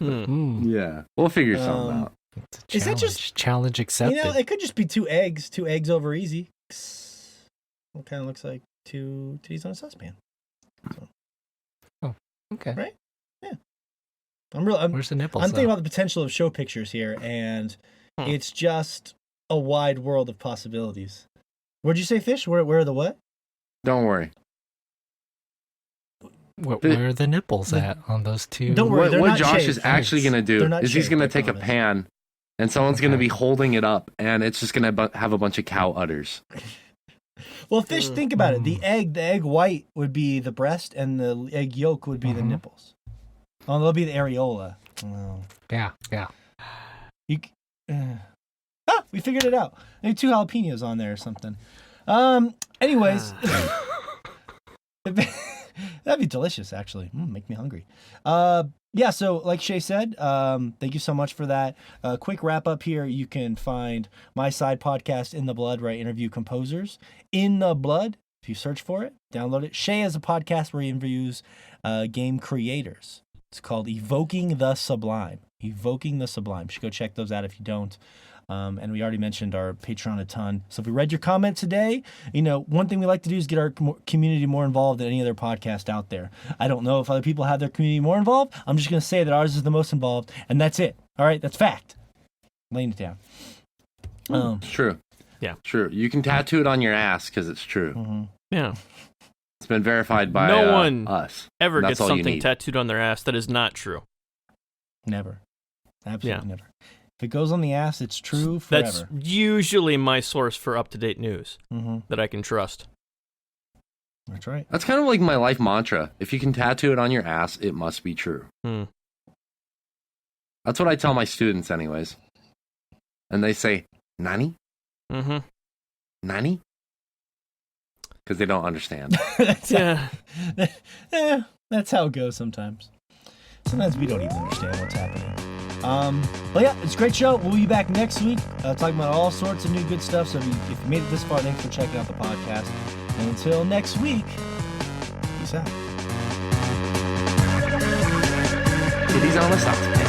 B: Yeah, we'll figure something out.
C: It's a
A: Is that
C: challenge.
A: just-
C: Challenge accepted?
A: You know, it could just be 2 eggs. 2 eggs over easy. What kind of looks like 2 titties on a saucepan.
C: okay.
A: Right? Yeah.
C: Where's the nipples?
A: I'm thinking about the potential of show pictures here, and it's just a wide world of possibilities. Where'd you say, Fish? Where are the what?
B: Don't worry.
C: Where are the nipples at on those 2?
A: Don't worry. They're
B: What
A: not
B: Josh
A: shaved.
B: is actually going to do
A: They're not
B: is he's
A: shaved,
B: going
A: I
B: to take a
A: promise.
B: pan, and someone's going to
C: Okay.
B: be holding it up, and it's just going to have a bunch of cow udders.
A: Well, Fish, think about it. The egg white would be the breast, and the egg yolk would be the nipples. Oh, they'll be the areola. Oh.
C: Yeah.
A: We figured it out. Maybe 2 jalapenos on there or something. Anyways. That'd be delicious, actually. Make me hungry. Yeah, so like Shay said, thank you so much for that. Quick wrap up here. You can find my side podcast, In the Blood, where I interview composers. In the Blood, if you search for it, download it. Shay has a podcast where he interviews game creators. It's called Evoking the Sublime. Evoking the Sublime. You should go check those out if you don't. And we already mentioned our Patreon a ton. So if we read your comment today, one thing we like to do is get our community more involved than any other podcast out there. I don't know if other people have their community more involved. I'm just going to say that ours is the most involved, and that's it. All right, that's fact. Laying it down.
B: It's true.
D: Yeah.
B: True. You can tattoo it on your ass because it's true.
D: Yeah.
B: It's been verified by
D: No one
B: us.
D: Ever
B: That's
D: gets
B: all you
D: something
B: need.
D: tattooed on their ass that is not true.
A: Never. Absolutely
D: Yeah.
A: never. If it goes on the ass, it's true forever.
D: That's usually my source for up-to-date news that I can trust.
A: That's right.
B: That's kind of like my life mantra. If you can tattoo it on your ass, it must be true. That's what I tell my students anyways. And they say, Nani?
D: Mm-hmm.
B: Nani? Because they don't understand.
A: That's how it goes sometimes. Sometimes we don't even understand what's happening. But yeah, it's a great show. We'll be back next week talking about all sorts of new good stuff. So if you made it this far, thanks for checking out the podcast. And until next week, peace out.
B: Titties on a saucepan.